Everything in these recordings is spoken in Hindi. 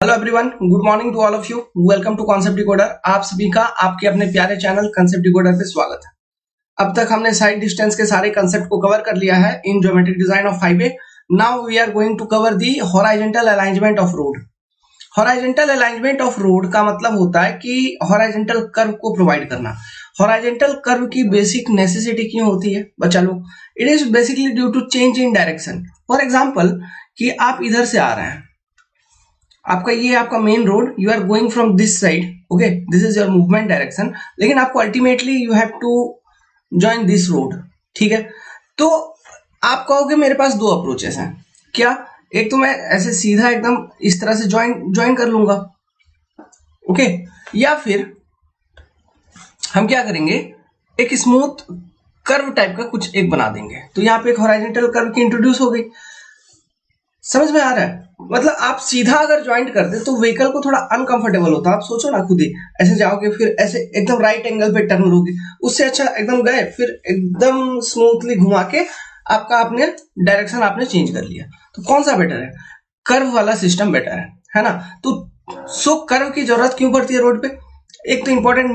Hello everyone, good morning to all of you. Welcome to concept decoder. आप सभी का आपके अपने प्यारे चैनल कॉन्सेप्ट डिकोडर पे स्वागत है। अब तक हमने साइड डिस्टेंस के सारे कंसेप्ट को कवर कर लिया है in geometric design of highway. Now we are going to cover the horizontal alignment of road. Horizontal alignment of road का मतलब होता है कि हॉराइजॉन्टल कर्व को प्रोवाइड करना। हॉराइजॉन्टल कर्व की बेसिक नेसेसिटी क्यों होती है बच्चा लोग? It is basically due to change in direction. For example कि आप इधर से आ रहे हैं, आपका ये आपका main road, you are going from this side, okay, this is your movement direction, लेकिन आपको ultimately you have to join this road, ठीक है। तो आप कहोगे मेरे पास दो अप्रोचेस हैं, क्या? एक तो मैं ऐसे सीधा एकदम इस तरह से ज्वाइन कर लूंगा, ओके, या फिर हम क्या करेंगे, एक स्मूथ कर्व टाइप का कुछ एक बना देंगे। तो यहाँ पे एक हॉराइजॉन्टल कर्व की इंट्रोड्यूस हो गई। समझ में आ रहा है? मतलब आप सीधा अगर ज्वाइंट करते तो व्हीकल को थोड़ा अनकंफर्टेबल होता। आप सोचो ना खुद ही, ऐसे जाओगे फिर ऐसे एकदम राइट एंगल पे टर्न लोगे, उससे अच्छा एकदम गए फिर एकदम स्मूथली घुमा के आपका आपने डायरेक्शन आपने चेंज कर लिया। तो कौन सा बेटर है? कर्व वाला सिस्टम बेटर है ना। तो सो कर्व की जरूरत क्यों पड़ती है रोड पे? एक तो इंपॉर्टेंट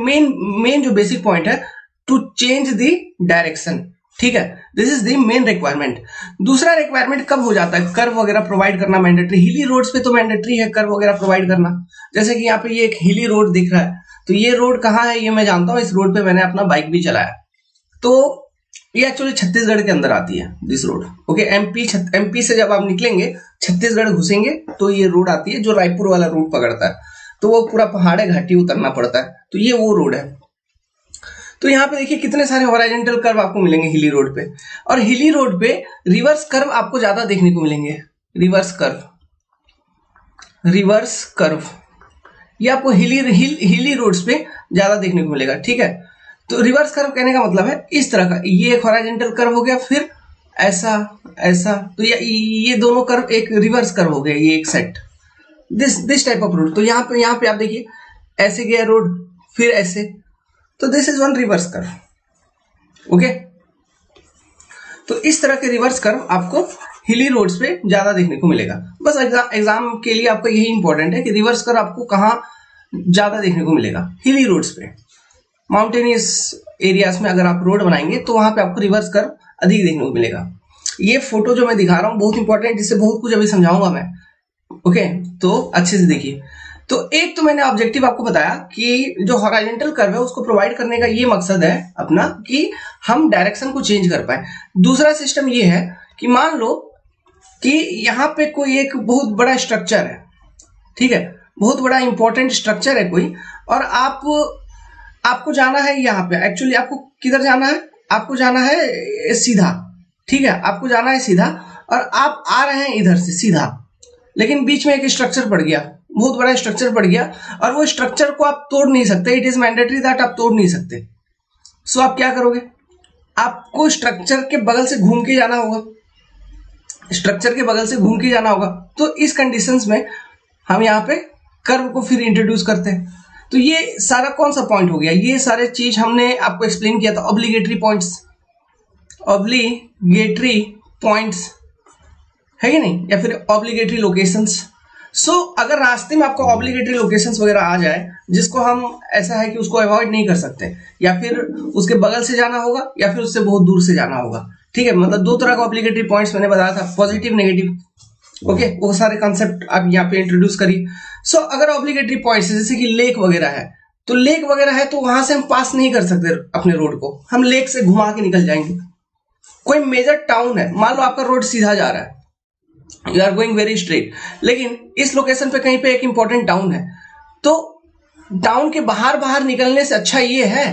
मेन जो बेसिक पॉइंट है, टू चेंज द डायरेक्शन, ठीक है, this is the main requirement. दूसरा रिक्वायरमेंट कब हो जाता है कर्व वगैरह प्रोवाइड करना मैंडेटरी? हिली रोड्स पे तो मैंडेटरी है कर्व वगैरह प्रोवाइड करना। जैसे कि यहाँ पे ये एक हिली रोड दिख रहा है, तो ये रोड कहाँ है ये मैं जानता हूँ, इस रोड पे मैंने अपना बाइक भी चलाया। तो ये एक्चुअली छत्तीसगढ़ के अंदर आती है दिस रोड, ओके। एमपी से जब आप निकलेंगे छत्तीसगढ़ घुसेंगे तो ये रोड आती है जो रायपुर वाला रूट पकड़ता है, तो वो पूरा पहाड़े घाटी उतरना पड़ता है, तो ये वो रोड है। तो यहाँ पे देखिए कितने सारे हॉराइजॉन्टल कर्व आपको मिलेंगे हिली रोड पे, और हिली रोड पे रिवर्स कर्व आपको ज्यादा देखने को मिलेंगे। रिवर्स कर्व ये आपको हिली रोड्स पे ज्यादा देखने को मिलेगा, ठीक है। तो रिवर्स कर्व कहने का मतलब है इस तरह का, ये एक हॉराइजॉन्टल कर्व हो गया, फिर ऐसा ऐसा, तो ये दोनों कर्व एक रिवर्स कर्व हो गया, ये एक set, this type of road. तो यहाँ पे आप देखिए ऐसे गया रोड, फिर ऐसे, तो this is one reverse curve, okay. तो इस तरह के रिवर्स कर्व आपको हिली रोड्स पे ज्यादा देखने को मिलेगा। बस एग्जाम के लिए आपका यही इंपॉर्टेंट है कि रिवर्स कर्व आपको कहाँ ज्यादा देखने को मिलेगा, हिली रोड्स पे। माउंटेनियस एरियाज में अगर आप रोड बनाएंगे तो वहां पे आपको रिवर्स कर्व अधिक देखने को मिलेगा। ये फोटो जो मैं दिखा रहा हूँ बहुत इंपॉर्टेंट, जिससे बहुत कुछ अभी समझाऊंगा मैं, ओके। तो अच्छे से देखिए। तो एक तो मैंने ऑब्जेक्टिव आपको बताया कि जो हॉराइजॉन्टल कर्व है उसको प्रोवाइड करने का ये मकसद है अपना कि हम डायरेक्शन को चेंज कर पाए। दूसरा सिस्टम ये है कि मान लो कि यहाँ पे कोई एक बहुत बड़ा स्ट्रक्चर है, ठीक है, बहुत बड़ा इंपॉर्टेंट स्ट्रक्चर है कोई, और आपको जाना है यहाँ पे। एक्चुअली आपको किधर जाना है? आपको जाना है सीधा, ठीक है, आपको जाना है सीधा, और आप आ रहे हैं इधर से सीधा, लेकिन बीच में एक स्ट्रक्चर पड़ गया, बहुत बड़ा स्ट्रक्चर पड़ गया, और वो स्ट्रक्चर को आप तोड़ नहीं सकते। इट इज मैंडेटरी दैट आप तोड़ नहीं सकते। सो आप क्या करोगे? आपको स्ट्रक्चर के बगल से घूम के जाना होगा, स्ट्रक्चर के बगल से घूम के जाना होगा। तो इस कंडीशंस में हम यहाँ पे कर्व को फिर इंट्रोड्यूस करते हैं। तो ये सारा कौन सा पॉइंट हो गया? ये सारे चीज हमने आपको एक्सप्लेन किया था, ऑब्लिगेटरी पॉइंट्स है कि नहीं, या फिर ऑब्लिगेटरी लोकेशंस। सो अगर रास्ते में आपको ऑब्लिगेटरी लोकेशंस वगैरह आ जाए, जिसको हम ऐसा है कि उसको अवॉइड नहीं कर सकते, या फिर उसके बगल से जाना होगा या फिर उससे बहुत दूर से जाना होगा, ठीक है। मतलब दो तरह का ऑब्लिगेटरी पॉइंट्स मैंने बताया था, पॉजिटिव नेगेटिव, ओके। वो सारे कंसेप्ट आप यहाँ पे इंट्रोड्यूस करिए। सो अगर ऑब्लिगेटरी पॉइंट्स जैसे कि लेक वगैरह है, तो लेक वगैरह है तो वहां से हम पास नहीं कर सकते अपने रोड को, हम लेक से घुमा के निकल जाएंगे। कोई मेजर टाउन है, मान लो आपका रोड सीधा जा रहा है, you are going very straight, लेकिन इस लोकेशन पे कहीं पे एक इंपॉर्टेंट टाउन है, तो टाउन के बाहर निकलने से अच्छा ये है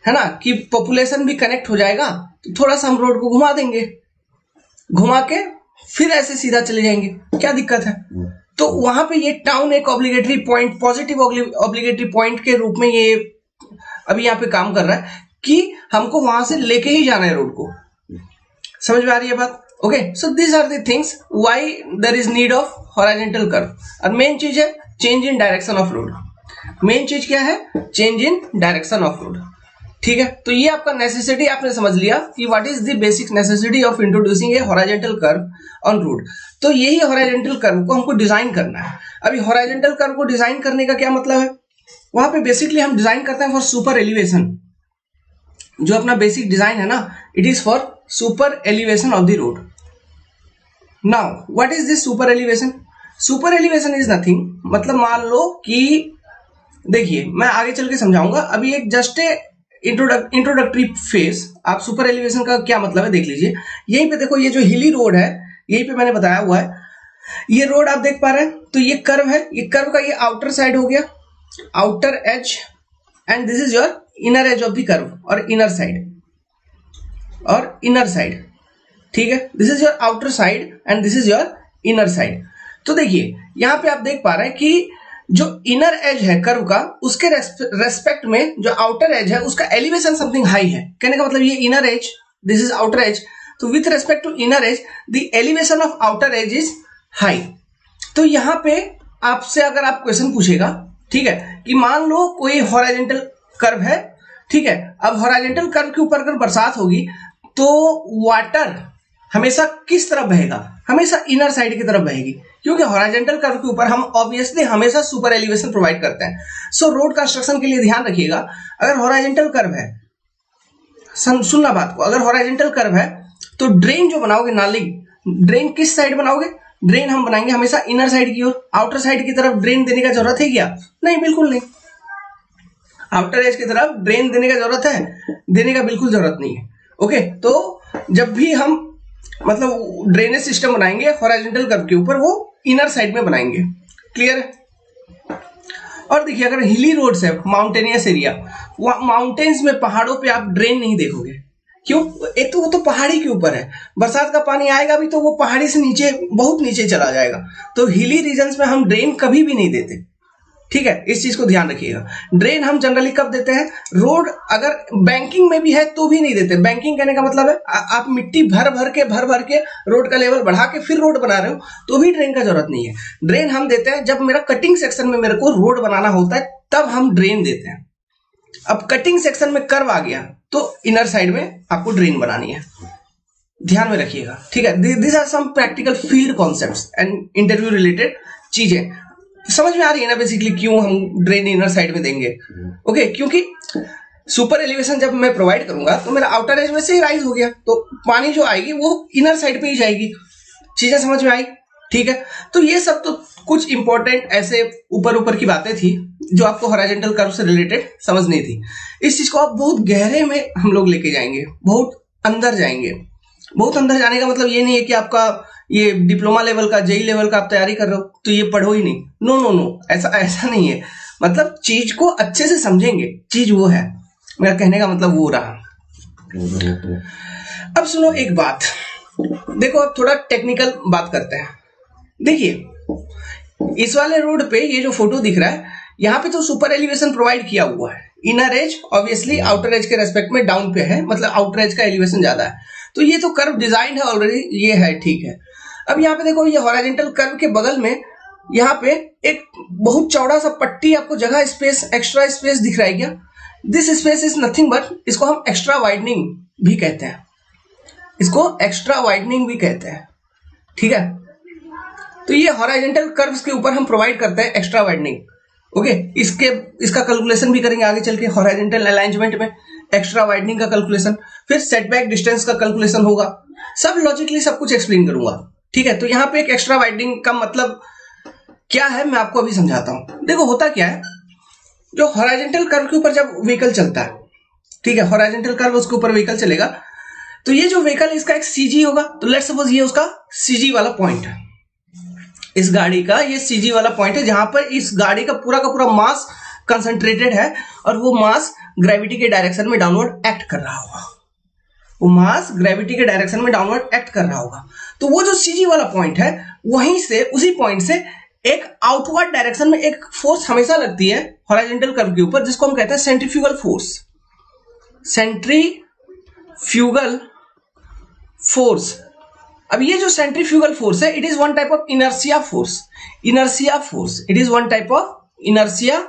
ना, कि पॉपुलेशन भी कनेक्ट हो जाएगा। तो थोड़ा सा हम रोड को घुमा देंगे, घुमा के फिर ऐसे सीधा चले जाएंगे, क्या दिक्कत है? तो वहां पे ये टाउन एक obligatory point, positive obligatory point के रूप में ये अभी यहाँ पे काम कर रहा है कि हमको वहां से लेके ही जाना है रोड को। समझ में आ रही है बात? Okay, so these are the things why there is need of horizontal curve. और मेन चीज है change in direction of road. Main चीज क्या है? Change in direction of road, ठीक है। तो ये आपका नेसेसिटी आपने समझ लिया कि what is the basic necessity of introducing A horizontal curve on road. तो यही हॉरिजॉन्टल कर्व को हमको डिजाइन करना है। अभी हॉरिजॉन्टल कर्व को डिजाइन करने का क्या मतलब है, वहां पे बेसिकली हम डिजाइन करते हैं फॉर सुपर एलिवेशन। जो अपना बेसिक डिजाइन है ना, it is for super elevation of the road. Now what is this super elevation? Super elevation is nothing, मतलब मान लो कि देखिए मैं आगे चल के समझाऊंगा, अभी एक जस्ट इंट्रोडक्टरी फेज। आप सुपर एलिवेशन का क्या मतलब है देख लीजिए। यहीं पे देखो, ये जो हिली रोड है, यहीं पे मैंने बताया हुआ है, ये रोड आप देख पा रहे हैं। तो ये कर्व है, ये कर्व का ये आउटर साइड हो गया, outer as, and this is your inner as of the curve, और इनर साइड, ठीक है। This is your outer side and this is your inner side. तो देखिए यहां पे आप देख पा रहे हैं कि जो इनर एज है कर्व का, उसके रेस्पेक्ट में जो आउटर एज है उसका एलिवेशन समथिंग हाई है। कहने का मतलब ये inner edge, this is outer edge, तो with respect to inner edge the elevation of outer edge is high. तो यहां पे आपसे अगर आप क्वेश्चन पूछेगा, ठीक है, कि मान लो कोई हॉरिजॉन्टल कर्व है, ठीक है, अब हॉरिजॉन्टल कर्व के ऊपर अगर बरसात होगी तो वाटर हमेशा किस तरफ बहेगा? हमेशा इनर साइड की तरफ बहेगी, क्योंकि हॉरिजॉन्टल कर्व के ऊपर हम ऑब्वियसली हमेशा सुपर एलिवेशन प्रोवाइड करते हैं। सो रोड कंस्ट्रक्शन के लिए ध्यान रखिएगा, अगर हॉरिजॉन्टल कर्व है, सुनना बात को, अगर हॉरिजॉन्टल कर्व है तो ड्रेन जो बनाओगे, नाली ड्रेन किस साइड बनाओगे? ड्रेन हम बनाएंगे हमेशा इनर साइड की ओर। आउटर साइड की तरफ ड्रेन देने का जरूरत है क्या? नहीं, बिल्कुल नहीं। आउटर एज की तरफ ड्रेन देने का जरूरत है? देने का बिल्कुल जरूरत नहीं है। ओके, तो जब भी हम मतलब ड्रेनेज सिस्टम बनाएंगे हॉरिजॉन्टल कर्व के ऊपर, वो इनर साइड में बनाएंगे। क्लियर है? और देखिए अगर हिली रोड्स है, माउंटेनियस एरिया, माउंटेन्स में, पहाड़ों पे आप ड्रेन नहीं देखोगे। क्यों? एक तो वो तो पहाड़ी के ऊपर है, बरसात का पानी आएगा भी तो वो पहाड़ी से नीचे, बहुत नीचे चला जाएगा। तो हिली रीजन्स में हम ड्रेन कभी भी नहीं देते, ठीक है, इस चीज को ध्यान रखिएगा। ड्रेन हम जनरली कब देते हैं? रोड अगर बैंकिंग में भी है तो भी नहीं देते। बैंकिंग कहने का मतलब है आप मिट्टी भर भर के रोड का लेवल बढ़ा के फिर रोड बना रहे हो तो भी ड्रेन का जरूरत नहीं है। ड्रेन हम देते हैं जब मेरा कटिंग सेक्शन में मेरे को रोड बनाना होता है, तब हम ड्रेन देते हैं। अब कटिंग सेक्शन में कर्व आ गया तो इनर साइड में आपको ड्रेन बनानी है, ध्यान में रखिएगा, ठीक है। This are some practical field concepts and interview related चीजें। समझ में आ रही है ना बेसिकली क्यों हम ड्रेन इनर साइड में देंगे? ओके, क्योंकि सुपर एलिवेशन जब मैं प्रोवाइड करूंगा तो मेरा आउटर एज में से ही राइज हो गया, तो पानी जो आएगी वो इनर साइड पे ही जाएगी। चीजें समझ में आई? ठीक है, तो ये सब तो कुछ इंपॉर्टेंट ऐसे ऊपर की बातें थी जो आपको हॉरिजॉन्टल कर्व से रिलेटेड समझनी थी। इस चीज को आप बहुत गहरे में हम लोग लेके जाएंगे, बहुत अंदर जाएंगे। बहुत अंदर जाने का मतलब ये नहीं है कि आपका ये डिप्लोमा लेवल का, जेई लेवल का आप तैयारी कर रहे हो तो ये पढ़ो ही नहीं। नो नो नो, ऐसा नहीं है। मतलब चीज को अच्छे से समझेंगे, चीज वो है, मेरा कहने का मतलब वो रहा। अब सुनो एक बात, देखो अब थोड़ा टेक्निकल बात करते हैं। देखिए इस वाले रोड पे ये जो फोटो दिख रहा है, यहाँ पे तो सुपर एलिवेशन प्रोवाइड किया हुआ है। Inner as obviously outer as के रेस्पेक्ट में डाउन पे है, मतलब आउटर एज का एलिवेशन ज्यादा है, तो ये तो कर्व डिजाइन है ऑलरेडी, ये है, ठीक है। अब यहाँ पे देखो, ये हॉरिजॉन्टल कर्व के बगल में यहाँ पे एक बहुत चौड़ा सा पट्टी, आपको जगह स्पेस, एक्स्ट्रा स्पेस दिख रहा है क्या? This space is nothing but, इसको हम एक्स्ट्रा वाइडनिंग भी कहते हैं, इसको एक्स्ट्रा वाइडनिंग भी कहते हैं, ठीक है। तो ये हॉरिजॉन्टल कर्व्स के ऊपर हम प्रोवाइड करते हैं एक्स्ट्रा वाइडनिंग। ओके, इसका कैलकुलेशन भी करेंगे आगे चल के, हॉरिजॉन्टल अलाइनमेंट में एक्स्ट्रा वाइडनिंग का कैलकुलेशन, फिर सेटबैक डिस्टेंस का कैलकुलेशन होगा, सब लॉजिकली सब कुछ एक्सप्लेन करूंगा, ठीक है। तो यहाँ पे एक एक्स्ट्रा वाइडनिंग का मतलब क्या है मैं आपको अभी समझाता हूं। देखो होता क्या है, जो हॉरिजॉन्टल कर्व के ऊपर जब व्हीकल चलता है, ठीक है, हॉरिजॉन्टल कर्व उसके ऊपर व्हीकल चलेगा, तो ये जो व्हीकल इसका एक सीजी होगा, तो लेट्स सपोज ये उसका सीजी वाला पॉइंट है, इस गाड़ी का ये सीजी वाला पॉइंट है, जहां पर इस गाड़ी का पूरा मास कंसंट्रेटेड है, और वो मास ग्रेविटी के डायरेक्शन में डाउनवर्ड एक्ट कर रहा होगा, वो मास ग्रेविटी के डायरेक्शन में डाउनवर्ड एक्ट कर रहा होगा। तो वो जो सीजी वाला पॉइंट है, वहीं से, उसी पॉइंट से एक आउटवर्ड डायरेक्शन में एक फोर्स हमेशा लगती है हॉरिजॉन्टल कर्व के ऊपर, जिसको हम कहते हैं सेंट्रीफ्यूगल फोर्स। सेंट्रीफ्यूगल फोर्स, अब ये जो सेंट्रीफ्यूगल फोर्स है, it is one type of inertia force. Inertia force, it is one type of inertia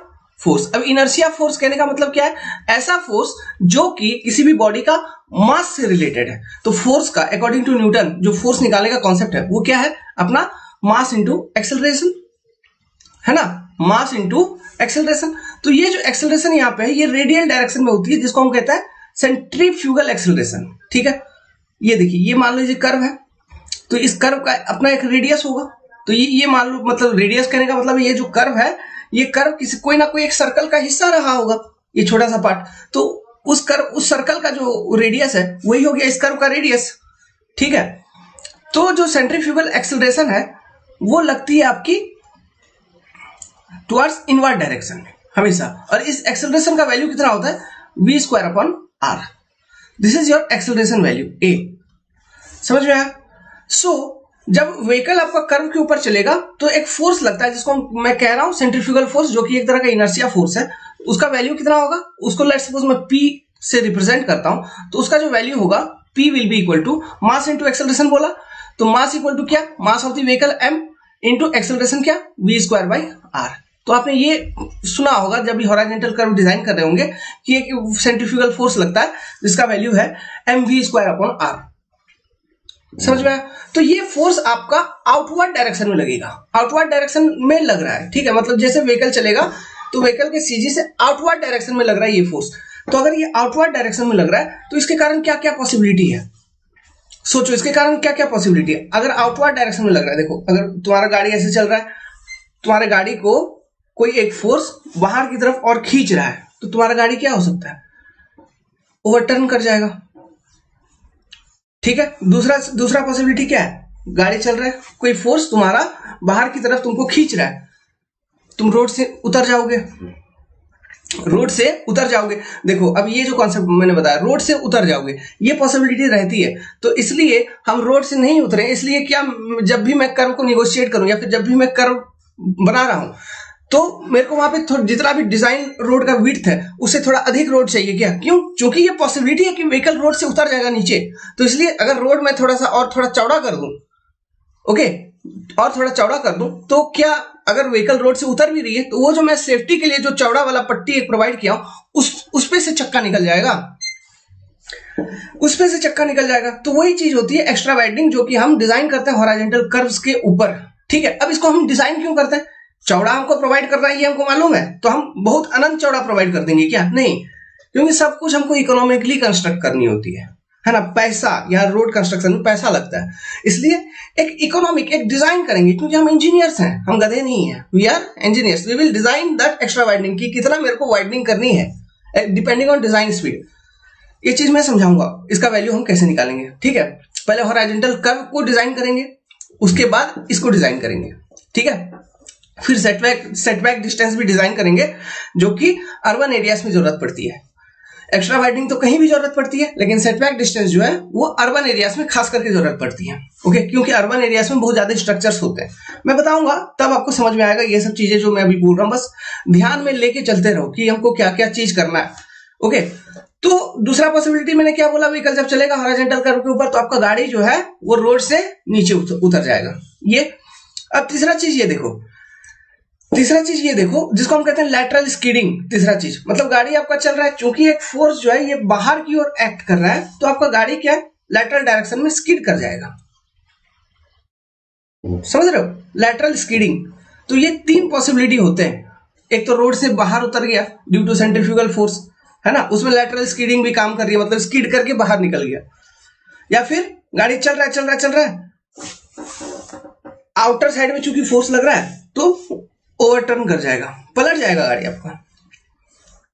force. अब इनर्शिया फोर्स कहने का मतलब क्या है? ऐसा फोर्स जो कि किसी भी बॉडी का मास से रिलेटेड है। तो फोर्स का अकॉर्डिंग टू न्यूटन जो फोर्स निकालने का कॉन्सेप्ट है वो क्या है? अपना मास इंटू एक्सेलरेशन, है ना, मास इंटू एक्सेलरेशन। तो ये जो एक्सेलरेशन यहाँ पे है ये रेडियल डायरेक्शन में होती है, जिसको हम कहते हैं सेंट्रीफ्यूगल एक्सेलरेशन। ठीक है, ये देखिए, ये मान लीजिए कर्व है, तो इस कर्व का अपना एक रेडियस होगा। तो ये मान लो, मतलब रेडियस कहने का मतलब ये जो कर्व है, ये कर्व किसी कोई ना कोई एक सर्कल का हिस्सा रहा होगा, ये छोटा सा पार्ट, तो उस सर्कल का जो रेडियस है वही हो गया इस कर्व का रेडियस। ठीक है, तो जो सेंट्रीफ्यूगल एक्सेलरेशन है वो लगती है आपकी टुवर्ड्स इनवर्ड डायरेक्शन में हमेशा, और इस एक्सेलरेशन का वैल्यू कितना होता है, v²/r। This is your acceleration value a. समझ में आया? सो जब व्हीकल आपका कर्व के ऊपर चलेगा तो एक फोर्स लगता है, जिसको मैं कह रहा हूं सेंट्रीफ्यूगल फोर्स, जो कि एक तरह का इनर्शिया फोर्स है। उसका वैल्यू कितना होगा, उसको लेट्स सपोज मैं p से रिप्रेजेंट करता हूं, तो उसका जो वैल्यू होगा p will be equal to mass into acceleration बोला, तो मास इक्वल टू क्या, mass of the vehicle m into acceleration क्या, v²/r। तो आपने ये सुना होगा जब भी हॉरिजॉन्टल कर्व डिजाइन कर रहे होंगे कि एक सेंट्रीफ्यूगल फोर्स लगता है जिसका वैल्यू है mv²/r। समझ में आया? तो ये फोर्स आपका आउटवर्ड डायरेक्शन में लगेगा, आउटवर्ड डायरेक्शन में लग रहा है। ठीक है, मतलब जैसे व्हीकल चलेगा तो व्हीकल के सीजी से आउटवर्ड डायरेक्शन में लग रहा है ये फोर्स। तो अगर ये आउटवर्ड डायरेक्शन में लग रहा है तो इसके कारण क्या क्या पॉसिबिलिटी है, सोचो इसके कारण क्या क्या पॉसिबिलिटी है। अगर आउटवर्ड डायरेक्शन में लग रहा है, देखो अगर तुम्हारा गाड़ी ऐसे चल रहा है, तुम्हारे गाड़ी को कोई एक फोर्स बाहर की तरफ और खींच रहा है, तो तुम्हारा गाड़ी क्या हो सकता है, ओवरटर्न कर जाएगा। ठीक है, दूसरा पॉसिबिलिटी क्या है, गाड़ी चल रहा है, कोई फोर्स तुम्हारा बाहर की तरफ तुमको खींच रहा है, तुम रोड से उतर जाओगे, रोड से उतर जाओगे। देखो अब ये जो कॉन्सेप्ट मैंने बताया, रोड से उतर जाओगे, ये पॉसिबिलिटी रहती है। तो इसलिए हम रोड से नहीं उतरे, इसलिए क्या, जब भी मैं कर्व को निगोशिएट करूं या फिर जब भी मैं कर्व बना रहा हूं, तो मेरे को वहां पे जितना भी डिजाइन रोड का विड्थ है उससे थोड़ा अधिक रोड चाहिए। क्या, क्यों, क्योंकि ये पॉसिबिलिटी है कि व्हीकल रोड से उतर जाएगा नीचे। तो इसलिए अगर रोड में थोड़ा सा और थोड़ा चौड़ा कर दूं, ओके, और थोड़ा चौड़ा कर दूं, तो क्या, अगर व्हीकल रोड से उतर भी रही है तो वो जो मैं सेफ्टी के लिए जो चौड़ा वाला पट्टी एक प्रोवाइड किया हूं, उस पे से चक्का निकल जाएगा, उस पे से चक्का निकल जाएगा। तो वही चीज होती है एक्स्ट्रा वाइडनिंग, जो कि हम डिजाइन करते हैं हॉरिजॉन्टल कर्व्स के ऊपर। ठीक है, अब इसको हम डिजाइन क्यों करते हैं, चौड़ा हमको प्रोवाइड करना है ये हमको मालूम है, तो हम बहुत अनंत चौड़ा प्रोवाइड कर देंगे क्या, नहीं, क्योंकि सब कुछ हमको इकोनॉमिकली कंस्ट्रक्ट करनी होती है ना। पैसा, यहाँ रोड कंस्ट्रक्शन में पैसा लगता है, इसलिए एक इकोनॉमिक एक डिजाइन करेंगे, क्योंकि हम इंजीनियर्स हैं, हम गधे नहीं हैं, we are engineers. We will design that extra widening की कितना मेरे को वाइडनिंग करनी है डिपेंडिंग ऑन डिजाइन स्पीड। ये चीज मैं समझाऊंगा, इसका वैल्यू हम कैसे निकालेंगे। ठीक है, पहले हॉरिजॉन्टल कर्व को डिजाइन करेंगे, उसके बाद इसको डिजाइन करेंगे। ठीक है, फिर सेटबैक डिस्टेंस भी डिजाइन करेंगे, जो कि अर्बन एरियाज में जरूरत पड़ती है। एक्स्ट्रा वाइडनिंग तो कहीं भी जरूरत पड़ती है, लेकिन सेटबैक डिस्टेंस जो है वो अर्बन एरियाज में खास करके जरूरत पड़ती है। ओके, क्योंकि अर्बन एरियाज में बहुत ज्यादा स्ट्रक्चर्स होते हैं। मैं बताऊंगा तब आपको समझ में आएगा ये सब चीजें जो मैं अभी बोल रहा हूँ, बस ध्यान में लेके चलते रहो कि हमको क्या क्या चीज करना है। ओके, तो दूसरा पॉसिबिलिटी मैंने क्या बोला, व्हीकल जब चलेगा हॉरिजॉन्टल कर्व के ऊपर तो आपका गाड़ी जो है वो रोड से नीचे उतर जाएगा। ये अब तीसरा चीज ये देखो जिसको हम कहते हैं लैटरल स्कीडिंग। तीसरा चीज मतलब गाड़ी आपका चल रहा है, चूंकि एक फोर्स जो है ये बाहर की ओर एक्ट कर रहा है, तो आपका गाड़ी क्या है, लैटरल डायरेक्शन में स्किड कर जाएगा। समझ रहे हो, लैटरल स्कीडिंग। तो ये तीन पॉसिबिलिटी होते हैं, एक तो रोड से बाहर उतर गया ड्यू टू सेंट्रीफ्यूगल फोर्स, है ना, उसमें लैटरल स्कीडिंग भी काम कर रही है, मतलब स्किड करके बाहर निकल गया, या फिर गाड़ी चल रहा है आउटर साइड में चूंकि फोर्स लग रहा है तो ओवरटर्न कर जाएगा, पलट जाएगा गाड़ी आपका,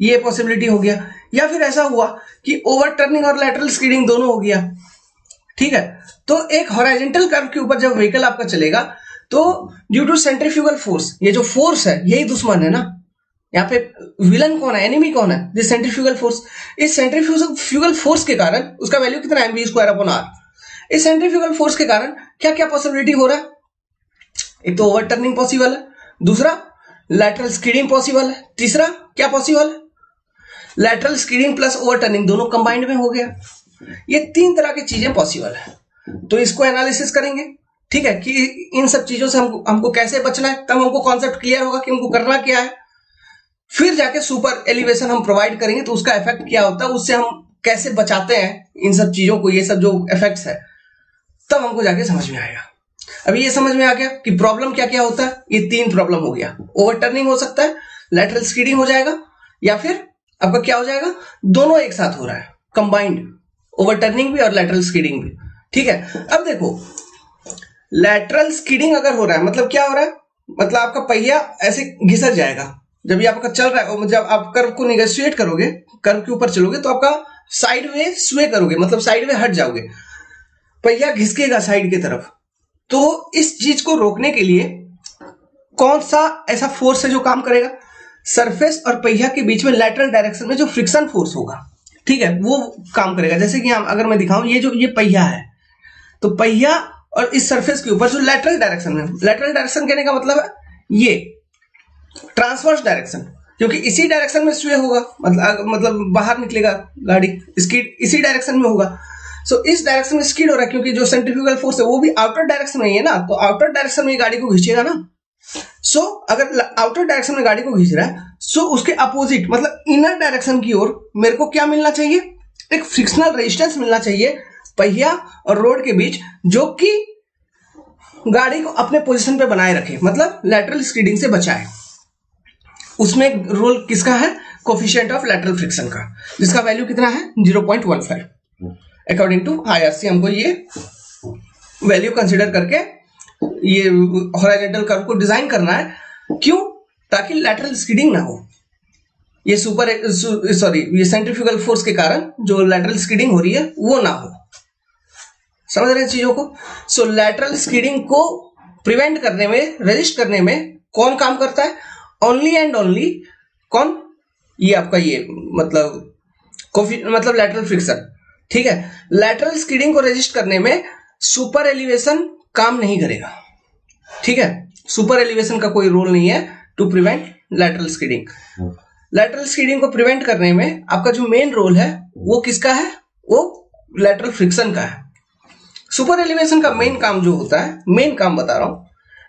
ये पॉसिबिलिटी हो गया। या फिर ऐसा हुआ कि ओवरटर्निंग और लैटरल स्कीडिंग दोनों हो गया। ठीक है, तो एक हॉरिजॉन्टल कर्व के ऊपर जब व्हीकल आपका चलेगा तो ड्यू टू सेंट्रीफ्यूगल फोर्स, ये जो फोर्स है यही दुश्मन है ना, यहाँ पे विलन कौन है, एनिमी कौन है, दिस सेंट्रीफ्यूगल फोर्स। इस सेंट्रीफ्यूगल फोर्स के कारण उसका वैल्यू कितना है, mv²/r। इस सेंट्रीफ्यूगल फोर्स के कारण क्या क्या पॉसिबिलिटी हो रहा है, एक तो ओवरटर्निंग पॉसिबल है, दूसरा लैटरल स्कीडिंग पॉसिबल है, तीसरा क्या पॉसिबल है, लैटरल स्कीडिंग प्लस ओवरटर्निंग दोनों कंबाइंड में हो गया। ये तीन तरह की चीजें पॉसिबल है, तो इसको एनालिसिस करेंगे। ठीक है, कि इन सब चीजों से हमको कैसे बचना है, तब हमको कॉन्सेप्ट क्लियर होगा कि हमको करना क्या है। फिर जाके सुपर एलिवेशन हम प्रोवाइड करेंगे तो उसका इफेक्ट क्या होता है, उससे हम कैसे बचाते हैं इन सब चीजों को, ये सब जो इफेक्ट्स है, तब हमको जाके समझ में आएगा। अभी ये समझ में आ गया कि प्रॉब्लम क्या क्या होता है। ये 3 प्रॉब्लम हो गया, ओवरटर्निंग हो सकता है, लैटरल स्किडिंग हो जाएगा, या फिर आपका क्या हो जाएगा, दोनों एक साथ हो रहा है, कंबाइंड, ओवरटर्निंग भी और लैटरल स्किडिंग भी। ठीक है, अब देखो लैटरल स्किडिंग अगर हो रहा है मतलब क्या हो रहा है, मतलब आपका पहिया ऐसे घिसक जाएगा जब ये आपका चल रहा है। जब आप कर्व को निगोशिएट करोगे, कर्व के ऊपर चलोगे तो आपका साइड वे स्वे करोगे, मतलब साइड में हट जाओगे, पहिया घिसकेगा साइड की तरफ। तो इस चीज को रोकने के लिए कौन सा ऐसा फोर्स है जो काम करेगा, सरफेस और पहिया के बीच में लैटरल डायरेक्शन में जो फ्रिक्शन फोर्स होगा, ठीक है, वो काम करेगा। जैसे कि अगर मैं दिखाऊं, ये पहिया है, तो पहिया और इस सरफेस के ऊपर जो लैटरल डायरेक्शन में, लैटरल डायरेक्शन कहने का मतलब है ये ट्रांसवर्स डायरेक्शन, क्योंकि इसी डायरेक्शन में स्वे होगा, मतलब बाहर निकलेगा गाड़ी, स्किड इसी डायरेक्शन में होगा। सो इस डायरेक्शन में स्किड हो रहा है, क्योंकि जो सेंट्रीफ्यूगल फोर्स है वो भी आउटर डायरेक्शन में ही है ना, तो आउटर डायरेक्शन में गाड़ी को खींचेगा ना। सो अगर आउटर डायरेक्शन में गाड़ी को खींच रहा है, सो उसके अपोजिट मतलब इनर डायरेक्शन की ओर मेरे को क्या मिलना चाहिए, एक फ्रिक्शनल रेजिस्टेंस मिलना चाहिए पहिया और रोड के बीच, जो कि गाड़ी को अपने पोजीशन पे बनाए रखे, मतलब लैटरल स्किडिंग से बचाए। उसमें रोल किसका है, कोफिशिएंट ऑफ लैटरल फ्रिक्शन का, जिसका वैल्यू कितना है 0.15। अकॉर्डिंग टू आईआरसी हमको ये वैल्यू कंसीडर करके ये हॉरिजॉन्टल कर्व को डिजाइन करना है। क्यों, ताकि लैटरल स्किडिंग ना हो। ये ये सेंट्रीफ्यूगल फोर्स के कारण जो लैटरल स्किडिंग हो रही है वो ना हो। समझ रहे हैं चीजों को। सो लैटरल स्किडिंग को प्रिवेंट करने में, रेजिस्ट करने में कौन काम करता है, ओनली एंड ओनली कौन, ये आपका ये मतलब लैटरल फ्रिक्शन। ठीक है, लैटरल स्किडिंग को रेजिस्ट करने में सुपर एलिवेशन काम नहीं करेगा। ठीक है, सुपर एलिवेशन का कोई रोल नहीं है to prevent lateral skidding. Lateral skidding को प्रिवेंट करने में आपका जो मेन रोल है वो किसका है, वो लैटरल फ्रिक्शन का है। सुपर एलिवेशन का मेन काम जो होता है, मेन काम बता रहा हूं,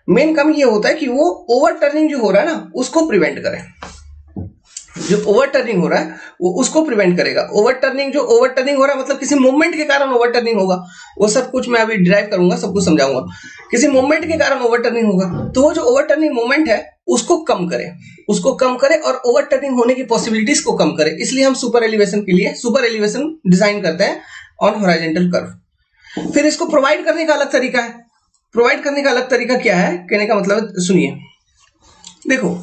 मेन काम ये होता है कि वो ओवरटर्निंग जो हो रहा है ना उसको प्रिवेंट करे। जो ओवरटर्निंग हो रहा है वो उसको प्रिवेंट करेगा। जो ओवरटर्निंग हो रहा है मतलब किसी मूवमेंट के कारण ओवरटर्निंग होगा, वो सब कुछ मैं अभी डिराइव करूंगा, सब कुछ समझाऊंगा। किसी मूवमेंट के कारण ओवरटर्निंग होगा, तो वो जो ओवरटर्निंग मूवमेंट है उसको कम करे और ओवरटर्निंग होने की पॉसिबिलिटीज को कम करे। इसलिए हम सुपर एलिवेशन के लिए सुपर एलिवेशन डिजाइन करते हैं ऑन हॉरिजॉन्टल कर्व। फिर इसको प्रोवाइड करने का अलग तरीका है। प्रोवाइड करने का अलग तरीका क्या है, कहने का मतलब सुनिए, देखो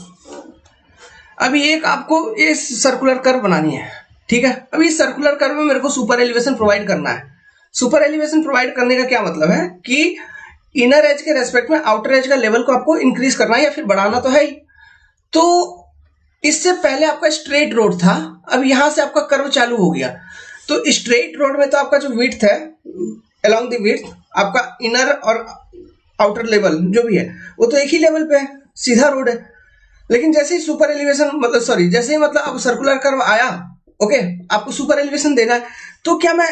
अभी एक आपको ये सर्कुलर कर्व बनानी है, ठीक है। अभी इस सर्कुलर कर्व में मेरे को सुपर एलिवेशन प्रोवाइड करना है। सुपर एलिवेशन प्रोवाइड करने का क्या मतलब है कि इनर एज के रेस्पेक्ट में आउटर एज का लेवल को आपको इंक्रीज करना है या फिर बढ़ाना तो है ही। तो इससे पहले आपका स्ट्रेट रोड था, अब यहां से आपका कर्व चालू हो गया। तो स्ट्रेट रोड में तो आपका जो विड्थ है, अलोंग द विड्थ आपका इनर और आउटर लेवल जो भी है वो तो एक ही लेवल पे है, सीधा रोड है। लेकिन जैसे ही सुपर एलिवेशन जैसे ही अब सर्कुलर कर्व आया, ओके, आपको सुपर एलिवेशन देना है, तो क्या मैं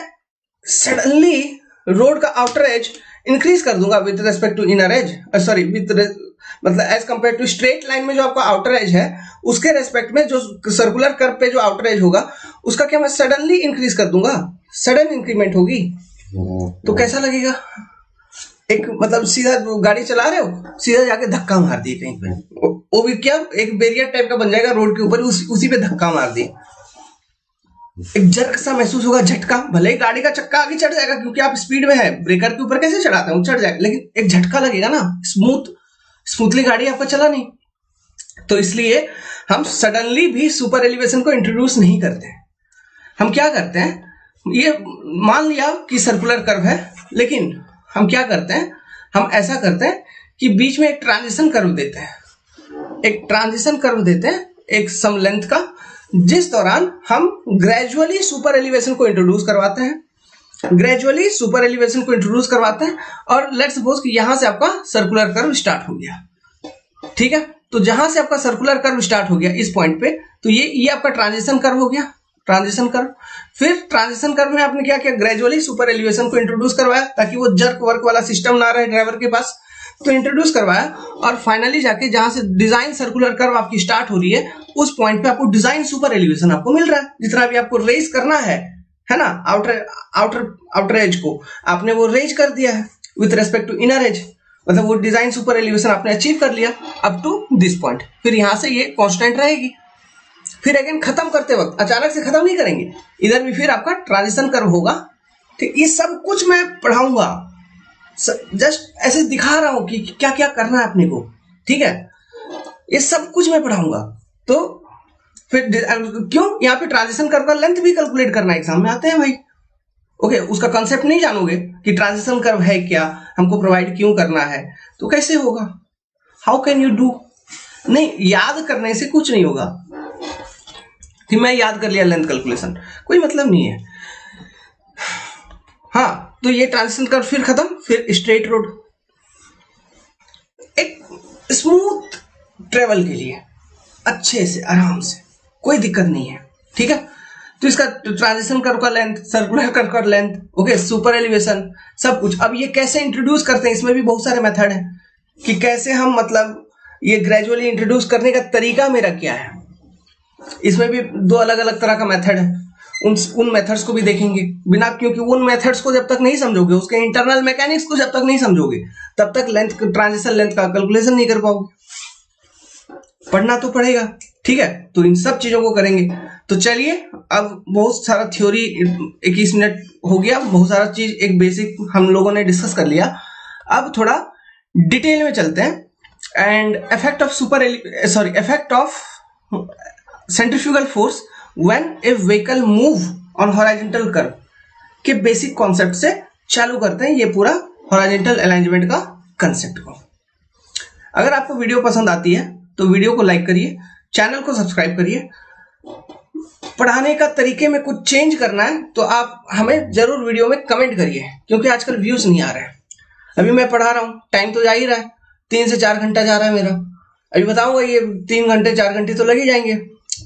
सडनली रोड का आउटर एज इंक्रीज कर दूंगा with respect to inner edge, as compare to straight line में जो आपका आउटर एज है उसके रेस्पेक्ट में जो सर्कुलर कर्व पे जो आउटर एज होगा उसका क्या मैं सडनली इंक्रीज कर दूंगा, सडन इंक्रीमेंट होगी, तो कैसा लगेगा। एक सीधा गाड़ी चला रहे हो, सीधा जाके धक्का मार दिए कहीं पे, वो भी क्या एक बैरियर टाइप का बन जाएगा रोड के ऊपर, उसी पे धक्का मार दिए, एक जर्क सा महसूस होगा, झटका। भले ही गाड़ी का चक्का आगे चढ़ जाएगा क्योंकि आप स्पीड में है, ब्रेकर के ऊपर कैसे चढ़ाते हैं, चढ़ जाएगा, लेकिन एक झटका लगेगा ना, स्मूथली गाड़ी आपका चला नहीं। तो इसलिए हम सडनली भी सुपर एलिवेशन को इंट्रोड्यूस नहीं करते। हम क्या करते हैं, ये मान लिया कि सर्कुलर कर्व है, लेकिन हम क्या करते हैं, हम ऐसा करते हैं कि बीच में एक ट्रांजिशन कर्व देते हैं, एक सम लेंथ का, जिस दौरान हम ग्रेजुअली सुपर एलिवेशन को इंट्रोड्यूस करवाते हैं और लेट्स सपोज कि यहां से आपका सर्कुलर कर्व स्टार्ट हो गया, ठीक है। तो जहां से आपका सर्कुलर कर्व स्टार्ट हो गया इस पॉइंट पे, तो ये आपका ट्रांजिशन कर्व हो गया, ट्रांजिशन कर्व। फिर ट्रांजिशन कर्व में आपने क्या किया, ग्रेजुअली सुपर एलिवेशन को इंट्रोड्यूस करवाया ताकि वो जर्क वर्क वाला सिस्टम ना रहे ड्राइवर के पास, तो इंट्रोड्यूस करवाया। और फाइनली जाके जहां से डिजाइन सर्कुलर कर्व आपकी स्टार्ट हो रही है उस पॉइंट पे आपको डिजाइन सुपर एलिवेशन आपको मिल रहा है। जितना भी आपको रेज करना है ना, आउटर एज को आपने वो रेज कर दिया है with respect to inner edge, मतलब वो डिजाइन सुपर एलिवेशन आपने अचीव कर लिया अप टू दिस पॉइंट, फिर यहां से ये कांस्टेंट रहेगी। फिर अगेन खत्म करते वक्त अचानक से खत्म नहीं करेंगे, इधर भी फिर आपका ट्रांजिशन कर्व होगा। ठीक, ये सब कुछ मैं पढ़ाऊंगा, जस्ट ऐसे दिखा रहा हूं कि क्या क्या करना है अपने को। ठीक है, ये सब कुछ मैं पढ़ाऊंगा। तो फिर क्यों यहाँ पे ट्रांजिशन कर्व का लेंथ भी कैलकुलेट करना एग्जाम में आते हैं भाई। ओके, उसका कंसेप्ट नहीं जानोगे कि ट्रांजिशन कर्व है क्या, हमको प्रोवाइड क्यों करना है, तो कैसे होगा, हाउ कैन यू डू। नहीं, याद करने से कुछ नहीं होगा कि मैं याद कर लिया लेंथ कैलकुलेशन, कोई मतलब नहीं है। हाँ, तो ये ट्रांजिशन कर्व फिर खत्म, फिर स्ट्रेट रोड, एक स्मूथ ट्रेवल के लिए अच्छे से आराम से, कोई दिक्कत नहीं है। ठीक है, तो इसका ट्रांजिशन कर्व का लेंथ, सर्कुलर कर्व का लेंथ, ओके, सुपर एलिवेशन, सब कुछ। अब ये कैसे इंट्रोड्यूस करते हैं, इसमें भी बहुत सारे मेथड हैं कि कैसे हम मतलब ये ग्रेजुअली इंट्रोड्यूस करने का तरीका मेरा क्या है। इसमें भी दो अलग अलग तरह का मेथड है, उन मेथड्स को भी देखेंगे बिना, क्योंकि उन मेथड्स को जब तक नहीं समझोगे, उसके इंटरनल मैकेनिक्स को जब तक नहीं समझोगे, तब तक लेंथ, ट्रांजिशन लेंथ का कैलकुलेशन नहीं कर पाओगे। पढ़ना तो पड़ेगा। ठीक है, तो इन सब चीजों को करेंगे। तो चलिए, अब बहुत सारा थ्योरी 21 मिनट हो गया, बहुत सारा चीज एक बेसिक हम लोगों ने डिस्कस कर लिया। अब थोड़ा डिटेल में चलते हैं। And effect of centrifugal force when a vehicle move on horizontal curve के बेसिक कॉन्सेप्ट से चालू करते हैं ये पूरा हॉरिजॉन्टल अलाइनमेंट का कंसेप्ट को। अगर आपको वीडियो पसंद आती है तो वीडियो को लाइक करिए, चैनल को सब्सक्राइब करिए। पढ़ाने का तरीके में कुछ चेंज करना है तो आप हमें जरूर वीडियो में कमेंट करिए, क्योंकि आजकल व्यूज नहीं आ रहे हैं। अभी मैं पढ़ा रहा हूँ, टाइम तो जा ही रहा है, 3 से 4 घंटा जा रहा है मेरा। अभी बताऊंगा ये 3 घंटे 4 घंटे तो लग ही जाएंगे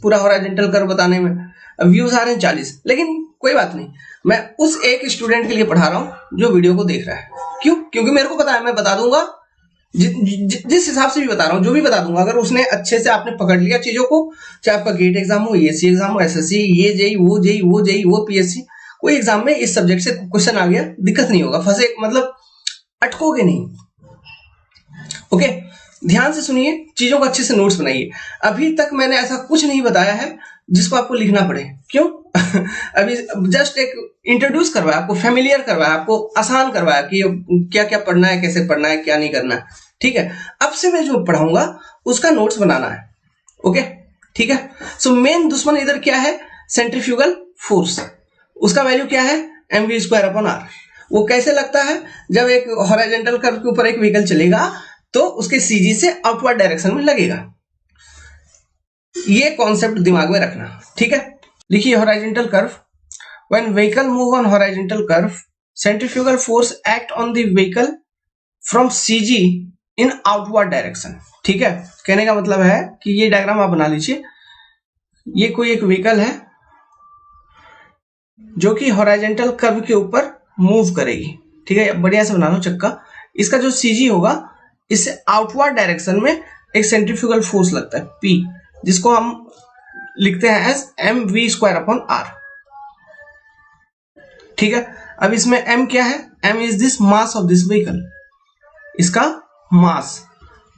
पूरा हॉरिजॉन्टल कर्व बताने में। अब व्यूज आ रहे हैं 40, लेकिन कोई बात नहीं, मैं उस एक स्टूडेंट के लिए पढ़ा रहा हूँ जो वीडियो को देख रहा है। क्यों? क्योंकि मेरे को पता है, मैं बता दूंगा जिस हिसाब से भी बता रहा हूँ, जो भी बता दूंगा, अगर उसने अच्छे से आपने पकड़ लिया चीजों को, चाहे आपका गेट एग्जाम हो, एसी एग्जाम हो, एसएससी, ये जेई वो पीएससी, कोई एग्जाम में इस सब्जेक्ट से क्वेश्चन आ गया, दिक्कत नहीं होगा, फंसे मतलब अटकोगे नहीं। ओके, ध्यान से सुनिए, चीजों को अच्छे से नोट्स बनाइए। अभी तक मैंने ऐसा कुछ नहीं बताया है जिसको आपको लिखना पड़े। क्यों? अभी जस्ट एक इंट्रोड्यूस करवाया, आपको फेमिलियर करवाया, आपको आसान करवाया कि क्या क्या पढ़ना है, कैसे पढ़ना है, क्या नहीं करना है। ठीक है, अब से मैं जो पढ़ाऊंगा उसका नोट्स बनाना है। ओके, ठीक है। सो मेन दुश्मन इधर क्या है? Centrifugal force. उसका वैल्यू क्या है? mv²/r। वो कैसे लगता है? जब एक हॉरिजॉन्टल कर्व के ऊपर एक व्हीकल चलेगा तो उसके सीजी से आउटवर्ड डायरेक्शन में लगेगा। ये कॉन्सेप्ट दिमाग में रखना। ठीक है, लिखिए horizontal curve. When vehicle move on horizontal curve, centrifugal force act on the vehicle from CG in outward direction. ठीक है, कहने का मतलब है कि ये डायग्राम आप बना लीजिए। ये कोई एक व्हीकल है जो कि हॉरिजॉन्टल कर्व के ऊपर मूव करेगी। ठीक है, बढ़िया से बना लो चक्का। इसका जो सीजी होगा, इससे आउटवर्ड डायरेक्शन में एक सेंट्रीफ्यूगल फोर्स लगता है P, जिसको हम लिखते हैं एज mv²/r। ठीक है, अब इसमें m क्या है? m is this mass of this vehicle, इसका मास।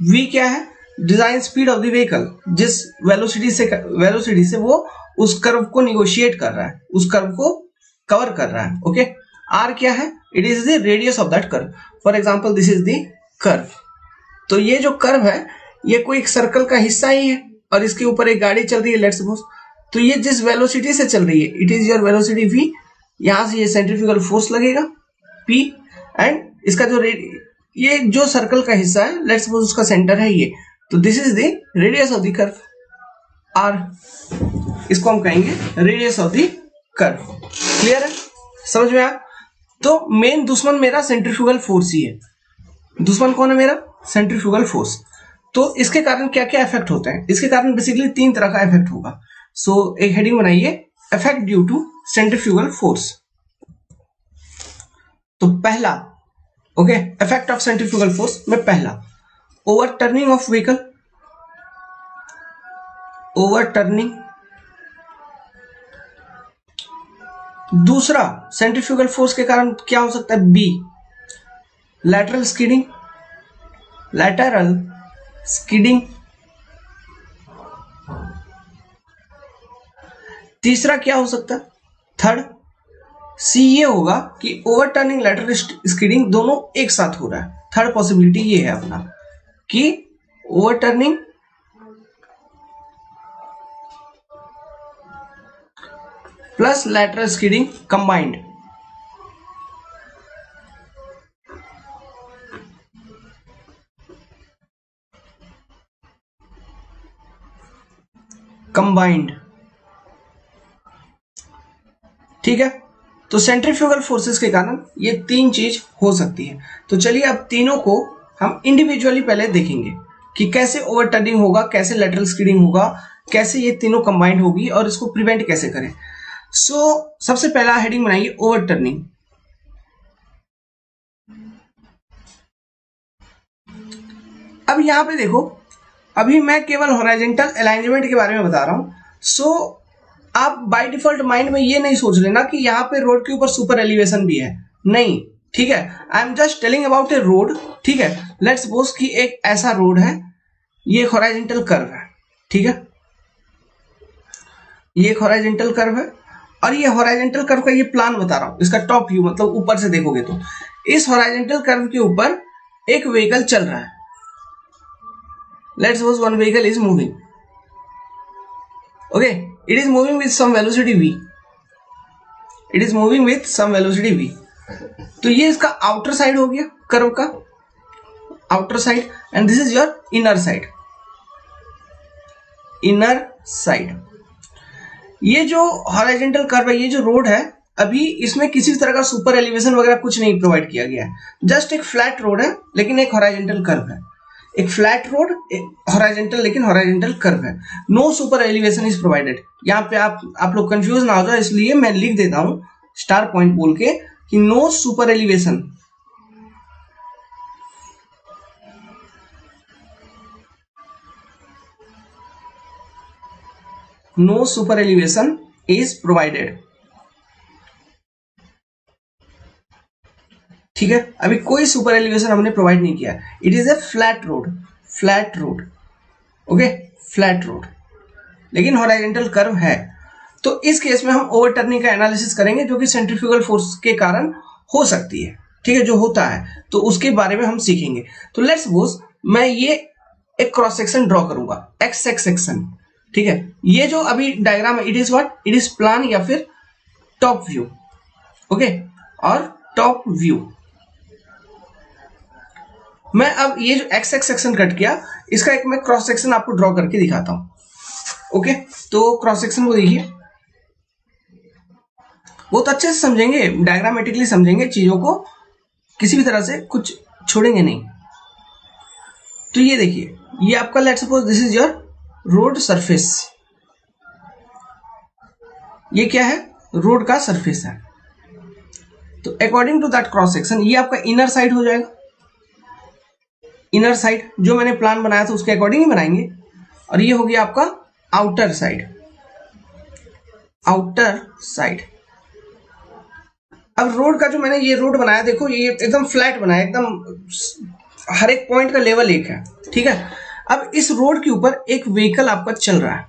v क्या है? Design speed of the vehicle, जिस वेलोसिटी से वो उस कर्व को निगोशिएट कर रहा है, उस कर्व को कवर कर रहा है। ओके, r क्या है? It is the radius of that curve. For example this is the curve. तो ये जो कर्व है ये कोई एक सर्कल का हिस्सा ही है और इसके ऊपर एक गाड़ी चल रही है, लेट्स सपोज। तो ये जिस वेलोसिटी से चल रही है, it is your velocity v, यहां से ये सेंट्रीफ्यूगल फोर्स लगेगा P, एंड इसका जो ये जो सर्कल का हिस्सा है, लेट्स सपोज उसका सेंटर है ये, तो this is the radius of the curve r। इसको हम कहेंगे radius of the curve. Clear है? समझ में आया? तो मेन दुश्मन मेरा सेंट्रीफ्यूगल फोर्स ही है। दुश्मन कौन है मेरा? Centrifugal force. तो इसके कारण क्या क्या इफेक्ट होते हैं? इसके कारण बेसिकली 3 तरह का इफेक्ट होगा। सो एक हेडिंग बनाइए, effect due to centrifugal force. तो पहला, okay, effect of centrifugal force में पहला, ओवरटर्निंग ऑफ व्हीकल। ओवरटर्निंग। दूसरा, सेंट्रीफ्यूगल फोर्स के कारण क्या हो सकता है? B, lateral skidding. Lateral skidding. तीसरा क्या हो सकता है, थर्ड सी ये होगा कि ओवरटर्निंग लैटरल स्किडिंग दोनों एक साथ हो रहा है। थर्ड पॉसिबिलिटी ये है अपना कि overturning plus lateral skidding combined. Combined, ठीक है। तो सेंट्रीफ्यूगल फोर्सेस के कारण ये तीन चीज हो सकती है। तो चलिए अब तीनों को हम इंडिविजुअली पहले देखेंगे कि कैसे ओवरटर्निंग होगा, कैसे लैटरल स्किडिंग होगा, कैसे ये तीनों कंबाइंड होगी और इसको प्रिवेंट कैसे करें। सबसे पहला हेडिंग बनाइए ओवरटर्निंग। अब यहां पे देखो, अभी मैं केवल हॉरिजॉन्टल अलाइनमेंट के बारे में बता रहा हूं। आप बाय डिफॉल्ट माइंड में ये नहीं सोच लेना कि यहाँ पे रोड के ऊपर सुपर एलिवेशन भी है, नहीं, ठीक है। I am just telling about A road, ठीक है। लेट्स सपोज कि एक ऐसा रोड है, ये एक हॉरिजॉन्टल कर्व है, ठीक है। ये एक हॉरिजॉन्टल कर्व है और ये हॉरिजॉन्टल कर्व का ये प्लान बता रहा हूं, इसका टॉप व्यू, मतलब ऊपर से देखोगे तो इस हॉरिजॉन्टल कर्व के ऊपर एक व्हीकल चल रहा है। Let's suppose one vehicle is moving, okay, it is moving with some velocity v, it is moving with some velocity v। तो ये इसका आउटर साइड हो गया कर्व का, outer side, and this is your inner side, inner side. ये जो हॉरिजॉन्टल कर्व है, ये जो रोड है, अभी इसमें किसी तरह का सुपर एलिवेशन वगैरह कुछ नहीं प्रोवाइड किया गया है, जस्ट एक फ्लैट रोड है लेकिन एक हॉरिजॉन्टल कर्व है, एक फ्लैट रोड, हॉरिजॉन्टल लेकिन हॉरिजॉन्टल कर्व है। No super elevation is provided. यहाँ पे आप लोग कंफ्यूज ना हो जाओ, इसलिए मैं लिख देता हूं स्टार पॉइंट बोल के कि no super elevation, no super elevation is provided, ठीक है। अभी कोई सुपर एलिवेशन हमने प्रोवाइड नहीं किया, it is a flat road, flat road, okay, flat road, लेकिन हॉरिजॉन्टल कर्व है। तो इस केस में हम ओवरटर्निंग का एनालिसिस करेंगे जो कि सेंट्रीफ्यूगल फोर्स के कारण हो सकती है, ठीक है, जो होता है, तो उसके बारे में हम सीखेंगे। तो लेट्स सपोज मैं ये एक क्रॉस सेक्शन ड्रॉ करूंगा, एक्स एक्स सेक्शन, ठीक है। ये जो अभी डायग्राम है, it is what, it is plan या फिर टॉप व्यू, ओके, और टॉप व्यू। मैं अब ये जो एक्स एक्स सेक्शन कट किया, इसका एक मैं क्रॉस सेक्शन आपको ड्रॉ करके दिखाता हूं, ओके। तो क्रॉस सेक्शन को देखिए, बहुत अच्छे से समझेंगे, डायग्रामेटिकली समझेंगे चीजों को, किसी भी तरह से कुछ छोड़ेंगे नहीं। तो ये देखिए, ये आपका let's suppose this is your road surface, ये क्या है, रोड का सरफेस है। तो according to that cross section ये आपका इनर साइड हो जाएगा, इनर साइड जो मैंने प्लान बनाया था उसके अकॉर्डिंग ही बनाएंगे, और ये हो गया आपका आउटर साइड, आउटर साइड। अब रोड का जो मैंने ये रोड बनाया, देखो ये एकदम फ्लैट बनाया, एकदम हर एक पॉइंट का लेवल एक है, ठीक है। अब इस रोड के ऊपर एक व्हीकल आपका चल रहा है,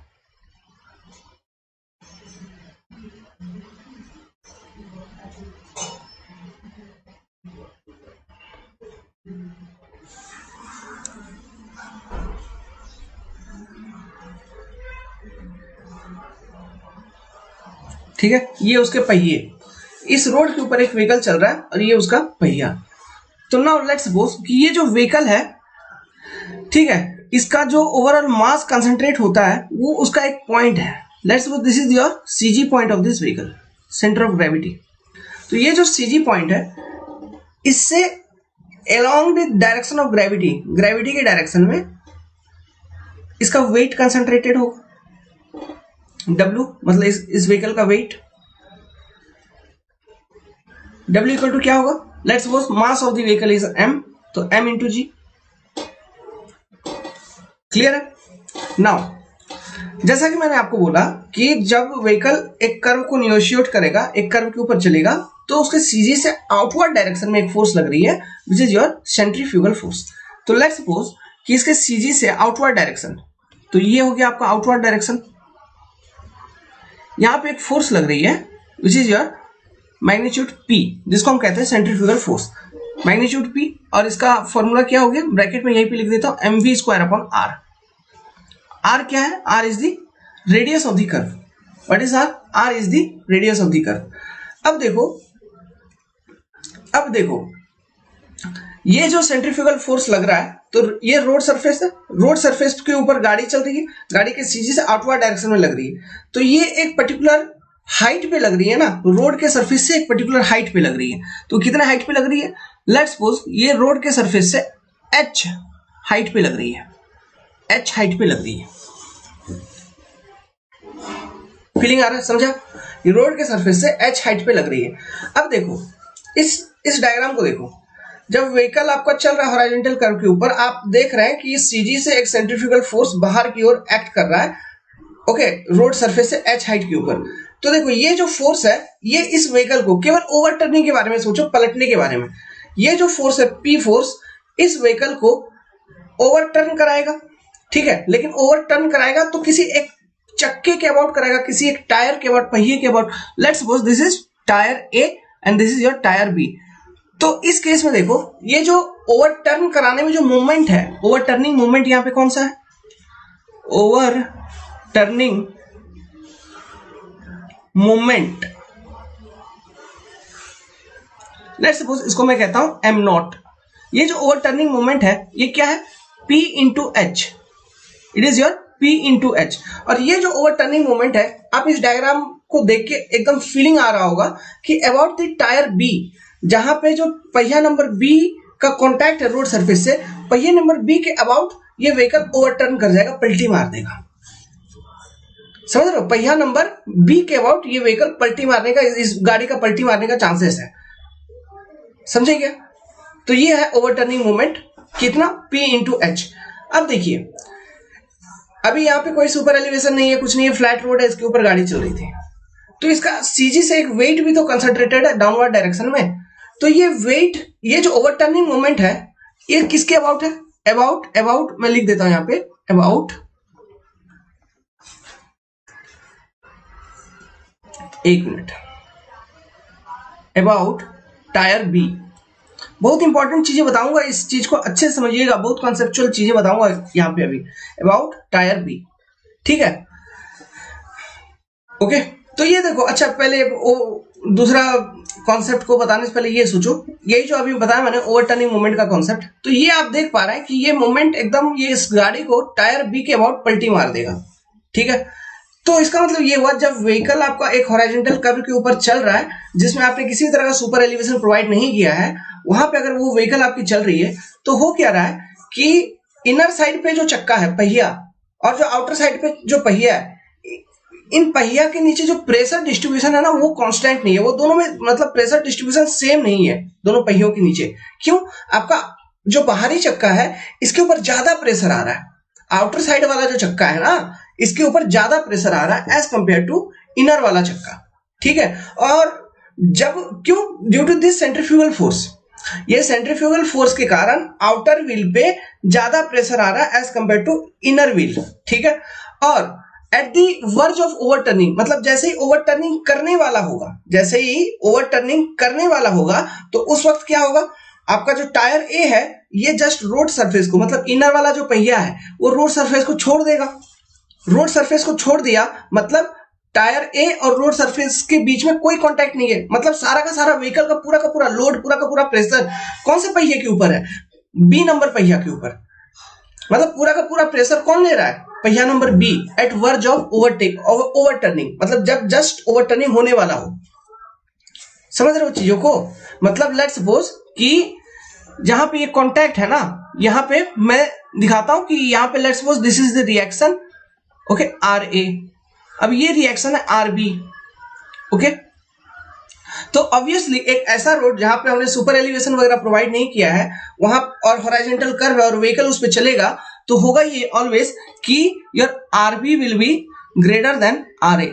ठीक है, ये उसके पहिए, इस रोड के ऊपर एक व्हीकल चल रहा है और ये उसका पहिया। तो नाउ लेट्स सपोज कि ये जो व्हीकल है, ठीक है, इसका जो ओवरऑल मास कंसंट्रेट होता है वो उसका एक पॉइंट है। Let's suppose this is your CG point of this vehicle, centre of gravity. तो ये जो सीजी पॉइंट है, इससे along the direction of gravity, gravity के डायरेक्शन में इसका वेट कंसंट्रेटेड होगा, W मतलब इस व्हीकल का वेट, W इक्वल टू क्या होगा, let's suppose mass of the vehicle is m, तो m इंटू जी, क्लियर है। नाउ जैसा कि मैंने आपको बोला कि जब व्हीकल एक कर्व को नियोशिएट करेगा, एक कर्व के ऊपर चलेगा, तो उसके सीजी से आउटवर्ड डायरेक्शन में एक फोर्स लग रही है, which is your centrifugal force. तो लेट्स सपोज कि इसके सीजी से आउटवर्ड डायरेक्शन, तो ये हो गया आपका आउटवर्ड डायरेक्शन। यहां पे एक फोर्स लग रही है which is your magnitude P, जिसको हम कहते हैं सेंट्रीफ्यूगल फोर्स, मैग्नीट्यूड P। और इसका फॉर्मूला क्या हो गया, ब्रैकेट में यहीं पे लिख देता हूं, mv square upon r। r क्या है, r is the radius of the curve. What is r? r is the radius of the curve. अब देखो ये जो सेंट्रीफ्यूगल फोर्स लग रहा है, तो ये रोड सरफेस है, रोड सरफेस के ऊपर गाड़ी चल रही है, गाड़ी के सीजी से आउटवर्ड डायरेक्शन में लग रही है, तो ये एक पर्टिकुलर हाइट पे लग रही है ना, रोड के सरफेस से एक पर्टिकुलर हाइट पे लग रही है। तो कितना हाइट पे लग रही है, लेट्स सपोज ये रोड के सरफेस से h हाइट पे लग रही है, h हाइट पे लग रही है। फीलिंग आ रहा है, समझा? ये रोड के सरफेस से h हाइट पे लग रही है। अब देखो इस डायग्राम को देखो, जब व्हीकल आपका चल रहा है हॉरिजॉन्टल कर्व के ऊपर, आप देख रहे हैं कि सीजी से एक सेंट्रीफ्यूगल फोर्स बाहर की ओर एक्ट कर रहा है, ओके, रोड सरफेस से h हाइट के ऊपर। तो देखो ये जो फोर्स है, ये इस व्हीकल को, केवल ओवरटर्निंग के बारे में सोचो, पलटने के बारे में, ये जो फोर्स है P फोर्स, इस व्हीकल को ओवरटर्न कराएगा, ठीक है। लेकिन ओवरटर्न कराएगा तो किसी एक चक्के के अबाउट कराएगा, किसी एक टायर के अबाउट, पहिए के about. Let's suppose this is tyre A and this is your tyre B। तो इस केस में देखो, ये जो ओवरटर्न कराने में जो मूवमेंट है, ओवरटर्निंग मूवमेंट यहां पे कौन सा है, ओवरटर्निंग मूवमेंट, लेट्स सपोज इसको मैं कहता हूं m नॉट। ये जो ओवरटर्निंग मूवमेंट है, ये क्या है, P into H, it is your P into H. और ये जो ओवरटर्निंग मूवमेंट है, आप इस डायग्राम को देख के एकदम फीलिंग आ रहा होगा कि अबाउट द टायर B, जहां पे जो पहिया नंबर B का कांटेक्ट है रोड सरफेस से, पहिया नंबर B के अबाउट ये व्हीकल ओवरटर्न कर जाएगा, पलटी मार देगा। समझ रहे हो, पहिया नंबर B के अबाउट ये व्हीकल पलटी मारने का, इस गाड़ी का पलटी मारने का चांसेस है, समझे क्या? तो ये है ओवरटर्निंग मूवमेंट, कितना, P इंटू एच। अब देखिए, अभी यहाँ पे कोई सुपर एलिवेशन नहीं है, कुछ नहीं है, फ्लैट रोड है, इसके ऊपर गाड़ी चल रही थी, तो इसका सीजी से एक वेट भी तो कंसंट्रेटेड है डाउनवर्ड डायरेक्शन में। तो ये वेट, ये जो ओवरटर्निंग मूवमेंट है, ये किसके अबाउट है, अबाउट मैं लिख देता हूं यहां पे, अबाउट, एक मिनट, अबाउट टायर B। बहुत इंपॉर्टेंट चीजें बताऊंगा, इस चीज को अच्छे से समझिएगा, बहुत कॉन्सेप्चुअल चीजें बताऊंगा यहां पे अभी, अबाउट टायर B, ठीक है, ओके। तो ये देखो, अच्छा पहले दूसरा कॉन्सेप्ट को बताने से पहले ये सोचो, यही जो अभी बताया मैंने ओवरटर्निंग मूवमेंट का कॉन्सेप्ट, तो ये आप देख पा रहे हैं कि ये मूवमेंट एकदम ये इस गाड़ी को टायर B के अबाउट पलटी मार देगा, ठीक है। तो इसका मतलब ये हुआ, जब व्हीकल आपका एक हॉरिजॉन्टल कर्व के ऊपर चल रहा है, जिसमें आपने किसी तरह का सुपर एलिवेशन प्रोवाइड नहीं किया है, वहां पे अगर वो व्हीकल आपकी चल रही है, तो हो क्या रहा है कि इनर साइड पे जो चक्का है, पहिया, और जो आउटर साइड पे जो पहिया है, इन पहिया के नीचे जो प्रेशर डिस्ट्रीब्यूशन है ना, वो कांस्टेंट नहीं है, वो दोनों में मतलब प्रेशर डिस्ट्रीब्यूशन सेम नहीं है दोनों पहियों के नीचे। क्यों? आपका जो बाहरी चक्का है, इसके ऊपर ज्यादा प्रेशर आ रहा है, आउटर साइड वाला जो चक्का है ना, इसके ऊपर ज्यादा प्रेशर आ रहा है एज कंपेयर टू इनर वाला चक्का, ठीक है। और जब क्यों, due to this centrifugal force, ये सेंट्रीफ्यूगल फोर्स के कारण आउटर व्हील पे ज्यादा प्रेशर आ रहा है as compare to inner wheel, ठीक है। और at the verge of overturning, मतलब जैसे ही ओवरटर्निंग करने वाला होगा, जैसे ही ओवरटर्निंग करने वाला होगा, तो उस वक्त क्या होगा, आपका जो टायर A है, ये जस्ट रोड सरफेस को, मतलब इनर वाला जो पहिया है, वो रोड सरफेस को छोड़ देगा। रोड सरफेस को छोड़ दिया मतलब टायर A और रोड सरफेस के बीच में कोई कांटेक्ट नहीं है, मतलब सारा का सारा व्हीकल का पूरा लोड, पूरा का पूरा प्रेशर कौन से पहिए के ऊपर है, B नंबर पहिया के ऊपर। मतलब पूरा का पूरा प्रेशर कौन ले रहा है, पहिया number B at verge of overturning, मतलब जब जस्ट ओवरटर्निंग होने वाला हो। समझ रहे हो चीजों को? मतलब लेट्स सपोज कि जहां पे ये कांटेक्ट है ना, यहां पे मैं दिखाता हूं कि यहां पे let's suppose this is the reaction, okay, RA। अब ये रिएक्शन है RB, ओके। तो ऑब्वियसली एक ऐसा रोड जहां पे हमने सुपर एलिवेशन वगैरह प्रोवाइड नहीं किया है, वहां और हॉरिजॉन्टल कर्व है और व्हीकल उस पे चलेगा, तो होगा ये ऑलवेज कि your RB will be greater then RA,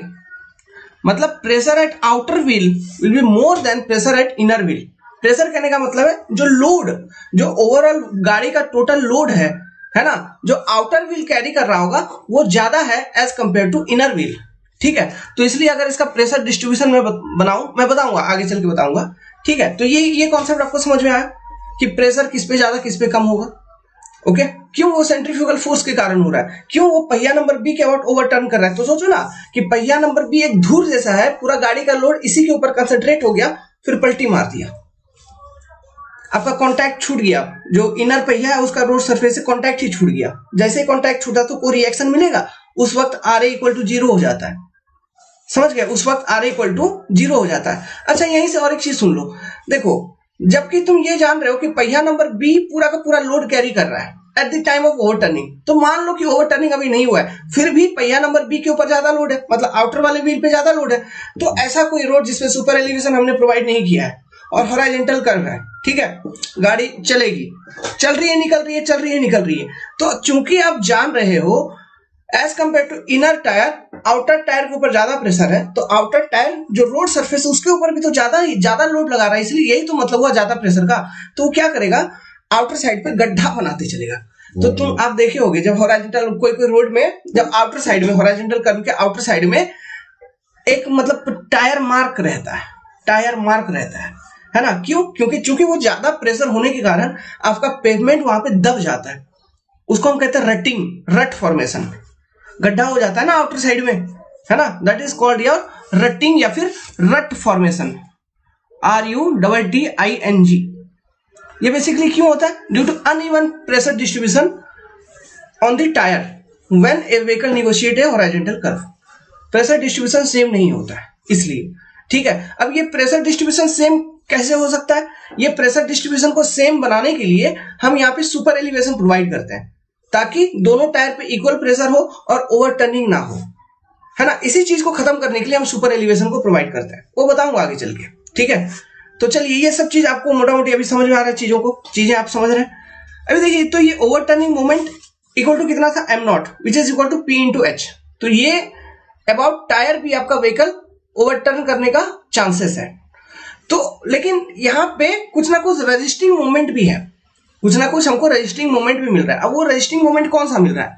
मतलब pressure at outer wheel will be more than pressure at inner wheel. Pressure कहने का मतलब है जो लोड, जो ओवरऑल गाड़ी का टोटल लोड है ना, जो आउटर व्हील कैरी कर रहा होगा वो ज्यादा है as compare to inner wheel. ठीक है, तो इसलिए अगर इसका प्रेशर डिस्ट्रीब्यूशन मैं बनाऊं, मैं बताऊंगा आगे चल के बताऊंगा। ठीक है, तो ये कॉन्सेप्ट आपको समझ में आया कि प्रेशर किस पे ज्यादा किस पे कम होगा। ओके, क्यों? वो सेंट्रीफ्यूगल फोर्स के कारण हो रहा है। क्यों? वो पहिया नंबर बी के अबाउट ओवरटर्न कर रहा है। तो सोचो ना कि पहिया नंबर बी एक धूर जैसा है, पूरा गाड़ी का लोड इसी के ऊपर कंसंट्रेट हो गया, फिर पलटी मार दिया, आपका कांटेक्ट छूट गया, जो इनर पहिया है उसका रोड सरफेस से कांटेक्ट ही छूट गया। जैसे ही कांटेक्ट छूटा तो कोई रिएक्शन मिलेगा, उस वक्त आर ए इक्वल टू 0 हो जाता है। समझ गए? उस वक्त आर ए इक्वल टू 0 हो जाता है। अच्छा, यहीं से और एक चीज सुन लो। देखो, जबकि तुम ये जान रहे हो कि पहिया नंबर बी पूरा का पूरा लोड कैरी कर रहा है at the time of overturning, तो मान लो कि ओवरटर्निंग अभी नहीं हुआ है, फिर भी पहिया नंबर बी के ऊपर ज्यादा लोड है, मतलब आउटर वाले व्हील पे ज्यादा लोड है। तो ऐसा कोई रोड जिसपे सुपर एलिवेशन हमने प्रोवाइड नहीं किया है और हॉरिजॉन्टल कर्व है, ठीक है, गाड़ी चलेगी, चल रही है, निकल रही है, चल रही है, निकल रही है। तो चूंकि आप जान रहे हो as compare to inner tyre, outer tyre के ऊपर ज्यादा प्रेशर है, तो आउटर टायर जो रोड सरफेस है उसके ऊपर भी तो ज्यादा लोड लगा रहा है, इसलिए यही तो मतलब हुआ ज्यादा प्रेशर का। तो वो क्या करेगा, आउटर साइड पे गड्ढा बनाते चलेगा। तो तुम आप देखे होगे जब हॉरिजॉन्टल कोई रोड में, जब आउटर साइड में, हॉरिजॉन्टल कर्व के आउटर साइड में एक मतलब टायर मार्क रहता है, टायर मार्क रहता है ना। क्यों? क्योंकि चूंकि वो ज्यादा प्रेशर होने के कारण आपका पेवमेंट वहां पे दब जाता है, उसको हम कहते हैं रटिंग, रट फॉर्मेशन, गड्ढा हो जाता है ना आउटर साइड में, है ना, that is called your rutting या फिर रट फॉर्मेशन, RUTTING। ये बेसिकली क्यों होता है? Due to uneven pressure distribution on the tyre when a vehicle negotiate a horizontal curve. Pressure distribution same नहीं होता है इसलिए। ठीक है, अब ये प्रेशर डिस्ट्रीब्यूशन सेम कैसे हो सकता है? ये प्रेशर डिस्ट्रीब्यूशन को सेम बनाने के लिए हम यहाँ पे सुपर एलिवेशन प्रोवाइड करते हैं, ताकि दोनों टायर पे इक्वल प्रेशर हो और ओवरटर्निंग ना हो, है ना। इसी चीज को खत्म करने के लिए हम सुपर एलिवेशन को प्रोवाइड करते हैं, वो बताऊंगा आगे चल के। ठीक है, तो चलिए ये सब चीज आपको मोटा मोटी अभी समझ में आ रहा है, चीजों को, चीजें आप समझ रहे हैं। अभी देखिए, तो ये ओवरटर्निंग मोमेंट इक्वल टू कितना था, m0 which is equal to P into H। तो ये अबाउट टायर भी आपका व्हीकल ओवरटर्न करने का चांसेस है। तो लेकिन यहाँ पे कुछ ना कुछ रजिस्टिंग मोमेंट भी है, कुछ ना कुछ हमको रजिस्टिंग मोमेंट भी मिल रहा है। अब वो रजिस्टिंग मोमेंट कौन सा मिल रहा है?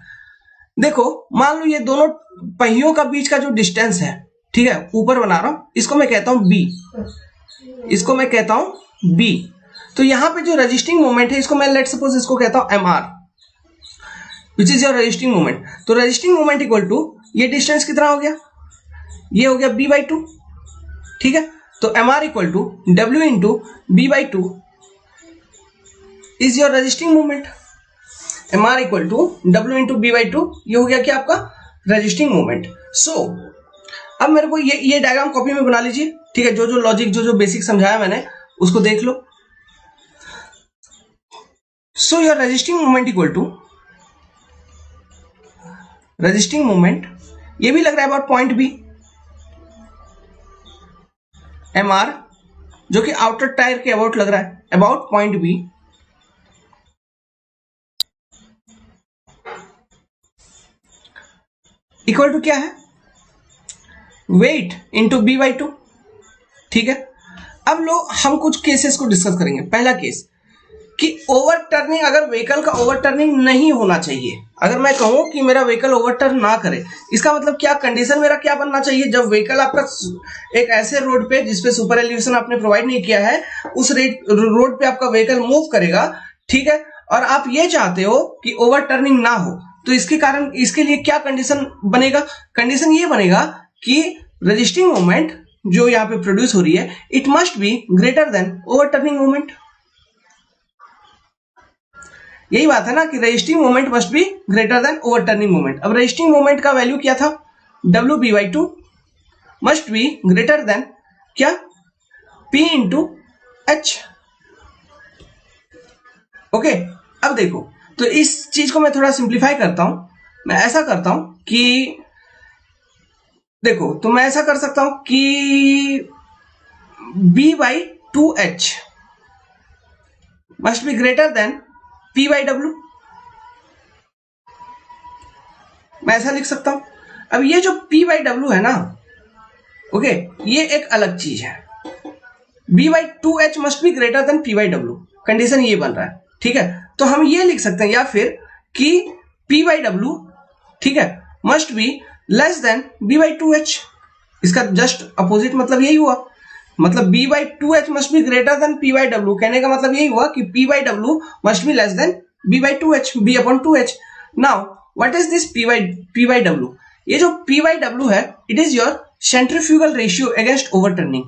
देखो, मान लो ये दोनों पहियों का बीच का जो डिस्टेंस है, ठीक है, ऊपर बना रहा हूं, इसको मैं कहता हूं B, इसको मैं कहता हूं B। तो यहां पे जो रजिस्टिंग मोमेंट है, इसको मैं लेट सपोज इसको कहता हूं MR, which is your resisting moment. तो रजिस्टिंग मोमेंट इक्वल टू, ये डिस्टेंस कितना हो गया, ये हो गया B/2। ठीक है, तो MR equal to W into B/2 is your resisting moment. MR equal to W into B/2, ये हो गया क्या आपका रजिस्टिंग मोमेंट। सो अब मेरे को ये डायग्राम कॉपी में बना लीजिए। ठीक है, जो जो लॉजिक, जो जो बेसिक समझाया मैंने उसको देख लो। So your resisting moment equal to, resisting moment ये भी लग रहा है अबाउट पॉइंट B, MR जो कि आउटर टायर के अबाउट लग रहा है, about point B, equal to क्या है, वेट इंटू B/2। ठीक है, अब लो हम कुछ केसेस को डिस्कस करेंगे। पहला केस कि ओवरटर्निंग, अगर व्हीकल का ओवरटर्निंग नहीं होना चाहिए, अगर मैं कहूं कि मेरा व्हीकल ओवरटर्न ना करे, इसका मतलब क्या, कंडीशन मेरा क्या बनना चाहिए? जब व्हीकल आपका एक ऐसे रोड पे जिसपे सुपर एलिवेशन आपने प्रोवाइड नहीं किया है, उस रोड पे आपका व्हीकल मूव करेगा, ठीक है, और आप ये चाहते हो कि ओवरटर्निंग ना हो, तो इसके कारण, इसके लिए क्या कंडीशन बनेगा? कंडीशन ये बनेगा कि रजिस्टिंग मोमेंट जो यहाँ पे प्रोड्यूस हो रही है, it must be greater then overturning moment. यही बात है ना कि resisting moment must be greater then overturning moment. अब रजिस्टिंग मोमेंट का वैल्यू क्या था, WB/2 must be greater then क्या, P इंटू H। ओके, अब देखो, तो इस चीज को मैं थोड़ा सिंप्लीफाई करता हूं। मैं ऐसा करता हूं कि देखो, तो मैं ऐसा कर सकता हूं कि B/2H must be greater then P/W। मैं ऐसा लिख सकता हूं। अब ये जो P/W है ना, ओके, ये एक अलग चीज है, B/2H must be greater then P/W, condition ये बन रहा है, ठीक है। तो हम ये लिख सकते हैं या फिर कि P/W, ठीक है, must be less than B/2H। इसका जस्ट अपोजिट मतलब यही हुआ, मतलब B/2H must be greater then P/W, कहने का मतलब यही हुआ कि P/W must be less than B/2H, B/2H। Now what is this P/W? ये जो P/W है, it is your centrifugal ratio against overturning.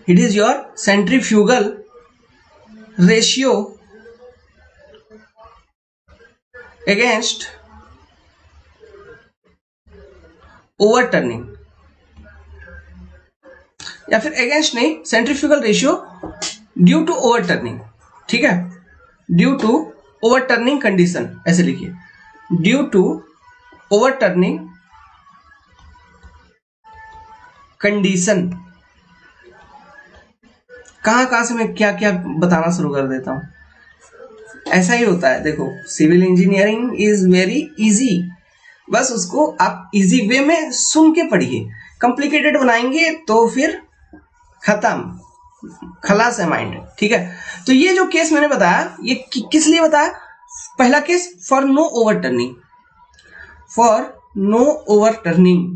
It is your centrifugal ratio against overturning, या फिर अगेंस्ट नहीं, centrifugal ratio due to overturning, ठीक है, ड्यू टू ओवरटर्निंग कंडीशन, ऐसे लिखिए, ड्यू टू ओवरटर्निंग कंडीशन। कहां से मैं क्या क्या बताना शुरू कर देता हूं, ऐसा ही होता है। देखो, civil engineering is very easy, बस उसको आप इजी वे में सुन के पढ़िए। कॉम्प्लिकेटेड बनाएंगे तो फिर खत्म, खलास है माइंड, ठीक है। तो ये जो केस मैंने बताया, ये किस लिए बताया? पहला case for no overturning, for no overturning.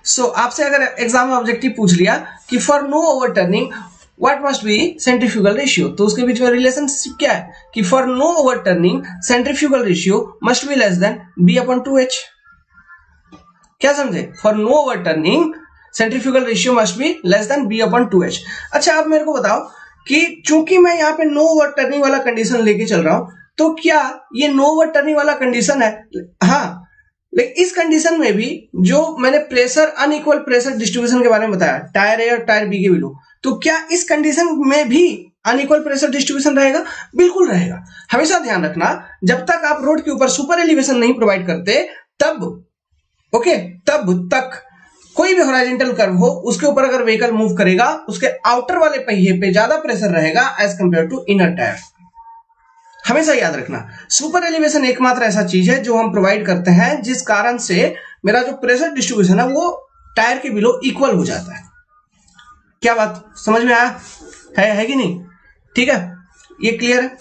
So आपसे अगर एग्जाम में ऑब्जेक्टिव पूछ लिया कि for no overturning what must be centrifugal ratio, तो उसके बीच में रिलेशनशिप क्या है कि for no overturning centrifugal ratio must be less than B/2H। क्या समझे? For no overturning centrifugal ratio must be less than B/2H। अच्छा, आप मेरे को बताओ कि चूंकि मैं यहाँ पे नो ओवरटर्निंग वाला कंडीशन लेके चल रहा हूं, तो क्या ये नो ओवरटर्निंग वाला कंडीशन है? हाँ, लेकिन इस कंडीशन में भी जो मैंने प्रेशर, अनइक्वल प्रेशर डिस्ट्रीब्यूशन के बारे में बताया, टायर ए और टायर बी के बिलो, तो क्या इस कंडीशन में भी अनइक्वल प्रेशर डिस्ट्रीब्यूशन रहेगा? बिल्कुल रहेगा। हमेशा ध्यान रखना, जब तक आप रोड के ऊपर सुपर एलिवेशन नहीं प्रोवाइड करते, तब ओके, तब तक कोई भी हॉरिजॉन्टल कर्व हो, उसके ऊपर अगर व्हीकल मूव करेगा, उसके आउटर वाले पहिए पे ज्यादा प्रेशर रहेगा as compare to inner tyre. हमेशा याद रखना, सुपर एलिवेशन एकमात्र ऐसा चीज है जो हम प्रोवाइड करते हैं, जिस कारण से मेरा जो प्रेशर डिस्ट्रीब्यूशन है वो टायर के बिलो इक्वल हो जाता है। क्या बात समझ में आया है कि नहीं? ठीक है, ये क्लियर है।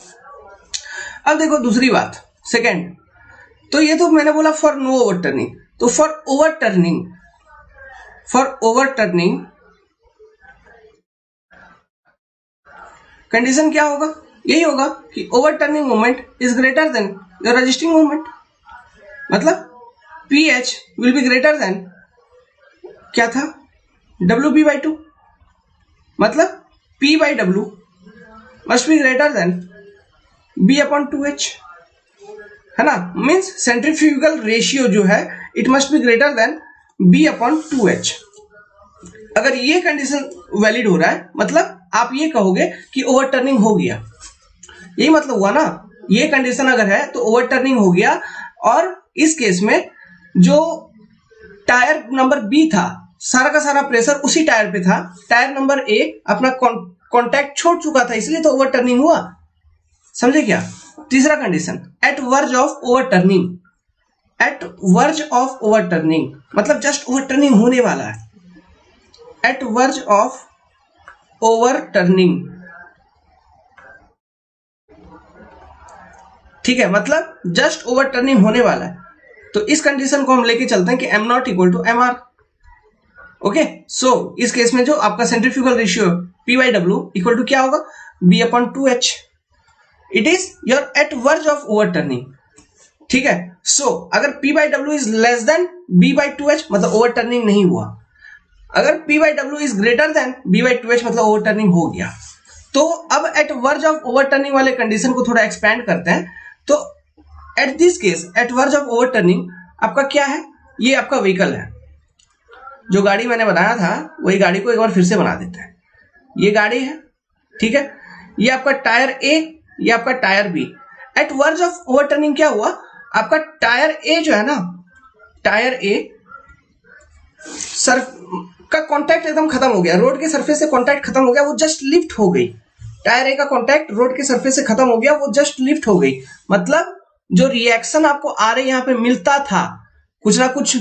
अब देखो दूसरी बात, सेकंड, तो ये तो मैंने बोला फॉर नो ओवरटर्निंग, तो फॉर ओवरटर्निंग कंडीशन क्या होगा? यही होगा कि overturning moment is greater than your resisting moment, मतलब PH will be greater then, क्या था, WB/2, मतलब P/W must be greater then B/2H, है ना। मीन्स सेंट्रीफ्यूगल रेशियो जो है it must be greater then B/2H। अगर ये कंडीशन वैलिड हो रहा है, मतलब आप ये कहोगे कि ओवरटर्निंग हो गया, यही मतलब हुआ ना। ये कंडीशन अगर है तो ओवरटर्निंग हो गया, और इस केस में जो टायर नंबर B था, सारा का सारा प्रेशर उसी टायर पे था, टायर नंबर A अपना कांटेक्ट छोड़ चुका था, इसलिए तो ओवरटर्निंग हुआ। समझे क्या? तीसरा condition, at verge of overturning, at verge of overturning मतलब जस्ट ओवरटर्निंग होने वाला है, एट वर्ज ऑफ ओवरटर्निंग, ठीक है, मतलब जस्ट ओवरटर्निंग होने वाला है। तो इस कंडीशन को हम लेके चलते हैं कि M0 equal to MR। Okay, so इस केस में जो आपका centrifugal ratio P/W equal to क्या होगा? B/2H। It is your at verge of overturning, ठीक है। सो अगर P/W is less than B/2H मतलब ओवरटर्निंग नहीं हुआ, अगर P/W is greater then B/2H मतलब ओवरटर्निंग हो गया। तो अब एट वर्ज ऑफ ओवरटर्निंग वाले कंडीशन को थोड़ा एक्सपैंड करते हैं। तो at this case, at verge of overturning आपका क्या है? ये आपका व्हीकल है, जो गाड़ी मैंने बनाया था वही गाड़ी को एक बार फिर से बना देते हैं। ये गाड़ी है, ठीक है, ये आपका टायर A, ये आपका tyre B। At verge of overturning क्या हुआ? आपका टायर A जो है ना, टायर A सर का कांटेक्ट एकदम खत्म हो गया, रोड के सरफेस से कांटेक्ट खत्म हो गया, वो जस्ट लिफ्ट हो गई। टायर A का कांटेक्ट रोड के सरफेस से खत्म हो गया, वो जस्ट लिफ्ट हो गई। मतलब जो रिएक्शन आपको आर यहाँ पे मिलता था कुछ ना कुछ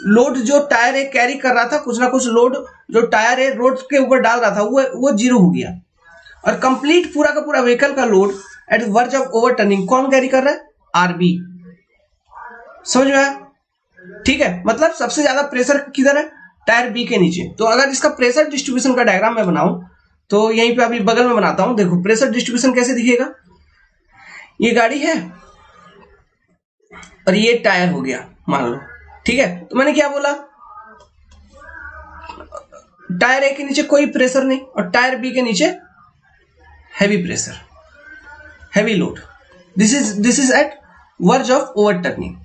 लोड जो टायर एक कैरी कर रहा था, कुछ ना कुछ लोड जो टायर है रोड के ऊपर डाल रहा था, वो जीरो हो गया। और कंप्लीट पूरा का पूरा व्हीकल का load at verge of overturning कौन कैरी कर रहा है? आरबी। समझ में आया? ठीक है, मतलब सबसे ज्यादा प्रेशर किधर है? टायर बी के नीचे। तो अगर इसका प्रेशर डिस्ट्रीब्यूशन का डायग्राम मैं बनाऊं तो यहीं पे अभी बगल में बनाता हूं। देखो प्रेशर डिस्ट्रीब्यूशन कैसे दिखेगा। ये गाड़ी है और ये टायर हो गया मान लो, ठीक है। तो मैंने क्या बोला, टायर ए के नीचे कोई प्रेशर नहीं और टायर बी के नीचे heavy pressure, heavy load. This is at verge of overturning,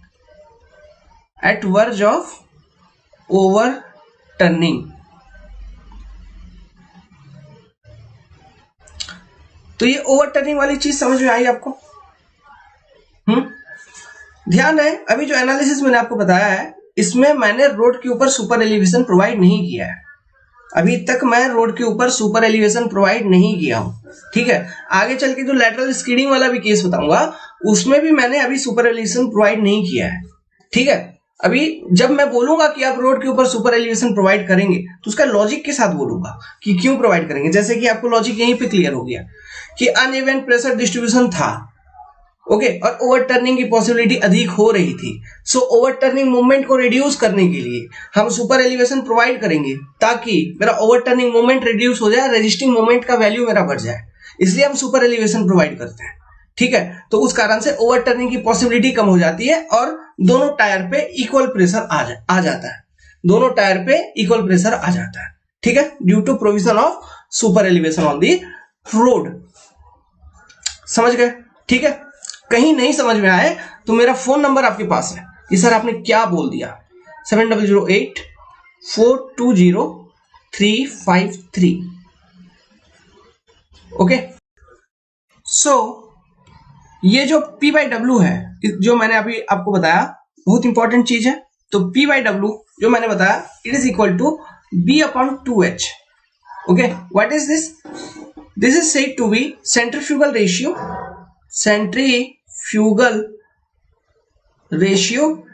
at verge of overturning. तो ये ओवरटर्निंग वाली चीज समझ में आई आपको? ध्यान है, अभी जो एनालिसिस मैंने आपको बताया है इसमें मैंने रोड के ऊपर सुपर एलिवेशन प्रोवाइड नहीं किया है। अभी तक मैं रोड के ऊपर सुपर एलिवेशन प्रोवाइड नहीं किया हूं, ठीक है। आगे चल के जो लैटरल स्किडिंग वाला भी केस बताऊंगा उसमें भी मैंने अभी सुपर एलिवेशन प्रोवाइड नहीं किया है, ठीक है। अभी जब मैं बोलूंगा कि आप रोड के ऊपर सुपर एलिवेशन प्रोवाइड करेंगे तो उसका लॉजिक के साथ बोलूंगा कि क्यों प्रोवाइड करेंगे। जैसे कि आपको लॉजिक यहीं पे क्लियर हो गया कि अनइवन प्रेशर डिस्ट्रीब्यूशन था, ओके, और ओवरटर्निंग की पॉसिबिलिटी अधिक हो रही थी। सो ओवरटर्निंग मूवमेंट को रिड्यूस करने के लिए हम सुपर एलिवेशन प्रोवाइड करेंगे ताकि मेरा ओवरटर्निंग मूवमेंट रिड्यूस हो जाए, रेजिस्टिंग मूवमेंट का वैल्यू मेरा बढ़ जाए, इसलिए हम सुपर एलिवेशन प्रोवाइड करते हैं, ठीक है। तो उस कारण से ओवरटर्निंग की पॉसिबिलिटी कम हो जाती है और दोनों टायर पे इक्वल प्रेशर आ जाता है, दोनों टायर पे इक्वल प्रेशर आ जाता है, ठीक है, due to provision of super elevation on the road. समझ गए? ठीक है। कहीं नहीं समझ में आए तो मेरा फोन नंबर आपके पास है कि सर आपने क्या बोल दिया, 7008-420-353। ओके, सो ये जो P बाई डब्ल्यू है जो मैंने अभी आपको बताया बहुत इंपॉर्टेंट चीज है। तो P बाई डब्ल्यू जो मैंने बताया it is equal to B upon 2H। Okay, what is this? This is said to be centrifugal ratio, centrifugal ratio,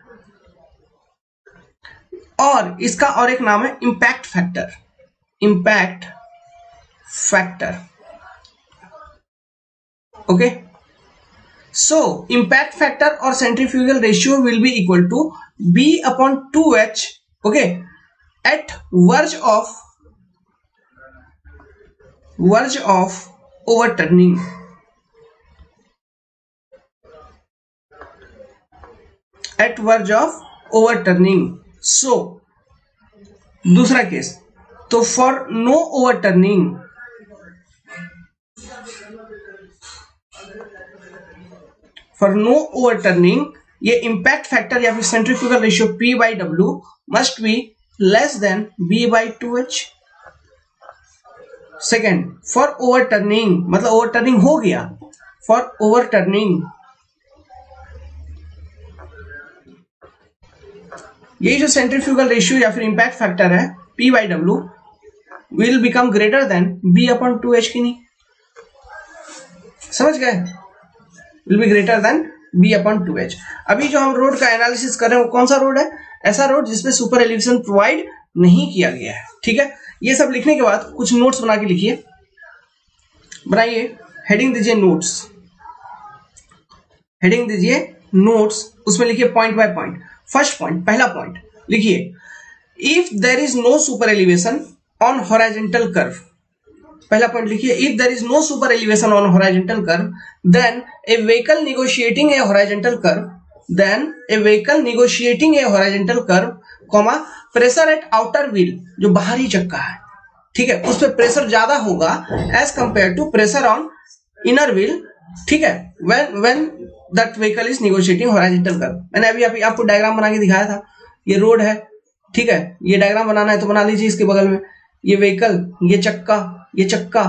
और इसका और एक नाम है impact factor, impact factor. Okay, so impact factor और centrifugal ratio will be equal to B upon 2H, okay, at verge of overturning, at verge of overturning. So दूसरा केस, तो for no overturning, for no overturning ये इंपैक्ट फैक्टर या फिर centrifugal ratio P by W must be less then B by 2H। Second, for overturning मतलब ओवरटर्निंग हो गया, फॉर ओवरटर्निंग ये जो सेंट्रीफ्यूगल रेशियो या फिर इंपैक्ट फैक्टर है P by W will become greater than B upon 2H की नहीं, समझ गए? Will be greater then B upon 2H। अभी जो हम रोड का एनालिसिस कर रहे हैं वो कौन सा रोड है? ऐसा रोड जिसमें सुपर एलिवेशन प्रोवाइड नहीं किया गया है, ठीक है। ये सब लिखने के बाद कुछ नोट्स बना के लिखिए, बनाइए, हेडिंग दीजिए नोट्स, हेडिंग दीजिए नोट्स, उसमें लिखिए point by point. First point, पहला पॉइंट लिखिए, if there is no super elevation on horizontal curve. पहला पॉइंट लिखिए, if there is no super elevation on horizontal curve then a vehicle negotiating a horizontal curve, then a vehicle negotiating a horizontal curve, comma pressure at outer wheel, जो बाहरी चक्का है, ठीक है, उस पर प्रेशर ज्यादा होगा as compare to pressure on inner wheel, ठीक है, when that vehicle is negotiating horizontal curve. मैंने अभी आपको डायग्राम बना के दिखाया था, ये रोड है, ठीक है, ये डायग्राम बनाना है तो बना लीजिए इसके बगल में, ये व्हीकल, ये चक्का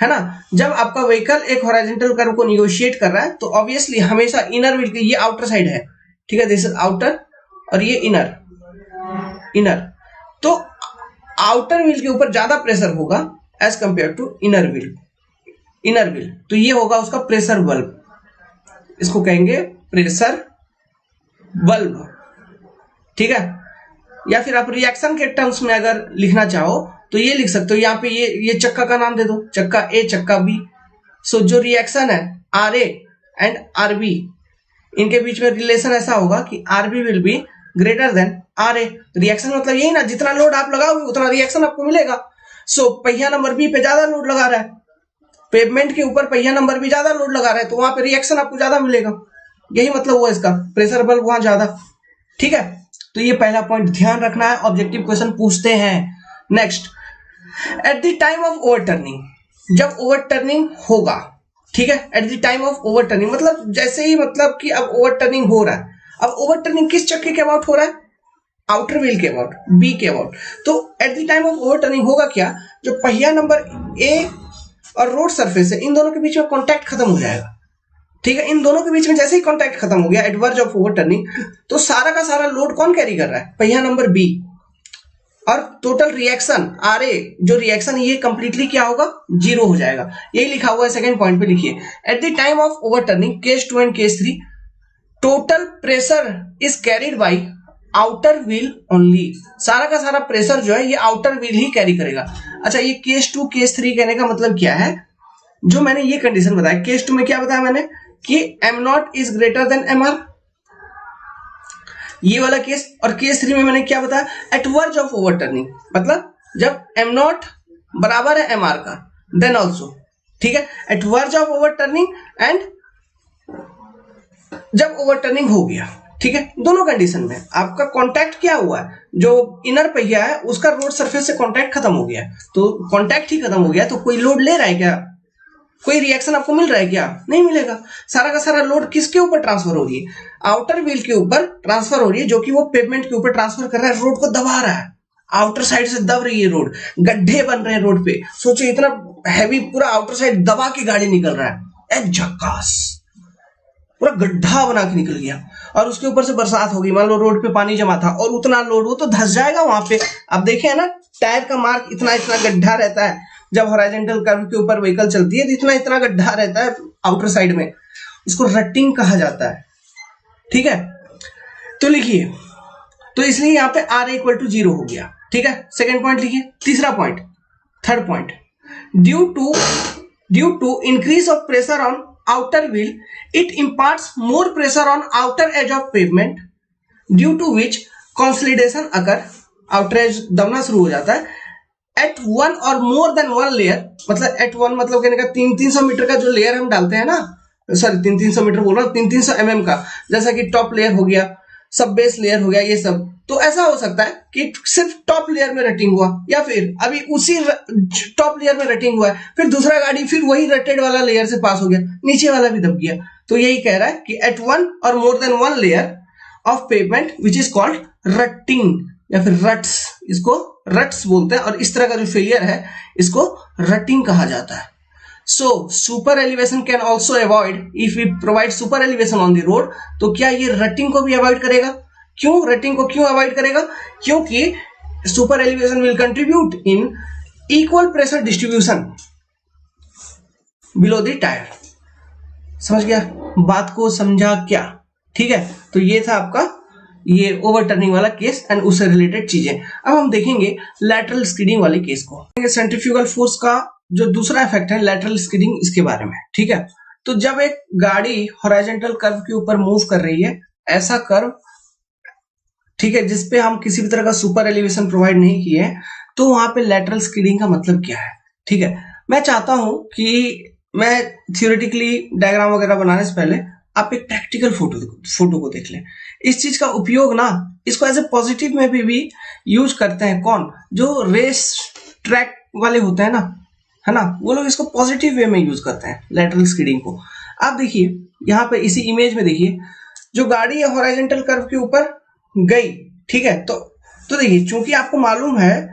है ना। जब आपका व्हीकल एक हॉरिजॉन्टल कर्व को निगोशिएट कर रहा है तो ऑब्वियसली हमेशा इनर व्हील, ये आउटर साइड है, ठीक है, दिस इज आउटर और ये इनर, तो आउटर व्हील के ऊपर ज्यादा प्रेशर होगा as compare to inner wheel, तो ये होगा उसका प्रेशर बल्ब, इसको कहेंगे प्रेशर बल्ब, ठीक है। या फिर आप रिएक्शन के टर्म्स में अगर लिखना चाहो तो ये लिख सकते हो, यहाँ पे ये चक्का का नाम दे दो, चक्का ए चक्का बी। सो जो रिएक्शन है R A and R B, इनके बीच में रिलेशन ऐसा होगा कि R B will be greater than R A. Reaction मतलब यही ना, जितना लोड आप लगाओगे उतना रिएक्शन आपको मिलेगा। सो पहिया नंबर बी पे ज्यादा लोड लगा रहा है, पेवमेंट के ऊपर पहिया नंबर बी ज्यादा लोड लगा रहा है, तो वहां पे रिएक्शन आपको ज्यादा मिलेगा। यही मतलब हुआ इसका, प्रेशर बल्ब वहां ज्यादा। ठीक है, तो ये पहला पॉइंट ध्यान रखना है, ऑब्जेक्टिव क्वेश्चन पूछते हैं। Next, at the time of overturning, जब ओवरटर्निंग होगा, ठीक है, at the time of overturning मतलब जैसे ही, मतलब कि अब ओवरटर्निंग हो रहा है। अब ओवरटर्निंग किस चक्के के अबाउट हो रहा है? आउटर व्हील के अबाउट, बी के अबाउट। तो at the time of overturning होगा क्या, जो पहिया नंबर ए और रोड सरफेस है, इन दोनों के बीच में कॉन्टैक्ट खत्म हो जाएगा। ठीक है, इन दोनों के बीच में जैसे ही कॉन्टैक्ट खत्म हो गया एट वर्ज ऑफ ओवरटर्निंग, तो सारा का सारा लोड कौन कैरी कर रहा है? पहिया नंबर बी। और टोटल रिएक्शन आर ए, जो रिएक्शन ये कंप्लीटली क्या होगा? जीरो हो जाएगा। यही लिखा हुआ है सेकंड पॉइंट पे, लिखिए at the time of overturning case 2 and case 3 total pressure is carried by outer wheel only. सारा का सारा प्रेशर जो है ये आउटर व्हील ही कैरी करेगा। अच्छा, ये केस 2 केस 3 कहने का मतलब क्या है? जो मैंने ये कंडीशन बताया, केस 2 में क्या बताया मैंने कि M not is greater than M R, ये वाला केस। और केस 3 में मैंने क्या बताया? एट वर्ज ऑफ ओवरटर्निंग, मतलब जब एम नॉट बराबर है एम आर का, देन ऑल्सो, ठीक है, at verge of overturning and जब ओवरटर्निंग हो गया। ठीक है, दोनों कंडीशन में आपका कांटेक्ट क्या हुआ है, जो इनर पहिया है उसका रोड सरफेस से कांटेक्ट खत्म हो गया, तो कांटेक्ट ही खत्म हो गया, तो कोई लोड ले रहा है क्या? कोई रिएक्शन आपको मिल रहा है क्या? नहीं मिलेगा। सारा का सारा लोड किसके ऊपर ट्रांसफर हो रही है? आउटर व्हील के ऊपर ट्रांसफर हो रही है, जो कि वो पेवमेंट के ऊपर ट्रांसफर कर रहा है, रोड को दबा रहा है, आउटर साइड से दब रही है रोड, गड्ढे बन रहे हैं रोड पे। सोचो इतना हैवी पूरा आउटर साइड दबा के गाड़ी निकल रहा है, एक झक्कास, पूरा गड्ढा बना के निकल गया। और उसके ऊपर से बरसात होगी, मान लो रोड पे पानी जमा था और उतना लोड, वो तो धंस जाएगा वहां पे। अब देखे है ना, टायर का मार्क इतना इतना गड्ढा रहता है, जब हॉरिजॉन्टल कर्व के ऊपर व्हीकल चलती है तो इतना इतना गड्ढा रहता है आउटर साइड में, उसको रट्टिंग कहा जाता है। ठीक है, तो लिखिए, तो इसलिए यहाँ पे R इक्वल टू 0 हो गया। ठीक है, सेकेंड पॉइंट लिखिए। तीसरा point, third point, due to increase of pressure on outer wheel it imparts more pressure on outer edge of pavement due to which consolidation occur, outer edge दबना शुरू हो जाता है at one or more than one layer, मतलब at one मतलब कहने का 300 मीटर का जो लेयर हम डालते हैं ना, सॉरी 300 मीटर बोल रहा हूँ, 300 mm का, जैसा कि टॉप लेयर हो गया, सब बेस लेयर हो गया, ये सब। तो ऐसा हो सकता है कि सिर्फ टॉप लेयर में रटिंग हुआ, या फिर अभी उसी टॉप लेयर में रटिंग हुआ है, फिर दूसरा गाड़ी फिर वही रटेड वाला लेयर से पास हो गया, नीचे वाला भी दब गया। तो यही कह रहा है कि एट वन और more than one layer of pavement which is called rutting, या फिर रट्स, इसको रट्स बोलते हैं। और इस तरह का जो फेलियर है इसको रटिंग कहा जाता है। So super elevation can also avoid if we provide super elevation on the road। तो क्या ये रटिंग को भी अवॉइड करेगा? क्यों रटिंग को क्यों अवॉइड करेगा? क्योंकि super elevation will contribute in equal pressure distribution below the tyre. समझ गया बात को? समझा क्या? ठीक है, तो ये था आपका ये ओवरटर्निंग वाला केस एंड उससे रिलेटेड चीजें। अब हम देखेंगे लैटरल स्किडिंग वाले केस को। सेंट्रीफ्यूगल फोर्स का जो दूसरा इफेक्ट है लैटरल स्किडिंग, इसके बारे में। ठीक है, तो जब एक गाड़ी हॉरिजॉन्टल कर्व के ऊपर मूव कर रही है, ऐसा कर्व, ठीक है, जिसपे हम किसी भी तरह का सुपर एलिवेशन प्रोवाइड नहीं किए, तो वहां पे लैटरल स्किडिंग का मतलब क्या है? ठीक है, मैं चाहता हूं कि मैं थियोरेटिकली डायग्राम वगैरह बनाने से पहले आप एक प्रैक्टिकल फोटो को देख लें। इस चीज का उपयोग ना, इसको एज ए पॉजिटिव में भी यूज करते हैं। कौन? जो रेस ट्रैक वाले होते हैं ना, है ना, वो लोग इसको पॉजिटिव वे में यूज करते हैं लैटरल स्किडिंग को। आप देखिए यहाँ पे इसी इमेज में देखिए, जो गाड़ी है हॉरिजॉन्टल कर्व के ऊपर गई, ठीक है, तो देखिए, चूंकि आपको मालूम है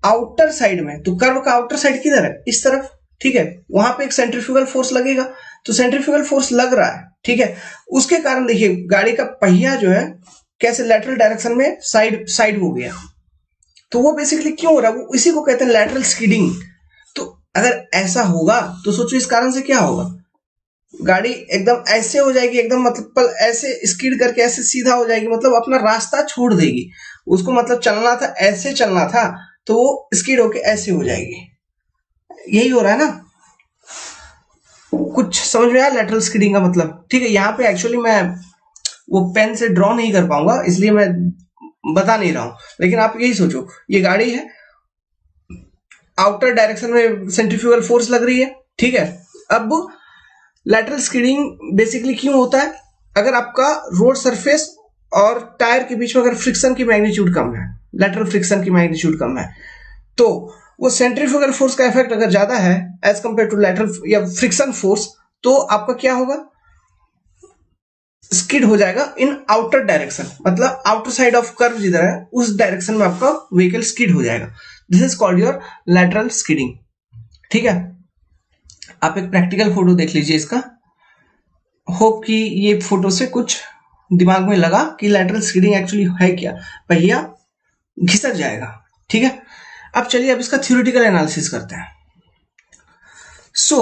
आउटर साइड में, तो कर्व का आउटर साइड किधर है? इस तरफ। ठीक है, वहां पे एक सेंट्रीफ्यूगल फोर्स लगेगा, तो सेंट्रीफ्यूगल फोर्स लग रहा है। ठीक है, उसके कारण देखिए गाड़ी का पहिया जो है कैसे लैटरल डायरेक्शन में साइड हो गया। तो वो बेसिकली क्यों हो रहा है? वो इसी को कहते हैं लैटरल स्किडिंग। तो अगर ऐसा होगा तो सोचो इस कारण से क्या होगा? गाड़ी एकदम ऐसे हो जाएगी, एकदम मतलब ऐसे स्किड करके ऐसे सीधा हो जाएगी, मतलब अपना रास्ता छोड़ देगी। उसको मतलब चलना था, ऐसे चलना था, तो वो स्किड होके ऐसे हो जाएगी। यही हो रहा है ना, कुछ समझ में आया लेटरल स्किडिंग का मतलब? ठीक है, यहाँ पे एक्चुअली मैं वो पेन से ड्रॉ नहीं कर पाऊंगा, इसलिए मैं बता नहीं रहा हूं, लेकिन आप यही सोचो, ये गाड़ी है, आउटर डायरेक्शन में सेंट्रीफ्यूगल फोर्स लग रही है, ठीक है। अब लैटरल स्किडिंग बेसिकली क्यों होता है? अगर आपका रोड सरफेस और टायर के बीच में अगर फ्रिक्शन की मैग्नीट्यूड कम है, लैटरल फ्रिक्शन की मैग्नीट्यूड कम है, तो वो सेंट्रीफ्यूगल फोर्स का इफेक्ट अगर ज्यादा है एज कंपेयर टू लैटरल या फ्रिक्शन फोर्स, तो आपका क्या होगा? स्किड हो जाएगा इन आउटर डायरेक्शन, मतलब आउटर साइड ऑफ कर्व जिधर है उस डायरेक्शन में आपका व्हीकल स्किड हो जाएगा। This is called your lateral skidding, ठीक है। आप एक प्रैक्टिकल फोटो देख लीजिए इसका। होप कि ये फोटो से कुछ दिमाग में लगा कि लैटरल स्किडिंग एक्चुअली है क्या। पहिया घिसक जाएगा, ठीक है। अब चलिए अब इसका थ्योरेटिकल एनालिसिस करते हैं। सो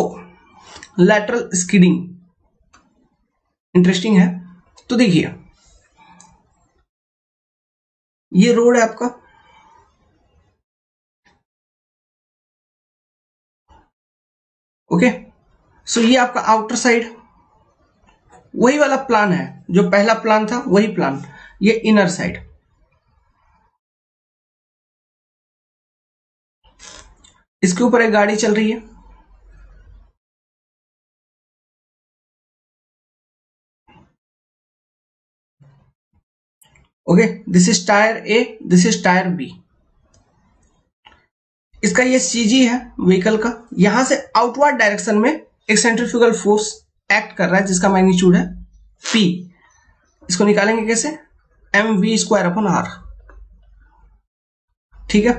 लैटरल स्किडिंग इंटरेस्टिंग है। तो देखिए, ये रोड है आपका, ओके। सो ये आपका आउटर साइड, वही वाला प्लान है जो पहला प्लान था, वही प्लान। ये इनर साइड, इसके ऊपर एक गाड़ी चल रही है, okay. This is tyre A, this is tyre B. इसका ये सीजी है व्हीकल का, यहां से आउटवर्ड डायरेक्शन में एक सेंट्रीफ्यूगल फोर्स एक्ट कर रहा है जिसका मैग्नीट्यूड है पी। इसको निकालेंगे कैसे? M V square upon R, ठीक है।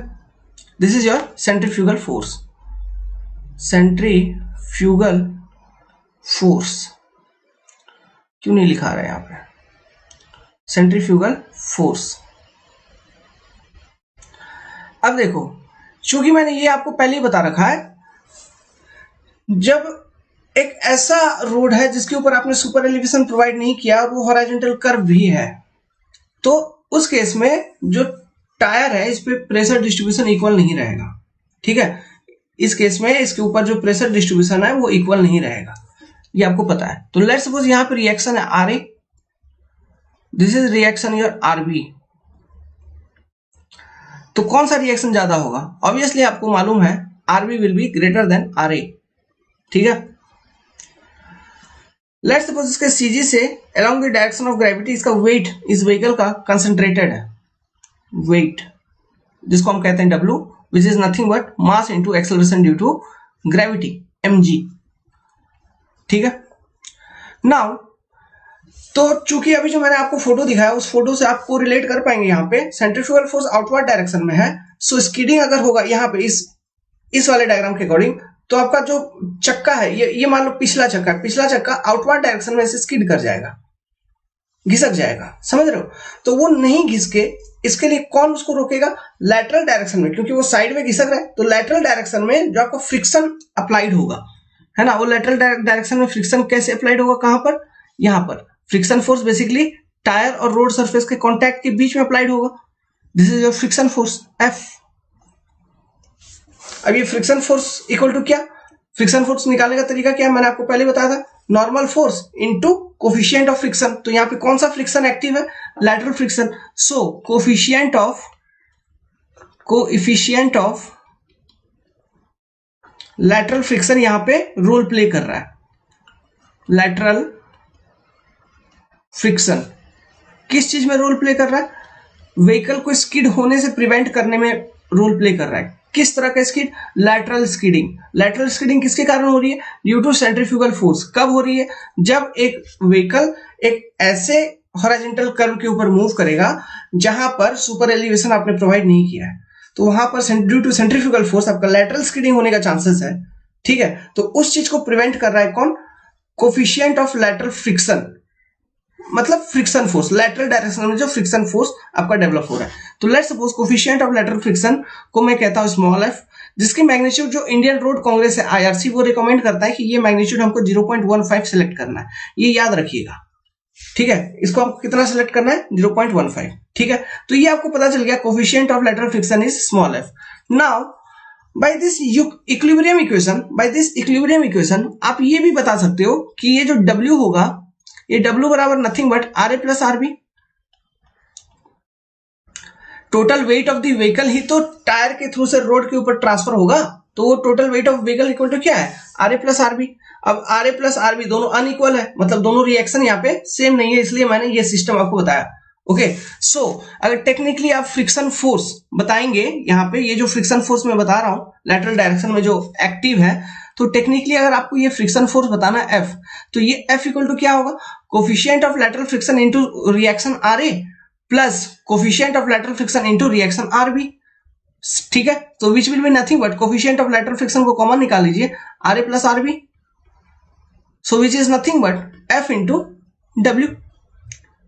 This is your centrifugal force, centrifugal force क्यों नहीं लिखा रहा है यहां पे? Centrifugal force. अब देखो, चूंकि मैंने ये आपको पहले ही बता रखा है, जब एक ऐसा रोड है जिसके ऊपर आपने सुपर एलिवेशन प्रोवाइड नहीं किया और वो हॉरिजॉन्टल कर्व भी है, तो उस केस में जो टायर है इस पे प्रेशर डिस्ट्रीब्यूशन इक्वल नहीं रहेगा, ठीक है। इस केस में इसके ऊपर जो प्रेशर डिस्ट्रीब्यूशन है वो इक्वल नहीं रहेगा, ये आपको पता है। तो लेट्स सपोज यहां पर रिएक्शन है R A, this is reaction your R B. तो कौन सा रिएक्शन ज्यादा होगा? ऑब्वियसली आपको मालूम है RB will be greater than R A, ठीक है। लेट्स सपोज इसके सीजी से along the direction of gravity इसका वेट इस व्हीकल का कंसंट्रेटेड है, वेट जिसको हम कहते हैं W, which is nothing but mass into acceleration due to gravity, mg, ठीक है। नाउ तो चूंकि अभी जो मैंने आपको फोटो दिखाया उस फोटो से आपको रिलेट कर पाएंगे, यहाँ पे सेंट्रीफ्यूगल फोर्स आउटवर्ड डायरेक्शन में है, सो स्किडिंग अगर होगा यहाँ पे इस वाले डायग्राम के अकॉर्डिंग, तो आपका जो चक्का है ये मान लो पिछला चक्का है, पिछला चक्का आउटवर्ड डायरेक्शन में से स्किड कर जाएगा, घिसक जाएगा, समझ रहे हो? तो वो नहीं घिसके, इसके लिए कौन उसको रोकेगा? लैटरल डायरेक्शन में, क्योंकि वो साइड में घिसक रहा है, तो लैटरल डायरेक्शन में जो आपका फ्रिक्शन अप्लाइड होगा, है ना, वो लैटरल डायरेक्शन में फ्रिक्शन कैसे अप्लाइड होगा? कहां पर? यहां पर। फ्रिक्शन फोर्स बेसिकली टायर और रोड सरफेस के कांटेक्ट के बीच में अप्लाइड होगा। This is your friction force F। अब ये फ्रिक्शन फोर्स इक्वल टू क्या? फ्रिक्शन फोर्स निकालने का तरीका क्या है? मैंने आपको पहले बताया था, normal force into coefficient of friction. तो यहाँ पे कौन सा फ्रिक्शन एक्टिव है? Lateral friction. So coefficient of lateral friction यहां पे रोल प्ले कर रहा है। लैटरल फ्रिक्शन किस चीज में रोल प्ले कर रहा है? व्हीकल को स्किड होने से प्रिवेंट करने में रोल प्ले कर रहा है। किस तरह का skid? Lateral skidding. Lateral skidding किसके कारण हो रही है? Due to centrifugal force. कब हो रही है? जब एक व्हीकल एक ऐसे हॉरिजॉन्टल कर्व के ऊपर मूव करेगा जहां पर सुपर एलिवेशन आपने प्रोवाइड नहीं किया है, तो वहां पर ड्यू टू सेंट्रीफ्यूगल फोर्स आपका लैटरल स्किडिंग होने का चांसेस है, ठीक है। तो उस चीज को प्रिवेंट कर रहा है कौन? कोफिशिएंट ऑफ लैटरल फ्रिक्शन, मतलब फ्रिक्शन फोर्स, लैटरल डायरेक्शन में जो फ्रिक्शन फोर्स आपका डेवलप हो रहा है। तो let's suppose coefficient of lateral friction को मैं कहता हूं स्मॉल f, जिसकी मैग्नीट्यूड जो इंडियन रोड कांग्रेस है IRC वो रिकमेंड करता है कि ये मैग्नीट्यूड हमको 0.15 सिलेक्ट करना है, ये याद रखिएगा। ठीक है, इसको आपको कितना सिलेक्ट करना है 0.15। ठीक है, तो ये आपको पता चल गया coefficient of lateral friction is small f। Now by this equilibrium equation आप ये भी बता सकते हो कि ये जो W होगा, ये W बराबर nothing but RA plus RB, total weight of the vehicle ही तो टायर के थ्रू से रोड के ऊपर ट्रांसफर होगा, तो वो total weight of vehicle equal to क्या है RA प्लस RB। अब RA प्लस RB दोनों अनइक्वल है, मतलब दोनों रिएक्शन यहाँ पे सेम नहीं है, इसलिए मैंने ये सिस्टम आपको बताया। ओके, सो अगर टेक्निकली आप फ्रिक्शन फोर्स बताएंगे, यहाँ पे ये जो फ्रिक्शन फोर्स मैं बता रहा हूँ लैटरल डायरेक्शन में जो एक्टिव है, तो टेक्निकली अगर आपको ये फ्रिक्शन फोर्स बताना है F, तो ये F इक्वल टू क्या होगा coefficient of lateral friction into reaction RA plus coefficient of lateral friction into reaction RB। ठीक है, तो which will be nothing but coefficient of lateral friction को कॉमन निकाल लीजिए RA plus RB, so which is nothing but F into W,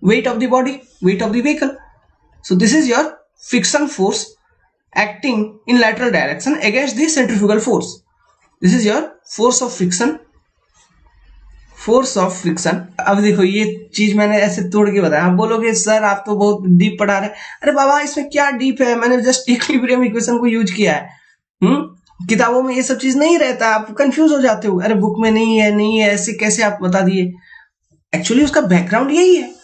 weight of the body, weight of the vehicle. So this is your friction force acting in lateral direction against the centrifugal force. This is your force of friction. अब देखो ये चीज मैंने ऐसे तोड़ के बताया, आप बोलोगे सर आप तो बहुत डीप पढ़ा रहे। अरे बाबा इसमें क्या डीप है, मैंने जस्ट इक्विलिब्रियम इक्वेशन को यूज किया है। किताबों में ये सब चीज नहीं रहता, आप कंफ्यूज हो जाते हो, अरे बुक में नहीं है ऐसे कैसे आप बता दिए। एक्चुअली उसका बैकग्राउंड यही है।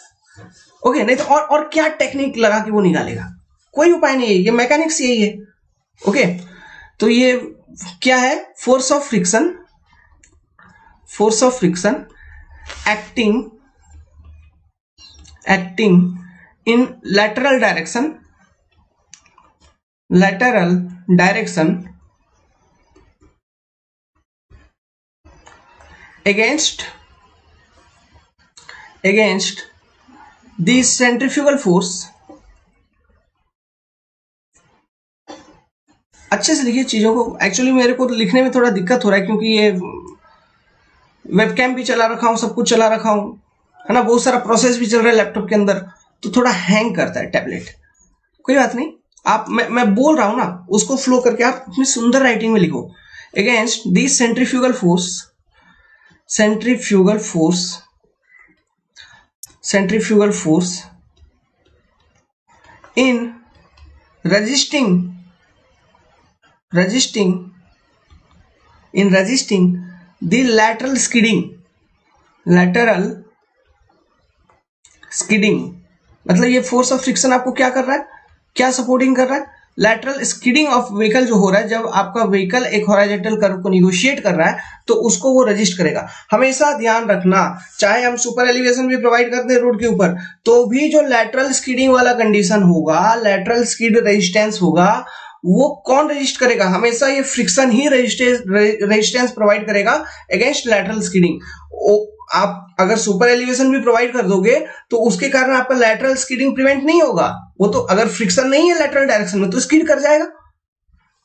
ओके, नहीं तो और क्या टेक्निक लगा के वो निकालेगा, कोई उपाय नहीं है, ये मैकेनिक्स यही है। ओके, तो ये क्या है force of friction acting in lateral direction against the centrifugal force। अच्छे से लिखिए चीजों को, एक्चुअली मेरे को लिखने में थोड़ा दिक्कत हो रहा है क्योंकि ये वेबकैम भी चला रखा हूं, सब कुछ चला रखा हूं, है ना, बहुत सारा प्रोसेस भी चल रहा है लैपटॉप के अंदर, तो थोड़ा हैंग करता है टैबलेट। कोई बात नहीं, आप मैं बोल रहा हूं ना, उसको फ्लो करके आप अपनी सुंदर राइटिंग में लिखो। Against the centrifugal force in resisting the lateral skidding मतलब ये फोर्स ऑफ फ्रिक्शन आपको क्या कर रहा है, क्या सपोर्टिंग कर रहा है, लैटरल स्किडिंग ऑफ व्हीकल जो हो रहा है, जब आपका व्हीकल एक हॉरिजॉन्टल कर्व को निगोशिएट कर रहा है तो उसको वो रजिस्ट करेगा। हमेशा ध्यान रखना, चाहे हम सुपर एलिवेशन भी प्रोवाइड करते हैं रोड के ऊपर, तो भी जो लैटरल स्किडिंग वाला कंडीशन होगा, लैटरल स्किड रेजिस्टेंस होगा, वो कौन रजिस्ट करेगा, हमेशा ये फ्रिक्शन ही रेजिस्टेंस प्रोवाइड करेगा अगेंस्ट लैटरल स्किडिंग। आप अगर सुपर एलिवेशन भी प्रोवाइड कर दोगे तो उसके कारण आपका लैटरल स्किडिंग प्रिवेंट नहीं होगा, वो तो अगर फ्रिक्शन नहीं है लैटरल डायरेक्शन में तो स्किड कर जाएगा।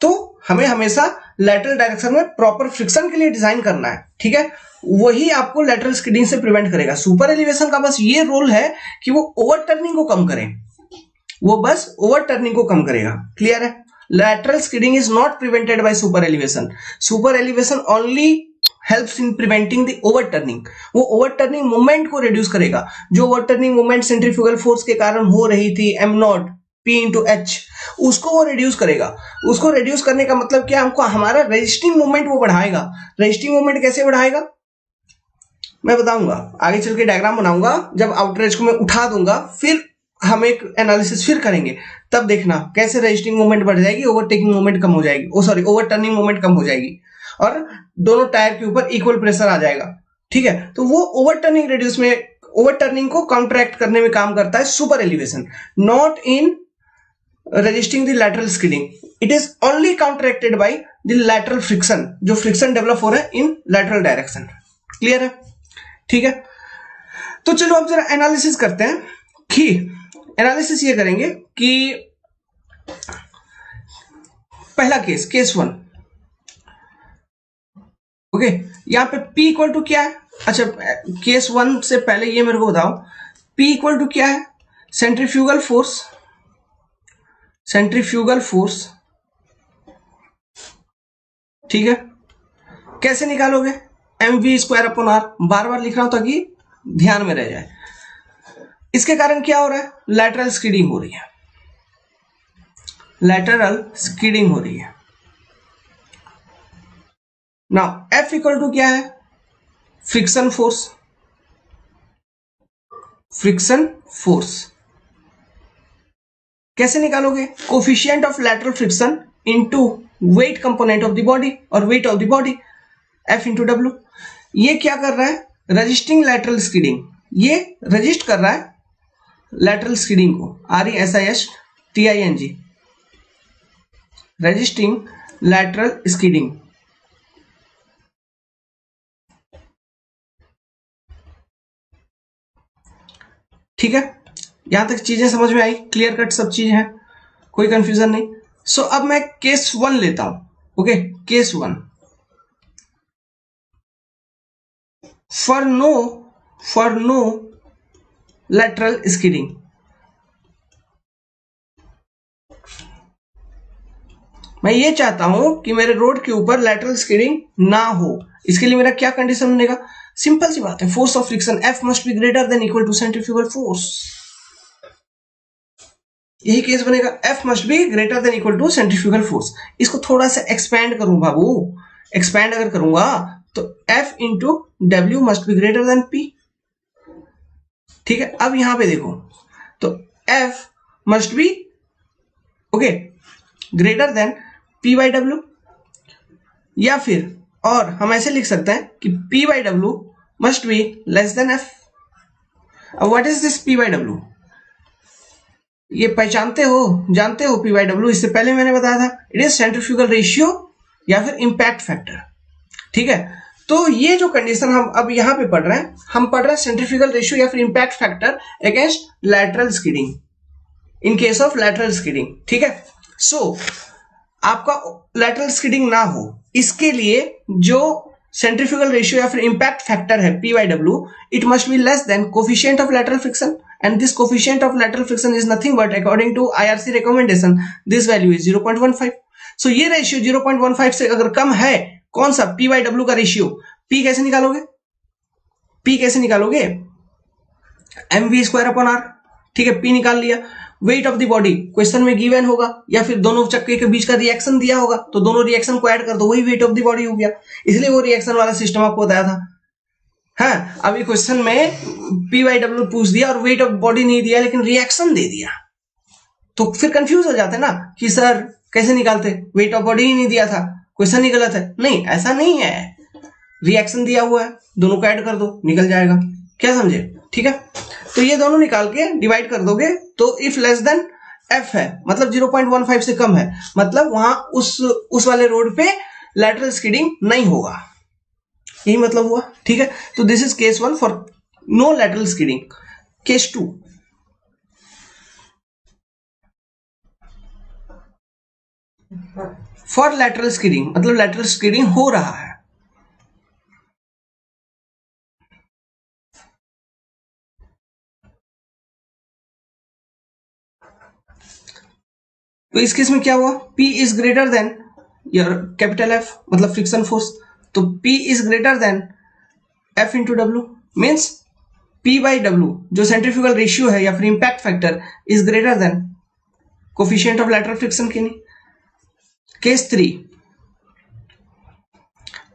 तो हमें हमेशा लैटरल डायरेक्शन में प्रॉपर फ्रिक्शन के लिए डिजाइन करना है, ठीक है, वही आपको लैटरल स्किडिंग से प्रिवेंट करेगा। सुपर एलिवेशन का बस ये रोल है कि वो ओवरटर्निंग को कम करे, वो बस ओवरटर्निंग को कम करेगा। क्लियर है? lateral skidding is not prevented by super elevation. Super elevation only helps in preventing the overturning. वो overturning मूवमेंट को reduce करेगा, जो overturning मूवमेंट सेंट्रीफ्यूगल फोर्स के कारण हो रही थी m0 P into H, उसको वो reduce करेगा। उसको reduce करने का मतलब क्या, हमको हमारा resisting मूवमेंट वो बढ़ाएगा। resisting मूवमेंट कैसे बढ़ाएगा मैं बताऊंगा, आगे चल के डायग्राम बनाऊंगा, जब आउटर एज को मैं उठा दूंगा फिर हम एक एनालिसिस फिर करेंगे, तब देखना कैसे रेजिस्टिंग मूवमेंट बढ़ जाएगी, ओवरटेकिंग मूवमेंट कम हो जाएगी, ओवरटर्निंग मूवमेंट कम हो जाएगी और दोनों टायर के ऊपर इक्वल प्रेशर आ जाएगा। ठीक है, तो वो ओवरटर्निंग को काउंटरैक्ट करने में काम करता है super elevation, not in resisting the lateral skidding. It is only counteracted by the lateral friction, जो फ्रिक्शन डेवलप हो रहा है इन लैटरल डायरेक्शन। क्लियर है? ठीक है, तो चलो अब जरा एनालिसिस करते हैं। कि एनालिसिस ये करेंगे कि पहला केस 1। ओके, यहां पे P इक्वल टू क्या है, अच्छा केस 1 से पहले ये मेरे को बताओ, P इक्वल टू क्या है, सेंट्रीफ्यूगल फोर्स ठीक है, कैसे निकालोगे? mv²/r, बार बार लिख रहा हूं ताकि ध्यान में रह जाए। इसके कारण क्या हो रहा है? लैटरल स्किडिंग हो रही है, लैटरल स्किडिंग हो रही है। नाउ F इक्वल टू क्या है? फ्रिक्शन फोर्स, फ्रिक्शन फोर्स कैसे निकालोगे? Coefficient of lateral friction into weight component of the body और weight of the body, F into W. ये क्या कर रहा है? रजिस्टिंग लैटरल स्किडिंग, ये रजिस्ट कर रहा है लैटरल स्किडिंग को, RESISTING, रजिस्टिंग लैटरल स्किडिंग। ठीक है, यहां तक चीजें समझ में आई, क्लियर कट सब चीज है, कोई कंफ्यूजन नहीं। सो अब मैं केस 1 लेता हूं। Okay, case 1, for no lateral skidding. मैं ये चाहता हूं कि मेरे रोड के ऊपर लैटरल स्किडिंग ना हो। इसके लिए मेरा क्या कंडीशन बनेगा? सिंपल सी बात है, force of friction F must be greater than equal to centrifugal force. यही केस बनेगा, F must be greater than equal to centrifugal force. इसको थोड़ा सा एक्सपैंड करूं बाबू, एक्सपैंड अगर करूंगा तो F into W must be greater then P। ठीक है, अब यहां पे देखो तो F must B okay greater than P by W, या फिर और हम ऐसे लिख सकते हैं कि P by W must be less then F। अब what is this P by W? ये पहचानते हो, जानते हो P बाई डब्ल्यू? इससे पहले मैंने बताया था, इट इज सेंट्रीफ्यूगल रेशियो या फिर इंपैक्ट फैक्टर। ठीक है, तो ये जो कंडीशन हम अब यहां पे पढ़ रहे हैं, हम पढ़ रहे हैं सेंट्रीफ्यूगल रेशियो या फिर impact factor against lateral skidding, in case of lateral skidding. ठीक है, सो आपका लैटरल स्किडिंग ना हो, इसके लिए जो सेंट्रीफ्यूगल रेशियो या फिर इंपैक्ट फैक्टर है P by W, it must be less then coefficient of lateral friction, and this coefficient of lateral friction is nothing but according to IRC recommendation this value is 0.15। so ये रेशियो 0.15 से अगर कम है, कौन सा? P बाई डब्ल्यू का रेशियो। P कैसे निकालोगे? P कैसे निकालोगे? mv²/r। ठीक है, P निकाल लिया। Wait of the body question में गिवन होगा, या फिर दोनों चक्के के बीच का रिएक्शन दिया होगा, तो दोनों रिएक्शन को ऐड कर दो, वही वेट ऑफ द बॉडी हो गया। इसलिए वो रिएक्शन वाला सिस्टम आपको बताया था। हाँ, अभी क्वेश्चन में P बाई डब्ल्यू पूछ दिया और वेट ऑफ बॉडी नहीं दिया, लेकिन रिएक्शन दे दिया, तो फिर कंफ्यूज हो जाते ना कि सर कैसे निकालते, वेट ऑफ बॉडी ही नहीं दिया था, क्वेश्चन ही गलत है। नहीं, ऐसा नहीं है, रिएक्शन दिया हुआ है, दोनों को ऐड कर दो, निकल जाएगा। क्या समझे? ठीक है, तो ये दोनों निकाल के डिवाइड कर दोगे, तो इफ लेस देन F है, मतलब 0.15 से कम है, मतलब वहां उस वाले रोड पे लैटरल स्किडिंग नहीं होगा, यही मतलब हुआ। ठीक है, तो this is case 1 for no lateral skidding. Case 2, for lateral skidding, मतलब लैटरल स्किडिंग हो रहा है। तो इस केस में क्या हुआ? P is greater than your capital F, मतलब फ्रिक्शन फोर्स, तो P is greater than F into W, means P by W जो सेंट्रीफ्यूगल रेशियो है या फिर impact factor is greater than coefficient of lateral friction की नहीं। Case 3,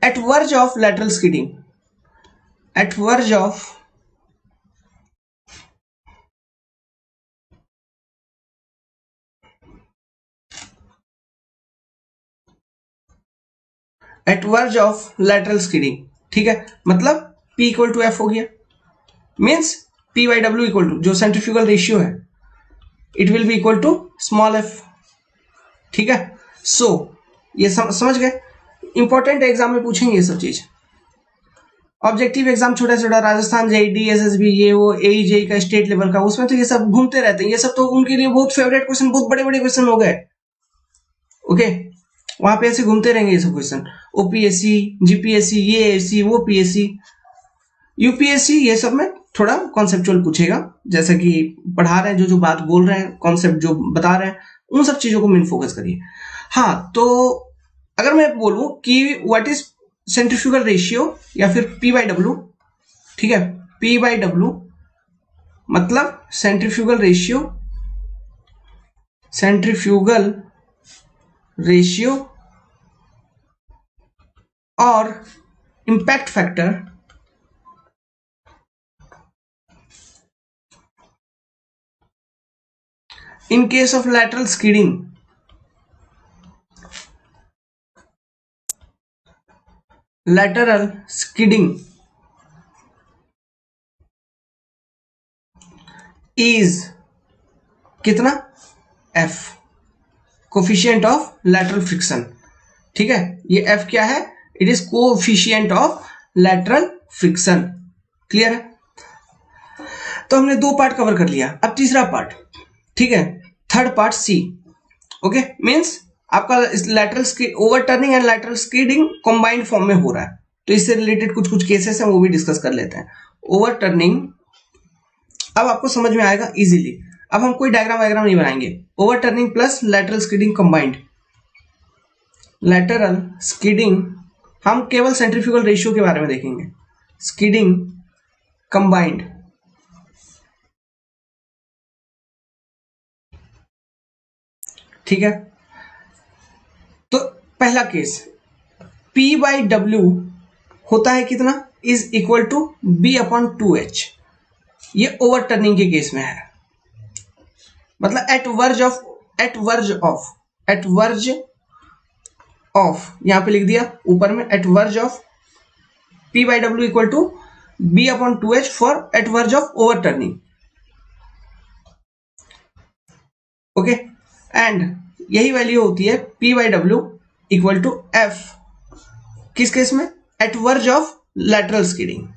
at verge of lateral skidding, at verge of lateral skidding. ठीक है, मतलब P इक्वल टू F हो गया, means P by W equal to जो सेंट्रीफ्यूगल रेशियो है, it will be equal to small f। ठीक है, सो ये समझ गए। इंपॉर्टेंट एग्जाम में पूछेंगे ये सब चीज, ऑब्जेक्टिव एग्जाम छोटा छोटा, राजस्थान JEE DSSB ये वो AE का स्टेट लेवल का, उसमें तो ये सब घूमते रहते हैं, ये सब तो उनके लिए बहुत फेवरेट क्वेश्चन, बहुत बड़े बड़े क्वेश्चन हो गए। ओके, वहां पे ऐसे घूमते रहेंगे ये सब क्वेश्चन, OPSC GPSC ये ASC वो PSC UPSC, ये सब में थोड़ा कॉन्सेप्चुअल पूछेगा, जैसा कि पढ़ा रहे हैं, जो बात बोल रहे हैं, कॉन्सेप्ट जो बता रहे हैं, उन सब चीजों को मेन फोकस करिए। हाँ, तो अगर मैं बोलूं कि व्हाट इज सेंट्रीफ्यूगल रेशियो या फिर P बाई डब्ल्यू, ठीक है, P बाई डब्ल्यू मतलब सेंट्रीफ्यूगल रेशियो और impact factor in case of lateral skidding is कितना, F, coefficient of lateral friction. ठीक है, ये F क्या है, it is coefficient of lateral friction. Clear है? तो हमने 2 पार्ट कवर कर लिया, अब तीसरा पार्ट, ठीक है, third part C। Okay, means आपका lateral overturning and lateral skidding combined form में हो रहा है, तो इससे रिलेटेड कुछ कुछ केसेस हैं वो भी डिस्कस कर लेते हैं। ओवरटर्निंग अब आपको समझ में आएगा इजीली। अब हम कोई डायग्राम वायग्राम नहीं बनाएंगे। Overturning plus lateral skidding combined, lateral skidding हम केवल सेंट्रीफ्यूगल रेशियो के बारे में देखेंगे, स्किडिंग कंबाइंड। ठीक है, तो पहला केस P बाई डब्ल्यू होता है कितना, is equal to B upon 2H। ये ओवरटर्निंग के केस में है, मतलब एट वर्ज ऑफ यहां पे लिख दिया ऊपर में, at verge of P by W equal to B upon 2H for at verge of overturning. Okay, and यही वैल्यू होती है P by W equal to F किस केस में, at verge of lateral skidding.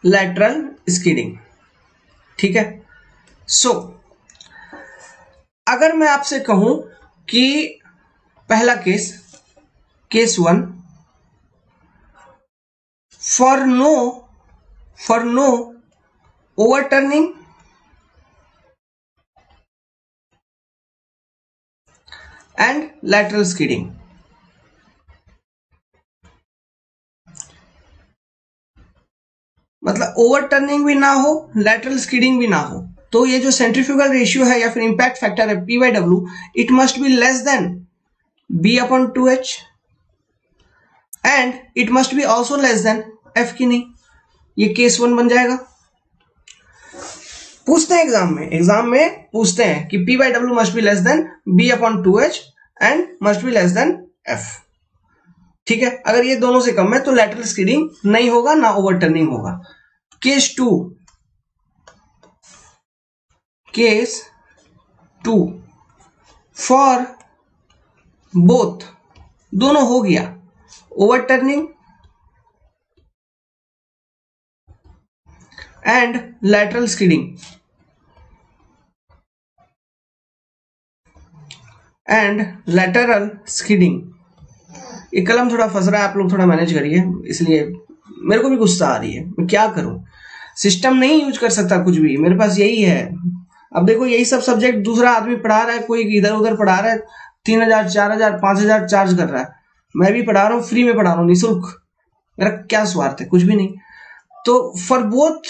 Lateral skidding, ठीक है। सो अगर मैं आपसे कहूं कि पहला case, case 1, for no overturning and lateral skidding, मतलब ओवरटर्निंग भी ना हो, लैटरल स्किडिंग भी ना हो, तो ये जो सेंट्रीफ्यूगल रेशियो है या फिर इंपैक्ट फैक्टर है P by W, it must be less then B upon 2H and it must be also less than F की नहीं। ये केस 1 बन जाएगा। पूछते हैं एग्जाम में पूछते हैं कि P by W must be less then B upon 2H and must be less then F। ठीक है, अगर ये दोनों से कम है तो लैटरल स्किडिंग नहीं होगा, ना ओवरटर्निंग होगा। केस 2 फॉर बोथ, दोनों हो गया, ओवरटर्निंग एंड लैटरल स्किडिंग, ये कलम थोड़ा फंस रहा है, आप लोग थोड़ा मैनेज करिए, इसलिए मेरे को भी गुस्सा आ रही है, मैं क्या करूं, सिस्टम नहीं यूज कर सकता कुछ भी, मेरे पास यही है। अब देखो यही सब सब्जेक्ट दूसरा आदमी पढ़ा रहा है, कोई इधर उधर पढ़ा रहा है, 3000 4000 5000 चार्ज कर रहा है, मैं भी पढ़ा रहा हूँ, फ्री में पढ़ा रहा हूँ निःशुल्क, मेरा क्या स्वार्थ है, कुछ भी नहीं। तो for both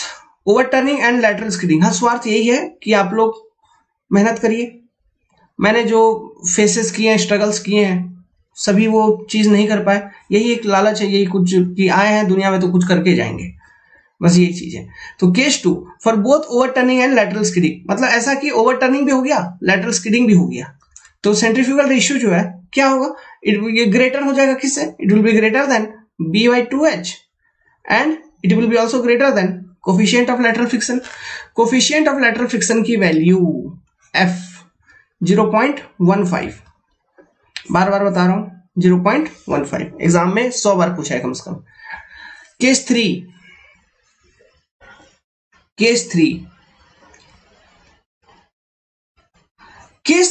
overturning and lateral skidding, हाँ स्वार्थ यही है कि आप लोग मेहनत करिए। मैंने जो फेसेस किए हैं, स्ट्रगल्स किए हैं, सभी वो चीज नहीं कर पाए, यही एक लालच है, यही कुछ कि आए हैं दुनिया में तो कुछ करके जाएंगे, बस यही चीज है। तो case 2 for both overturning and lateral skidding, मतलब ऐसा कि ओवरटर्निंग भी हो गया, लैटरल स्किडिंग भी हो गया, तो सेंट्रीफ्यूगल रेशियो जो है क्या होगा, ये ग्रेटर हो जाएगा किससे, it will be greater then B by 2H and it will B also greater than coefficient of lateral friction. Coefficient of lateral friction की वैल्यू F 0.15, बार बार बता रहा हूं 0.15, एग्जाम में 100 बार पूछा है कम से कम। केस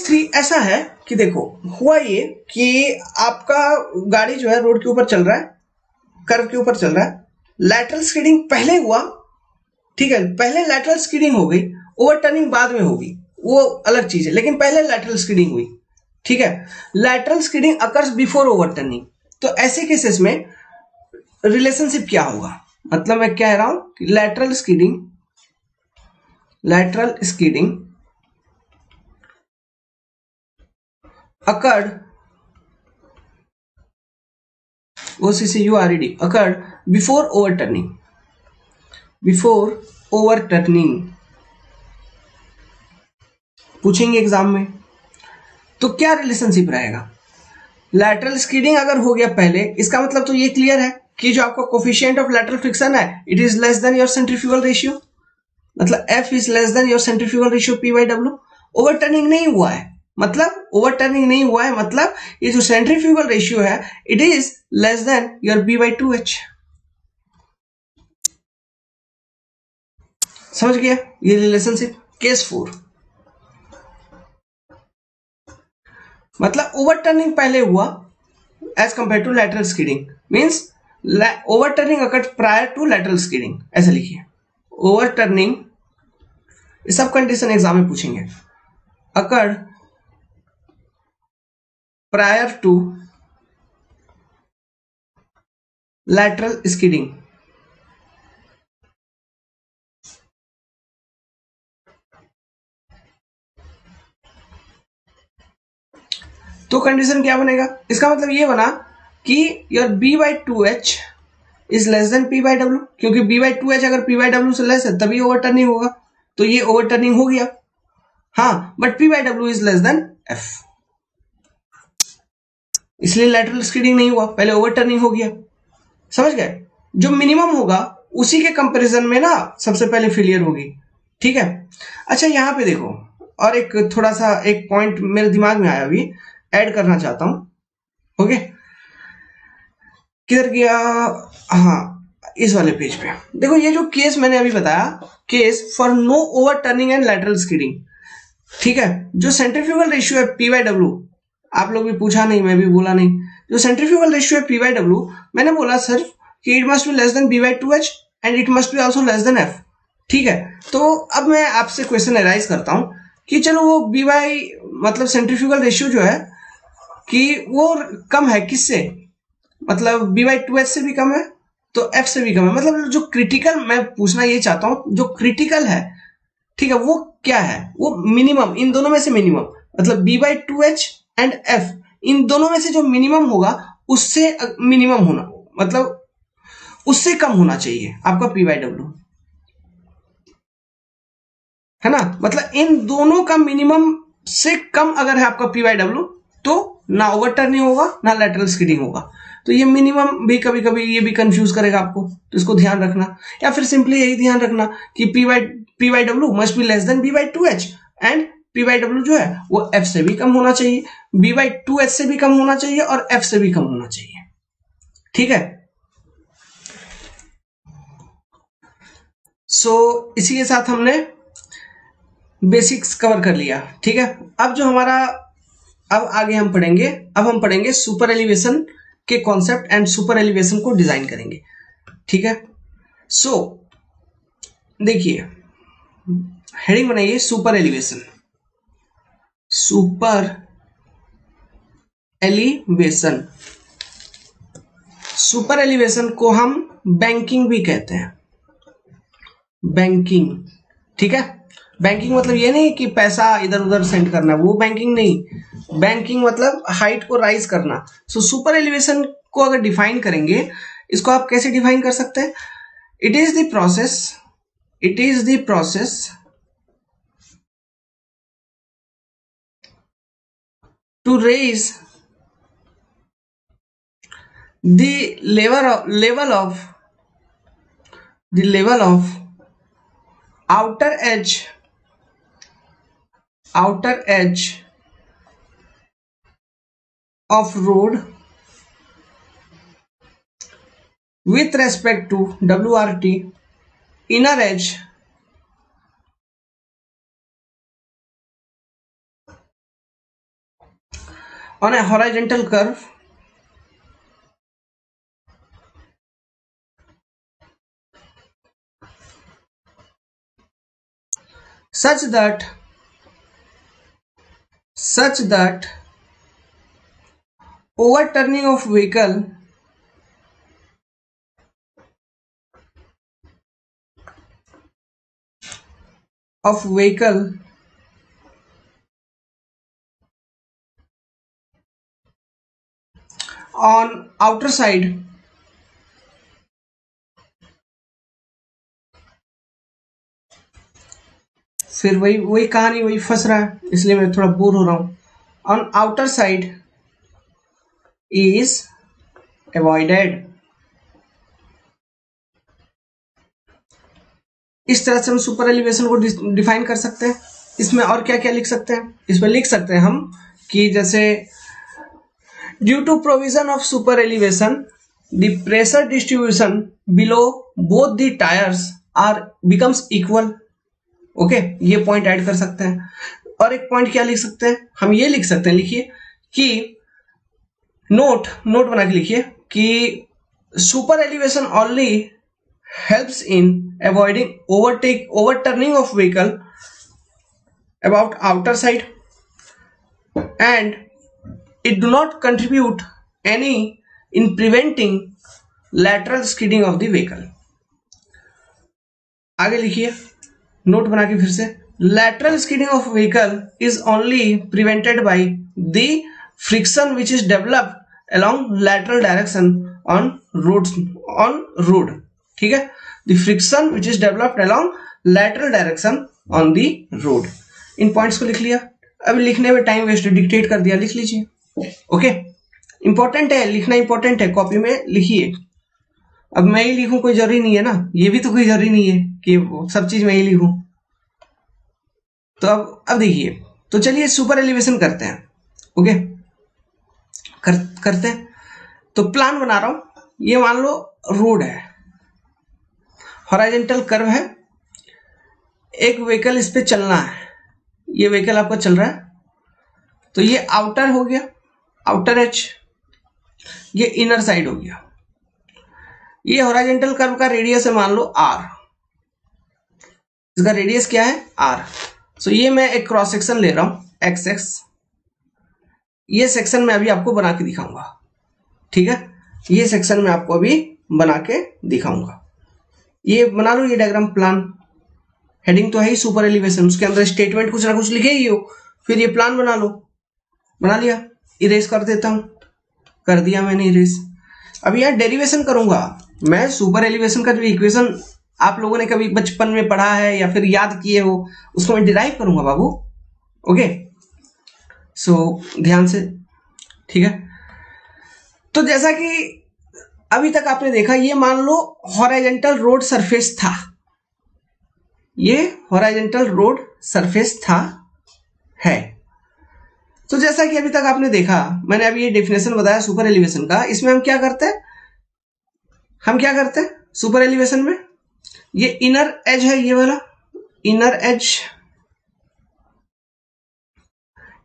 3 ऐसा है कि देखो हुआ ये कि आपका गाड़ी जो है रोड के ऊपर चल रहा है, कर्व के ऊपर चल रहा है, लैटरल स्किडिंग पहले हुआ, ठीक है, पहले लैटरल स्किडिंग हो गई, ओवरटर्निंग बाद में होगी, वो अलग चीज है, लेकिन पहले लैटरल स्किडिंग हुई। ठीक है, lateral skidding occurs before overturning. तो ऐसे केसेस में रिलेशनशिप क्या होगा, मतलब मैं कह रहा हूं कि lateral skidding occurred OCCURED occurred before overturning पूछेंगे एग्जाम में। तो क्या रिलेशनशिप रहेगा, लैटरल स्किडिंग अगर हो गया पहले, इसका मतलब तो ये क्लियर है कि जो आपका कोफिशिएंट ऑफ लैटरल फ्रिक्शन है it is less than your centrifugal ratio, मतलब F is less than your centrifugal ratio P/W। Overturning नहीं हुआ है, मतलब ओवरटर्निंग नहीं हुआ है, मतलब ये जो सेंट्रीफ्यूगल रेशियो है it is less than your B/2H। समझ गया ये रिलेशनशिप। केस 4, मतलब ओवरटर्निंग पहले हुआ as compare to lateral skidding, means overturning occurred prior to lateral skidding, ऐसा लिखिए। ओवरटर्निंग, सब कंडीशन एग्जाम में पूछेंगे, occurred prior to lateral skidding. तो कंडीशन क्या बनेगा, इसका मतलब ये बना कि your B/2H is less than P/W, क्योंकि B/2H अगर P/W से लेस है तभी ओवरटर्निंग होगा, तो ये ओवरटर्निंग हो गया। हाँ, but P/W is less than F, इसलिए लैटरल स्किडिंग नहीं हुआ, पहले ओवरटर्निंग हो गया। समझ गए, जो मिनिमम होगा उसी के कंपैरिजन में ना सबसे पहले फेलियर होगी। ठीक है, अच्छा यहां पे देखो, और एक थोड़ा सा एक पॉइंट मेरे दिमाग में आया, अभी ऐड करना चाहता हूं। ओके, किधर गया, हाँ इस वाले पेज पे देखो, ये जो केस मैंने अभी बताया, case for no overturning and lateral skidding. ठीक है, जो सेंट्रीफ्यूगल रेशियो है P/W, आप लोग भी पूछा नहीं, मैं भी बोला नहीं, जो सेंट्रीफ्यूगल रेशियो है P/W, मैंने बोला सिर्फ कि it must be less than B/2H and it must be also less than F। ठीक है, तो अब मैं आपसे क्वेश्चन एराइज करता हूं कि चलो वो बी बाई मतलब सेंट्रीफ्यूगल रेशियो जो है कि वो कम है किससे, मतलब B/2H से भी कम है तो F से भी कम है, मतलब जो क्रिटिकल, मैं पूछना ये चाहता हूं जो क्रिटिकल है, ठीक है, वो क्या है, वो मिनिमम, इन दोनों में से मिनिमम, मतलब B/2H एंड F, इन दोनों में से जो मिनिमम होगा उससे मिनिमम होना, मतलब उससे कम होना चाहिए आपका P/W, है ना, मतलब इन दोनों का मिनिमम से कम अगर है आपका P/W तो ना ओवरटर्निंग होगा ना लैटरल स्किडिंग होगा। तो ये मिनिमम भी कभी कभी ये भी कंफ्यूज करेगा आपको, तो इसको ध्यान रखना, या फिर सिंपली यही ध्यान रखना कि P/W must be less than B/2H and P/W जो है वो F से भी कम होना चाहिए, B/2H से भी कम होना चाहिए और F से भी कम होना चाहिए। ठीक है, सो इसी के साथ हमने बेसिक्स कवर कर लिया। ठीक है, अब जो हमारा, अब आगे हम पढ़ेंगे, अब हम पढ़ेंगे सुपर एलिवेशन के कॉन्सेप्ट एंड सुपर एलिवेशन को डिजाइन करेंगे। ठीक है, सो देखिए, हेडिंग बनाइए super elevation. Super elevation, super elevation को हम बैंकिंग भी कहते हैं, बैंकिंग। ठीक है, बैंकिंग मतलब ये नहीं कि पैसा इधर उधर सेंड करना, वो बैंकिंग नहीं, बैंकिंग मतलब हाइट को राइज करना। सो सुपर एलिवेशन को अगर डिफाइन करेंगे, इसको आप कैसे डिफाइन कर सकते हैं, it is the process, it is the process to raise the level of outer edge of road with respect to WRT inner edge on a horizontal curve such that such that overturning of vehicle on outer side फिर वही वही कहानी वही फंस रहा है, इसलिए मैं थोड़ा बोर हो रहा हूं। On outer side is avoided. इस तरह से हम सुपर एलिवेशन को डिफाइन कर सकते हैं। इसमें और क्या क्या लिख सकते हैं? इसमें लिख सकते हैं हम कि जैसे due to provision of super elevation the pressure distribution below both the tyres are becomes equal. Okay, ये पॉइंट ऐड कर सकते हैं। और एक पॉइंट क्या लिख सकते हैं? हम ये लिख सकते हैं, लिखिए कि नोट बना के लिखिए कि super elevation only helps in avoiding overturning of vehicle about outer side and it do not contribute any in preventing lateral skidding of the vehicle। आगे लिखिए नोट बना के फिर से, lateral skidding of vehicle is only prevented by the friction which is developed along lateral direction on road। ठीक है, the friction which is developed along lateral direction on the road. In points को लिख लिया। अभी लिखने में टाइम वेस्ट, डिक्टेट कर दिया, लिख लीजिए। ओके, इंपॉर्टेंट है, लिखना इंपॉर्टेंट है, कॉपी में लिखिए। अब मैं ही लिखूं कोई जरूरी नहीं है ना, ये भी तो कोई जरूरी नहीं है कि सब चीज मैं ही लिखूं। तो अब देखिए, तो चलिए सुपर एलिवेशन करते हैं। ओके, करते हैं। तो प्लान बना रहा हूं, ये मान लो रोड है, हॉरिजॉन्टल कर्व है, एक व्हीकल इस पे चलना है, ये व्हीकल आपका चल रहा है। तो ये आउटर हो गया, आउटर एज, ये इनर साइड हो गया। ये हॉरिजॉन्टल कर्व का रेडियस है मान लो आर, इसका रेडियस क्या है आर। सो ये मैं एक क्रॉस सेक्शन ले रहा हूं एक्स एक्स, ये सेक्शन मैं अभी आपको बना के दिखाऊंगा। ठीक है, ये सेक्शन मैं आपको अभी बना के दिखाऊंगा। ये बना लो, ये डायग्राम प्लान, हेडिंग तो है ही सुपर एलिवेशन, उसके अंदर स्टेटमेंट कुछ ना कुछ लिखे ही हो, फिर ये प्लान बना लो। बना लिया, इरेज कर देता हूं, कर दिया मैंने इरेज। अब यहाँ डेरिवेशन करूंगा मैं, सुपर एलिवेशन का जो इक्वेशन आप लोगों ने कभी बचपन में पढ़ा है या फिर याद किए हो, उसको मैं डिराइव करूंगा बाबू। ओके, सो ध्यान से, ठीक है। तो जैसा कि अभी तक आपने देखा, ये मान लो हॉरिजॉन्टल रोड सरफेस था, ये हॉरिजॉन्टल रोड सरफेस था है। तो जैसा कि अभी तक आपने देखा, मैंने अभी ये डेफिनेशन बताया सुपर एलिवेशन का। इसमें हम क्या करते हैं सुपर एलिवेशन में, ये इनर एज है, ये वाला इनर एज,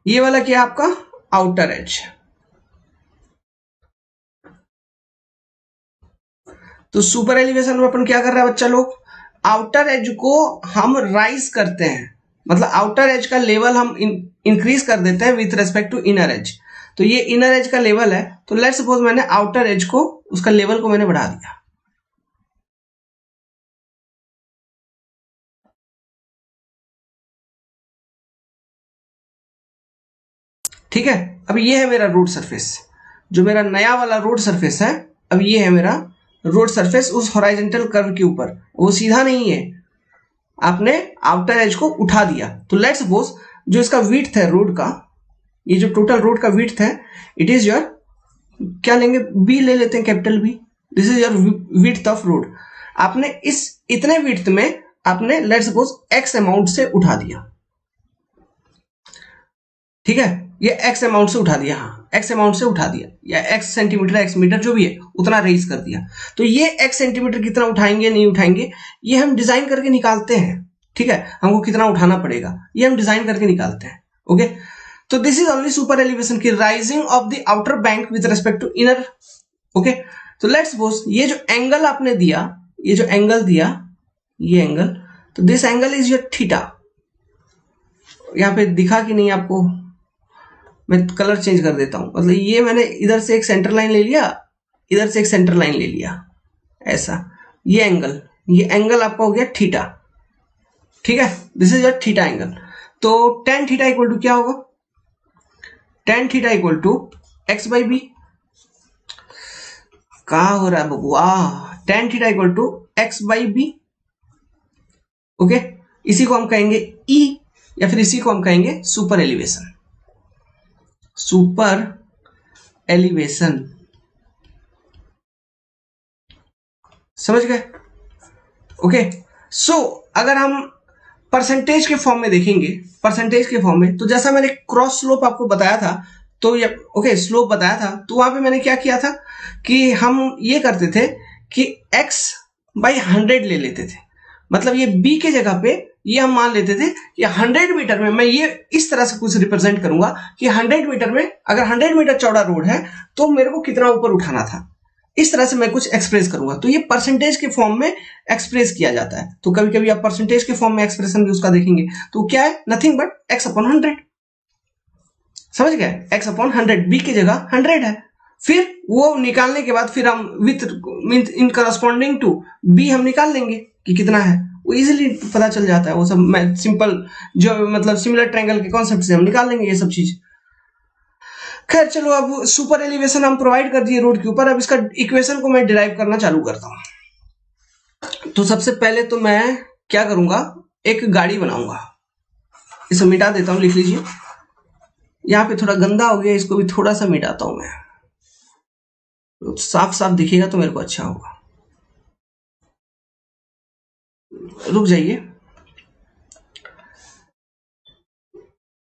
ये वाला क्या आपका आउटर एज। तो सुपर एलिवेशन में अपन क्या कर रहे हैं बच्चा लोग, आउटर एज को हम राइज करते हैं, मतलब आउटर एज का लेवल हम इंक्रीज कर देते हैं with respect to inner edge. तो ये इनर एज का लेवल है, तो लेट्स सपोज मैंने आउटर एज को, उसका लेवल को मैंने बढ़ा दिया। ठीक है, अब ये है मेरा रोड सरफेस, जो मेरा नया वाला रोड सरफेस है। अब ये है मेरा रोड सरफेस उस हॉरिजॉन्टल कर्व के ऊपर, वो सीधा नहीं है, आपने आउटर एज को उठा दिया। तो लेट्स सपोज जो इसका विड्थ है रोड का, ये जो टोटल रोड का विड्थ है, इट इज योर, क्या लेंगे, बी ले लेते हैं, capital B. This is your width of road. आपने इस इतने विड्थ में आपने लेट्स सपोज एक्स अमाउंट से उठा दिया। ठीक है, ये एक्स अमाउंट से उठा दिया, हाँ एक्स अमाउंट से उठा दिया, या एक्स सेंटीमीटर एक्स मीटर जो भी है उतना रेज कर दिया। तो ये एक्स सेंटीमीटर कितना उठाएंगे नहीं उठाएंगे, ये हम डिजाइन करके निकालते हैं। ठीक है, हमको कितना उठाना पड़ेगा ये हम डिजाइन करके निकालते हैं। ओके, तो this is only super elevation की rising of the outer bank with respect to inner. Okay, तो लेट्स सपोज ये जो एंगल आपने दिया, ये जो एंगल दिया, ये एंगल, तो this angle is your theta. यहां पे दिखा कि नहीं आपको, मैं कलर चेंज कर देता हूं, मतलब ये मैंने इधर से एक सेंटर लाइन ले लिया, इधर से एक सेंटर लाइन ले लिया, ऐसा। ये एंगल आपका हो गया थीटा, ठीक है, this is a theta angle. तो tan थीटा इक्वल टू क्या होगा, tan theta equal to X by B. कहा हो रहा है बबुआ, tan theta equal to X by B, okay. इसी को हम कहेंगे E, या फिर इसी को हम कहेंगे सुपर एलिवेशन, सुपर एलिवेशन, समझ गए, ओके। सो अगर हम परसेंटेज के फॉर्म में देखेंगे, परसेंटेज के फॉर्म में, तो जैसा मैंने क्रॉस स्लोप आपको बताया था, तो ये ओके स्लोप बताया था, तो वहां पे मैंने क्या किया था कि हम ये करते थे कि x बाई 100 ले लेते थे, मतलब ये b के जगह पे ये हम मान लेते थे कि 100 मीटर में मैं ये इस तरह से कुछ रिप्रेजेंट करूंगा कि 100 मीटर में अगर 100 मीटर चौड़ा रोड है तो मेरे को कितना ऊपर उठाना था, इस तरह से मैं कुछ एक्सप्रेस करूंगा। तो ये परसेंटेज के फॉर्म में एक्सप्रेस किया जाता है। तो कभी कभी आप परसेंटेज के फॉर्म में एक्सप्रेशन भी उसका देखेंगे, तो क्या है, नथिंग बट x अपॉन 100, समझ गए, x अपॉन 100, b की जगह 100 है। फिर वो निकालने के बाद फिर हम within corresponding to b हम निकाल लेंगे कि कितना है, वो इजीली पता चल जाता है, वो सब मैं सिंपल जो मतलब सिमिलर ट्रायंगल के कॉन्सेप्ट से हम निकाल लेंगे ये सब चीज। खैर चलो, अब सुपर एलिवेशन हम प्रोवाइड कर दिए रोड के ऊपर, अब इसका इक्वेशन को मैं डिराइव करना चालू करता हूं। तो सबसे पहले तो मैं क्या करूंगा, एक गाड़ी बनाऊंगा, इसे मिटा देता हूं, लिख लीजिए, यहाँ पे थोड़ा गंदा हो गया, इसको भी थोड़ा सा मिटाता हूं मैं, तो साफ साफ दिखेगा तो मेरे को अच्छा होगा। रुक जाइए,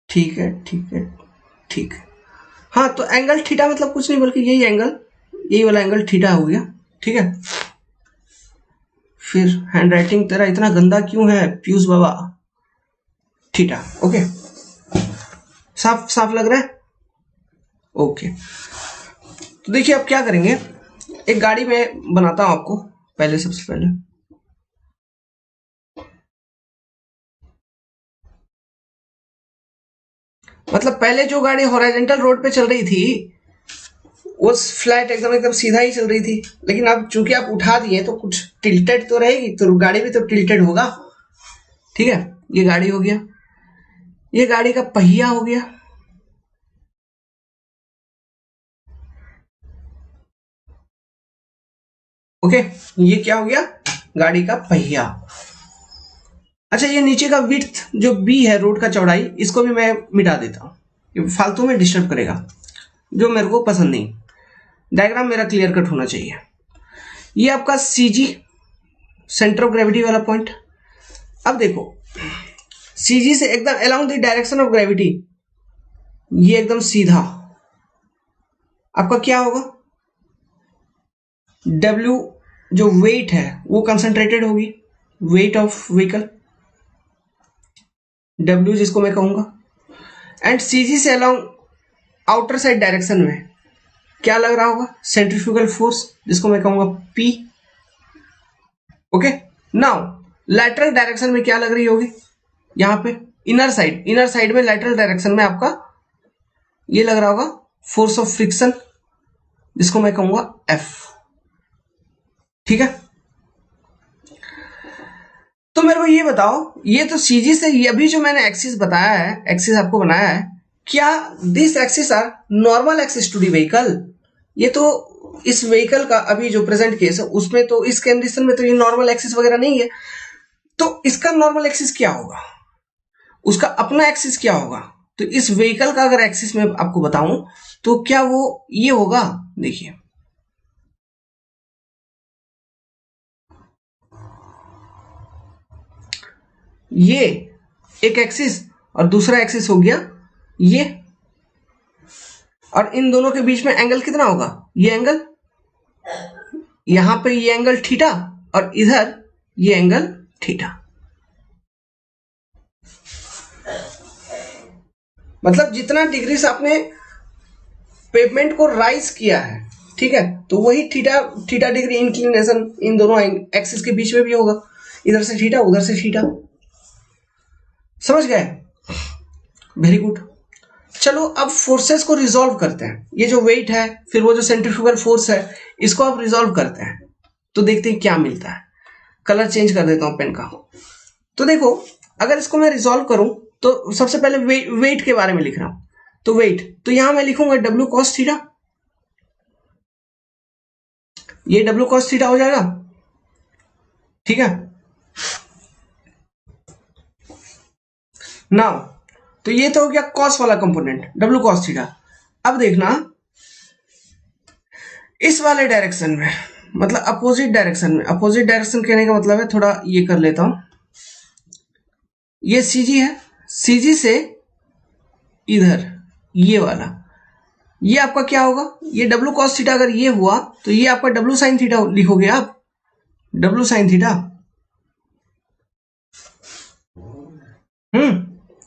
ठीक है ठीक है ठीक है। हाँ, तो एंगल थीटा मतलब कुछ नहीं बल्कि यही एंगल, यही वाला एंगल थीटा हो गया, ठीक है। फिर हैंडराइटिंग तेरा इतना गंदा क्यों है पीयूष बाबा, थीटा, ओके, साफ साफ लग रहा है, ओके। तो देखिए अब क्या करेंगे, एक गाड़ी में बनाता हूं आपको पहले, सबसे पहले मतलब पहले जो गाड़ी हॉरिजॉन्टल रोड पे चल रही थी वो फ्लैट एकदम एकदम सीधा ही चल रही थी, लेकिन अब चूंकि आप उठा दिए तो कुछ टिल्टेड तो रहेगी, तो गाड़ी भी तो टिल्टेड होगा, ठीक है। ये गाड़ी हो गया, ये गाड़ी का पहिया हो गया, ओके, ये क्या हो गया, गाड़ी का पहिया। अच्छा, ये नीचे का विड्थ जो बी है रोड का चौड़ाई, इसको भी मैं मिटा देता हूं, ये फालतू में डिस्टर्ब करेगा, जो मेरे को पसंद नहीं। डायग्राम मेरा क्लियर कट होना चाहिए। ये आपका सीजी सेंटर ऑफ ग्रेविटी वाला पॉइंट। अब देखो, सीजी से एकदम along the direction of gravity, ये एकदम सीधा आपका क्या होगा, W जो वेट है वो कंसंट्रेटेड होगी, वेट ऑफ व्हीकल, W जिसको मैं कहूंगा, एंड सीजी से अलोंग आउटर साइड डायरेक्शन में क्या लग रहा होगा, सेंट्रीफ्यूगल फोर्स जिसको मैं कहूंगा P, okay. Now lateral direction में क्या लग रही होगी, यहां पे इनर साइड में लैटरल डायरेक्शन में आपका ये लग रहा होगा फोर्स ऑफ फ्रिक्शन जिसको मैं कहूंगा F, ठीक है। तो मेरे को ये बताओ, ये तो सीजी से ये अभी जो मैंने एक्सिस बताया है, एक्सिस आपको बनाया है, क्या this axis are normal axis to the vehicle, ये तो इस व्हीकल का अभी जो प्रेजेंट केस है उसमें तो इस कंडीशन में तो ये नॉर्मल एक्सिस वगैरह नहीं है, तो इसका नॉर्मल एक्सिस क्या होगा, उसका अपना एक्सिस क्या होगा। तो इस व्हीकल का अगर एक्सिस में आपको बताऊं तो क्या वो ये होगा, देखिए ये एक एक्सिस और दूसरा एक्सिस हो गया ये, और इन दोनों के बीच में एंगल कितना होगा, ये एंगल, यहां पे ये एंगल थीटा और इधर ये एंगल थीटा, मतलब जितना डिग्री से आपने पेवमेंट को राइज किया है, ठीक है, तो वही थीटा डिग्री इंक्लिनेशन इन दोनों एक्सिस के बीच में भी होगा, इधर से थीटा उधर से थीटा, समझ गए, वेरी गुड। चलो अब फोर्सेस को रिजॉल्व करते हैं। ये जो वेट है, फिर वो जो सेंट्रीफ्यूगल फोर्स है, इसको अब रिजॉल्व करते हैं तो देखते हैं क्या मिलता है। कलर चेंज कर देता हूं पेन का। तो देखो, अगर इसको मैं रिजॉल्व करूं तो सबसे पहले वेट के बारे में लिख रहा हूं। तो वेट, तो यहां मैं लिखूंगा W cos थीटा। ये W cos थीटा हो जाएगा, ठीक है। नाउ तो ये तो हो गया कॉस वाला कंपोनेंट, W cos थीटा। अब देखना इस वाले डायरेक्शन में, मतलब अपोजिट डायरेक्शन में। अपोजिट डायरेक्शन कहने का मतलब है, थोड़ा ये कर लेता हूं, ये CG है, CG से इधर ये वाला, ये आपका क्या होगा, ये W cos थीटा अगर ये हुआ तो ये आपका W sin थीटा लिखोगे आप, W sin थीटा।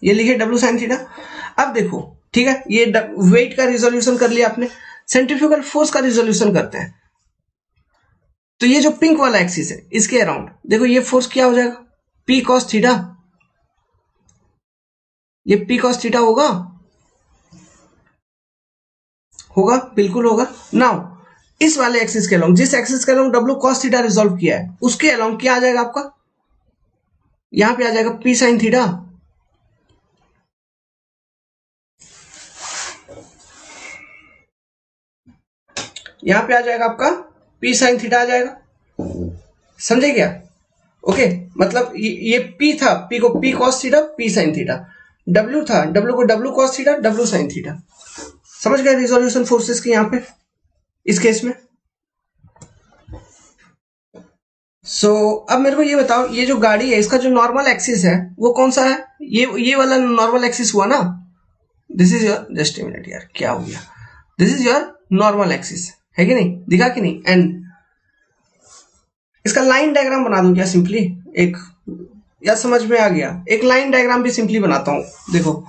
ये लिखे W sin थीटा। अब देखो, ठीक है, ये वेट का रिजोल्यूशन कर लिया आपने। सेंट्रीफ्यूगल फोर्स का रिजोल्यूशन करते हैं। तो ये जो पिंक वाला एक्सिस है, इसके अराउंड देखो, ये फोर्स क्या हो जाएगा, P cos थीटा। ये P cos थीटा होगा, होगा, बिल्कुल होगा। नाउ इस वाले एक्सिस के अलाउंग, जिस एक्सिस के along W cos theta resolve किया है, उसके अलाउंग क्या आ जाएगा आपका, यहां पे आ जाएगा P sin थीटा। यहां पे आ जाएगा आपका P sin थीटा आ जाएगा, समझे क्या। ओके, मतलब ये P था, P को P cos theta, P sin theta. W था, W को W cos theta, W sin theta. समझ गए रिजोल्यूशन फोर्सेस की यहां पे इस केस में। अब मेरे को ये बताओ, ये जो गाड़ी है, इसका जो नॉर्मल एक्सिस है वो कौन सा है, ये वाला नॉर्मल एक्सिस हुआ ना। This is your, just a minute यार, क्या हो गया, this is your normal axis, है कि नहीं, दिखा कि नहीं। एंड इसका लाइन डायग्राम बना दूं क्या सिंपली, एक, या समझ में आ गया, एक लाइन डायग्राम भी सिंपली बनाता हूं। देखो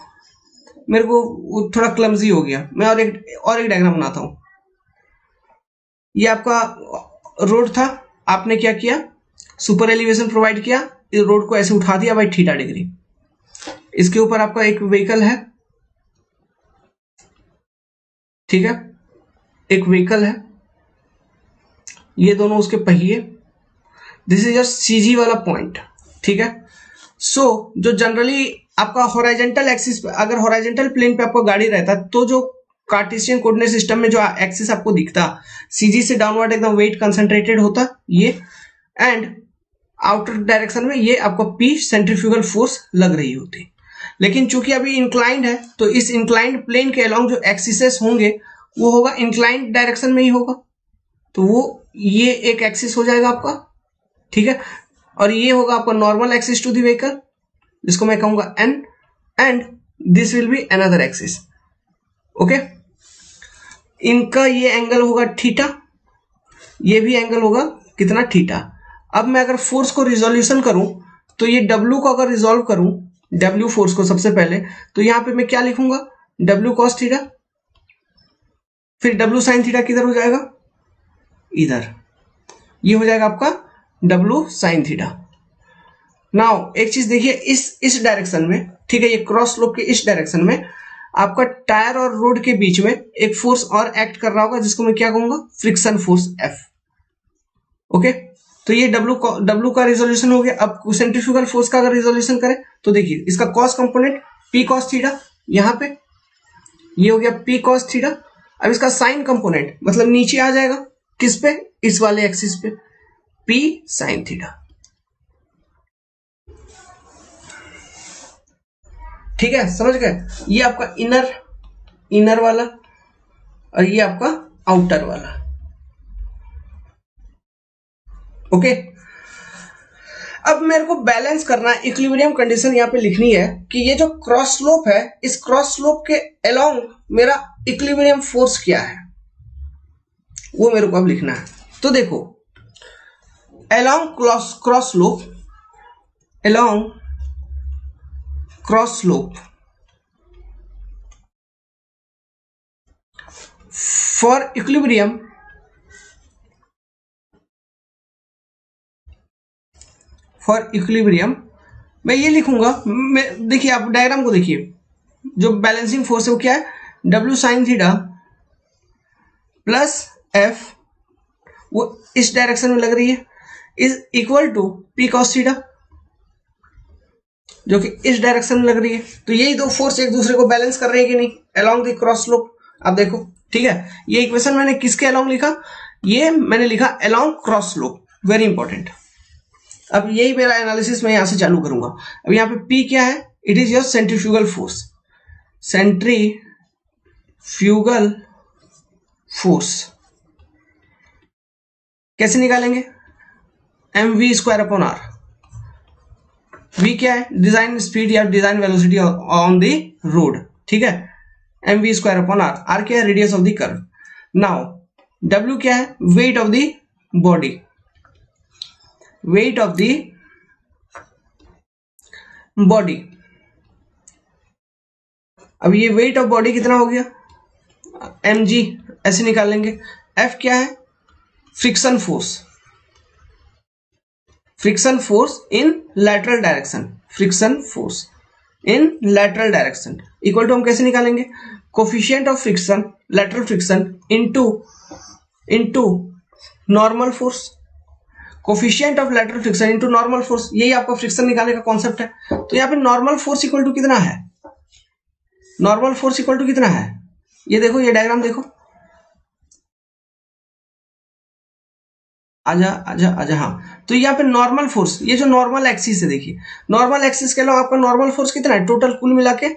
मेरे को थोड़ा क्लमजी हो गया, मैं और एक डायग्राम बनाता हूं। ये आपका रोड था, आपने क्या किया, सुपर एलिवेशन प्रोवाइड किया, इस रोड को ऐसे उठा दिया बाई थीटा डिग्री। इसके ऊपर आपका एक व्हीकल है, ठीक है, एक व्हीकल है, ये दोनों उसके पहिए। दिस इज योर CG वाला पॉइंट, ठीक है। जो जनरली आपका हॉराइजेंटल एक्सिस पे, अगर हॉराइजेंटल प्लेन पे आपका गाड़ी रहता तो जो कार्टेशियन कोऑर्डिनेट सिस्टम में जो एक्सिस आपको दिखता, CG से डाउनवर्ड एकदम वेट कंसंट्रेटेड होता ये, एंड आउटर डायरेक्शन में ये आपको P सेंट्रीफ्यूगल फोर्स लग रही होती। लेकिन चूंकि अभी इंक्लाइंड है, तो इस इंक्लाइंड प्लेन के अलोंग जो एक्सिसेस होंगे वो होगा इंक्लाइंड डायरेक्शन में ही होगा, तो वो ये एक एक्सिस हो जाएगा आपका, ठीक है। और ये होगा आपका normal axis to the vehicle, जिसको मैं कहूंगा N, and this will be another axis, okay. इनका ये एंगल होगा थीटा, ये भी एंगल होगा कितना, थीटा। अब मैं अगर फोर्स को रिजोल्यूशन करूं, तो ये W को अगर रिजोल्व करूं, W फोर्स को सबसे पहले, तो यहां पे मैं क्या लिखूंगा, W cos थीटा, फिर W sin थीटा किधर हो जाएगा, इधर, ये हो जाएगा आपका W sin थीटा। नाउ एक चीज देखिए, इस डायरेक्शन में, ठीक है, ये क्रॉस स्लोप के इस डायरेक्शन में आपका टायर और रोड के बीच में एक फोर्स और एक्ट कर रहा होगा, जिसको मैं क्या कहूंगा, फ्रिक्शन फोर्स F, ओके। तो ये W का रिजोल्यूशन हो गया। अब सेंट्रीफ्यूगल फोर्स का अगर रिजोल्यूशन करें तो देखिए, इसका cos component P cos theta, यहां पे ये हो गया P cos थीटा। अब इसका साइन कंपोनेंट मतलब नीचे आ जाएगा, किस पे, इस वाले एक्सिस पे, P sin थीटा, ठीक है, समझ गए। ये आपका इनर वाला और ये आपका आउटर वाला, ओके। अब मेरे को बैलेंस करना है, इक्विलिब्रियम कंडीशन यहां पे लिखनी है कि ये जो क्रॉस स्लोप है, इस क्रॉस स्लोप के अलोंग मेरा इक्विलिब्रियम फोर्स क्या है, वो मेरे को अब लिखना है। तो देखो, along cross slope, along cross slope for equilibrium, for equilibrium मैं ये लिखूंगा, देखिए आप डायग्राम को देखिए, जो बैलेंसिंग फोर्स है वो क्या है, W sine theta plus F, वो इस डायरेक्शन में लग रही है, is equal to P cos theta, जो कि इस डायरेक्शन में लग रही है। तो यही दो फोर्स एक दूसरे को बैलेंस कर रहे हैं कि नहीं, अलोंग द क्रॉस स्लोप। आप देखो, ठीक है, ये इक्वेशन मैंने किसके अलोंग लिखा, ये मैंने लिखा along cross slope, very important. अब यही मेरा एनालिसिस मैं यहां से चालू करूंगा। अब यहाँ पे P क्या है, it is your centrifugal force, centrifugal force कैसे निकालेंगे, mv square upon R. v क्या है, डिजाइन स्पीड या design velocity on the road, ठीक है, mv square upon R. R क्या है, radius of the curve. Now w क्या है, weight of the body, weight of the body. अब ये वेट ऑफ बॉडी कितना हो गया, mg, ऐसे निकालेंगे। f क्या है, friction force, friction force in lateral direction, friction force in lateral direction equal to हम कैसे निकालेंगे, coefficient of friction, lateral friction into normal force, coefficient of lateral friction into normal force, यही आपका फ्रिक्शन निकालने का कॉन्सेप्ट है। तो यहाँ पे नॉर्मल फोर्स इक्वल टू कितना है, नॉर्मल फोर्स इक्वल टू कितना है, ये देखो, ये डायग्राम देखो, आजा आजा आजा, हाँ। तो यहाँ पे नॉर्मल फोर्स, ये जो नॉर्मल एक्सिस है, देखिए नॉर्मल एक्सिस के अलावा आपका नॉर्मल फोर्स कितना है, टोटल कुल मिला के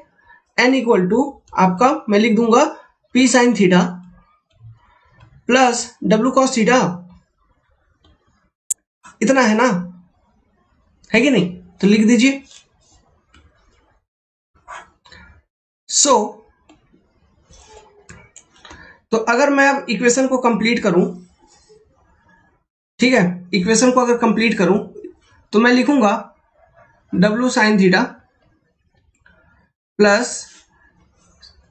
N इक्वल टू आपका, मैं लिख दूंगा P sine theta plus W cos theta, इतना है ना, है कि नहीं, तो लिख दीजिए। तो अगर मैं अब इक्वेशन को कंप्लीट करूं, ठीक है, इक्वेशन को अगर कंप्लीट करूं तो मैं लिखूंगा W sine theta plus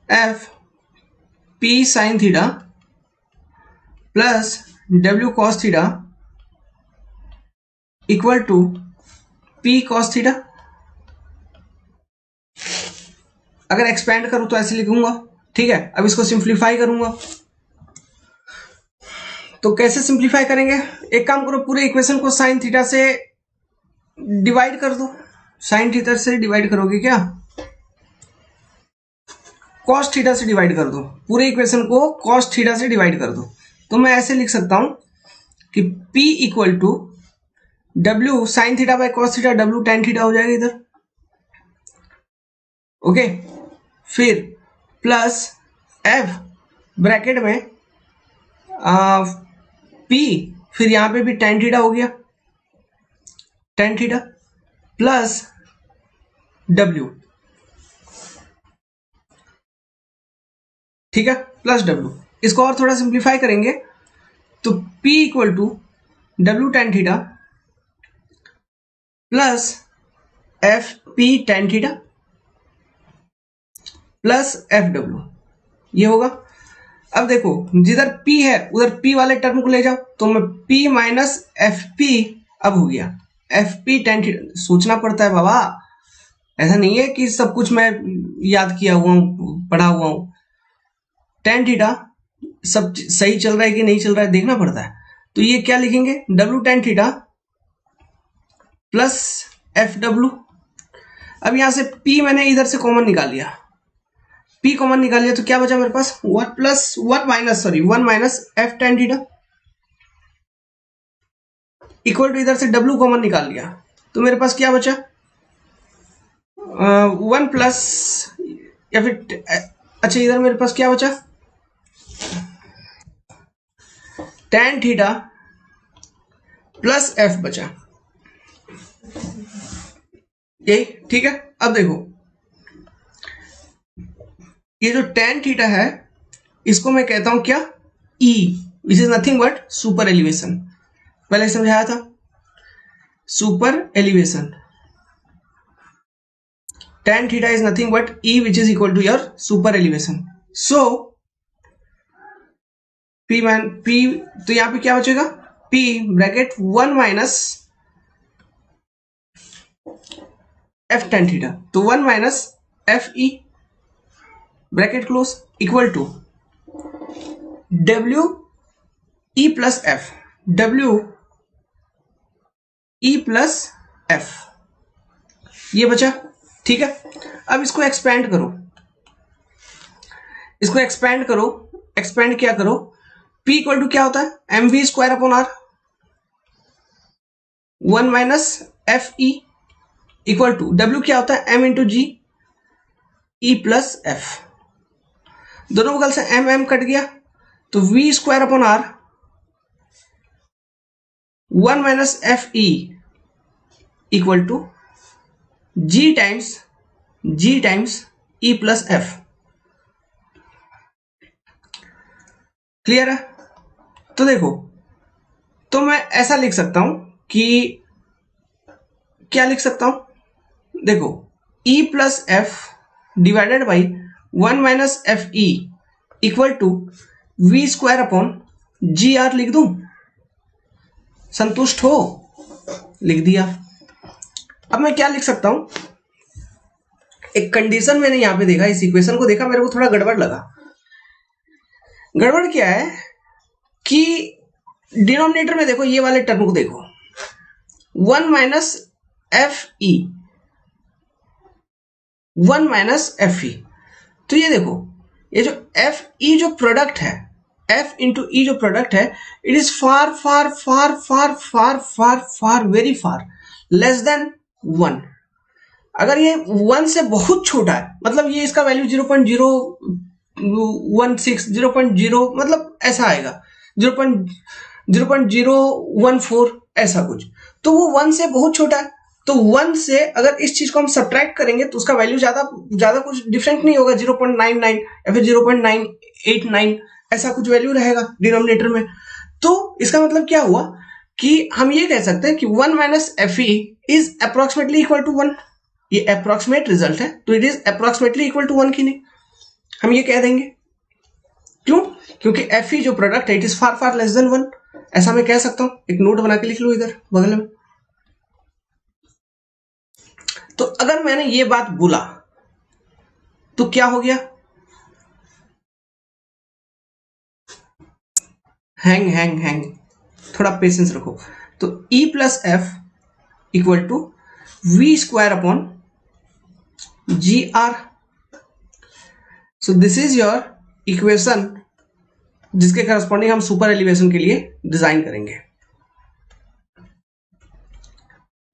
F P sine theta plus W cos theta equal to P cos theta. अगर एक्सपेंड करूं तो ऐसे लिखूंगा, ठीक है। अब इसको सिंप्लीफाई करूंगा, तो कैसे सिंप्लीफाई करेंगे, एक काम करो, पूरे इक्वेशन को साइन थीटा से डिवाइड कर दो। साइन थीटा से डिवाइड करोगे क्या, कॉस थीटा से डिवाइड कर दो, पूरे इक्वेशन को कॉस थीटा से डिवाइड कर दो। तो मैं ऐसे लिख सकता हूं कि P equal to W sine theta by cos theta, W tan theta हो जाएगा इधर, ओके। फिर प्लस F ब्रैकेट में P, फिर यहां पे भी टेन थीटा हो गया, टेन थीटा प्लस W, ठीक है, प्लस W। इसको और थोड़ा सिंप्लीफाई करेंगे तो P equal to W tan theta plus F P tan theta plus FW, ये होगा। अब देखो, जिधर P है उधर P वाले टर्म को ले जाओ, तो मैं P माइनस FP अब हो गया FP टेन थीटा। सोचना पड़ता है बाबा, ऐसा नहीं है कि सब कुछ मैं याद किया हुआ हूं, पढ़ा हुआ हूं। टेन थीटा सब सही चल रहा है कि नहीं चल रहा है देखना पड़ता है। तो ये क्या लिखेंगे, W tan theta plus FW। अब यहां से P मैंने इधर से कॉमन निकाल लिया, P कॉमन निकाल लिया, तो क्या बचा मेरे पास, one minus F tan theta equal to, इधर से W कॉमन निकाल लिया, तो मेरे पास क्या बचा, वन प्लस, या फिर अच्छा इधर मेरे पास क्या बचा, टेन थीटा प्लस F बचा, यही, ठीक है। अब देखो, ये जो टेन थीटा है इसको मैं कहता हूं क्या, E, which is nothing but super elevation, पहले समझाया था, super elevation. tan theta is nothing but E, which is equal to your super elevation. So P तो यहां पे क्या बचेगा, P bracket one minus F tan theta, तो one minus FE, bracket close equal to W E plus F, W E plus F, ये बचा। ठीक है, अब इसको एक्सपेंड करो, इसको एक्सपेंड करो। एक्सपेंड क्या करो, P इक्वल टू क्या होता है, M V square upon R, 1 minus F E equal to W क्या होता है, M into G E plus F. दोनों बगल से M M कट गया तो V square upon R 1 minus F E equal to G times E plus F. Clear है? तो देखो, तो मैं ऐसा लिख सकता हूं कि क्या लिख सकता हूं, देखो E plus F divided by 1 minus F E equal to V square upon G R लिख दूं। संतुष्ट हो? लिख दिया। अब मैं क्या लिख सकता हूं, एक कंडीशन मैंने यहां पे देखा, इस इक्वेशन को देखा, मेरे को थोड़ा गड़बड़ लगा। गड़बड़ क्या है कि डिनोमिनेटर में देखो, ये वाले टर्म को देखो, 1 माइनस एफ ई, 1 माइनस एफ ई। तो ये देखो, ये जो एफ ई जो प्रोडक्ट है, एफ इंटू ई जो प्रोडक्ट है, it is far far far far far far far very far less than 1। अगर ये 1 से बहुत छोटा है, मतलब ये इसका वैल्यू 0.016, 0.0 मतलब ऐसा आएगा, 0.014 ऐसा कुछ, तो वो 1 से बहुत छोटा है। तो 1 से अगर इस चीज को हम सब्ट्रैक्ट करेंगे तो उसका वैल्यू ज्यादा कुछ डिफरेंट नहीं होगा, 0.99 या फिर 0.989 ऐसा कुछ वैल्यू रहेगा डिनोमिनेटर में। तो इसका मतलब क्या हुआ कि हम ये कह सकते हैं कि 1 minus F E is approximately equal to 1। ये अप्रोक्सीमेट रिजल्ट है, तो it is approximately equal to 1 की नहीं, हम ये कह देंगे। क्यों? क्योंकि एफ ई जो प्रोडक्ट है, it is far far less than 1, ऐसा मैं कह सकता हूं। एक नोट बना के लिख लो इधर बगल में। तो अगर मैंने ये बात बोला तो क्या हो गया, हैंग, थोड़ा पेशेंस रखो। तो E plus F equal to V square upon G R. So this is your equation, जिसके करस्पॉन्डिंग हम सुपर एलिवेशन के लिए डिजाइन करेंगे।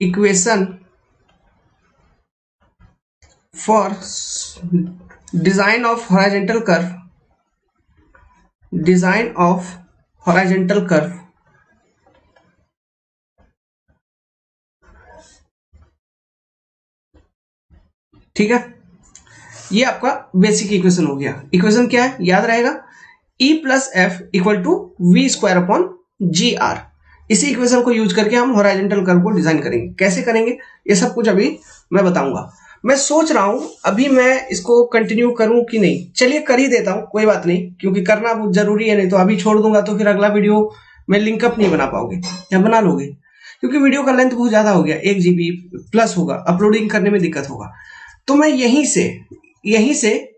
Equation for design of horizontal curve, design of horizontal curve ठीक है, ये आपका बेसिक इक्वेशन हो गया। इक्वेशन क्या है, याद रहेगा, E plus F equal to V square upon G R. इसी इक्वेशन को यूज करके हम हॉरिजॉन्टल कर्व को डिजाइन करेंगे। कैसे करेंगे ये सब कुछ अभी मैं बताऊंगा। मैं सोच रहा हूं अभी मैं इसको कंटिन्यू करूं कि नहीं। चलिए कर ही देता हूं, कोई बात नहीं, क्योंकि करना बहुत जरूरी है, नहीं तो अभी छोड़ दूंगा तो फिर अगला वीडियो में लिंकअप नहीं बना पाओगे या बना लोगे, क्योंकि वीडियो का लेंथ बहुत ज्यादा हो गया, 1 GB प्लस होगा, अपलोडिंग करने में दिक्कत होगा। तो मैं यहीं से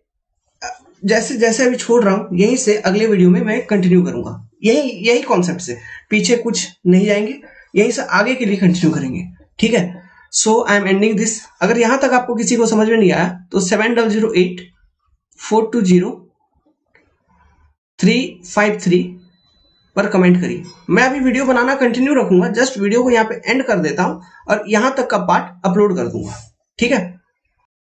जैसे जैसे अभी छोड़ रहा हूं, यहीं से अगले वीडियो में मैं कंटिन्यू करूंगा। यही कॉन्सेप्ट से, पीछे कुछ नहीं जाएंगे, यहीं से आगे के लिए कंटिन्यू करेंगे। ठीक है, सो आई एम एंडिंग दिस। अगर यहां तक आपको किसी को समझ में नहीं आया तो 7008-420-353 पर कमेंट करिए। मैं अभी वीडियो बनाना कंटिन्यू रखूंगा, जस्ट वीडियो को यहाँ पे एंड कर देता हूं और यहां तक का पार्ट अपलोड कर दूंगा। ठीक है।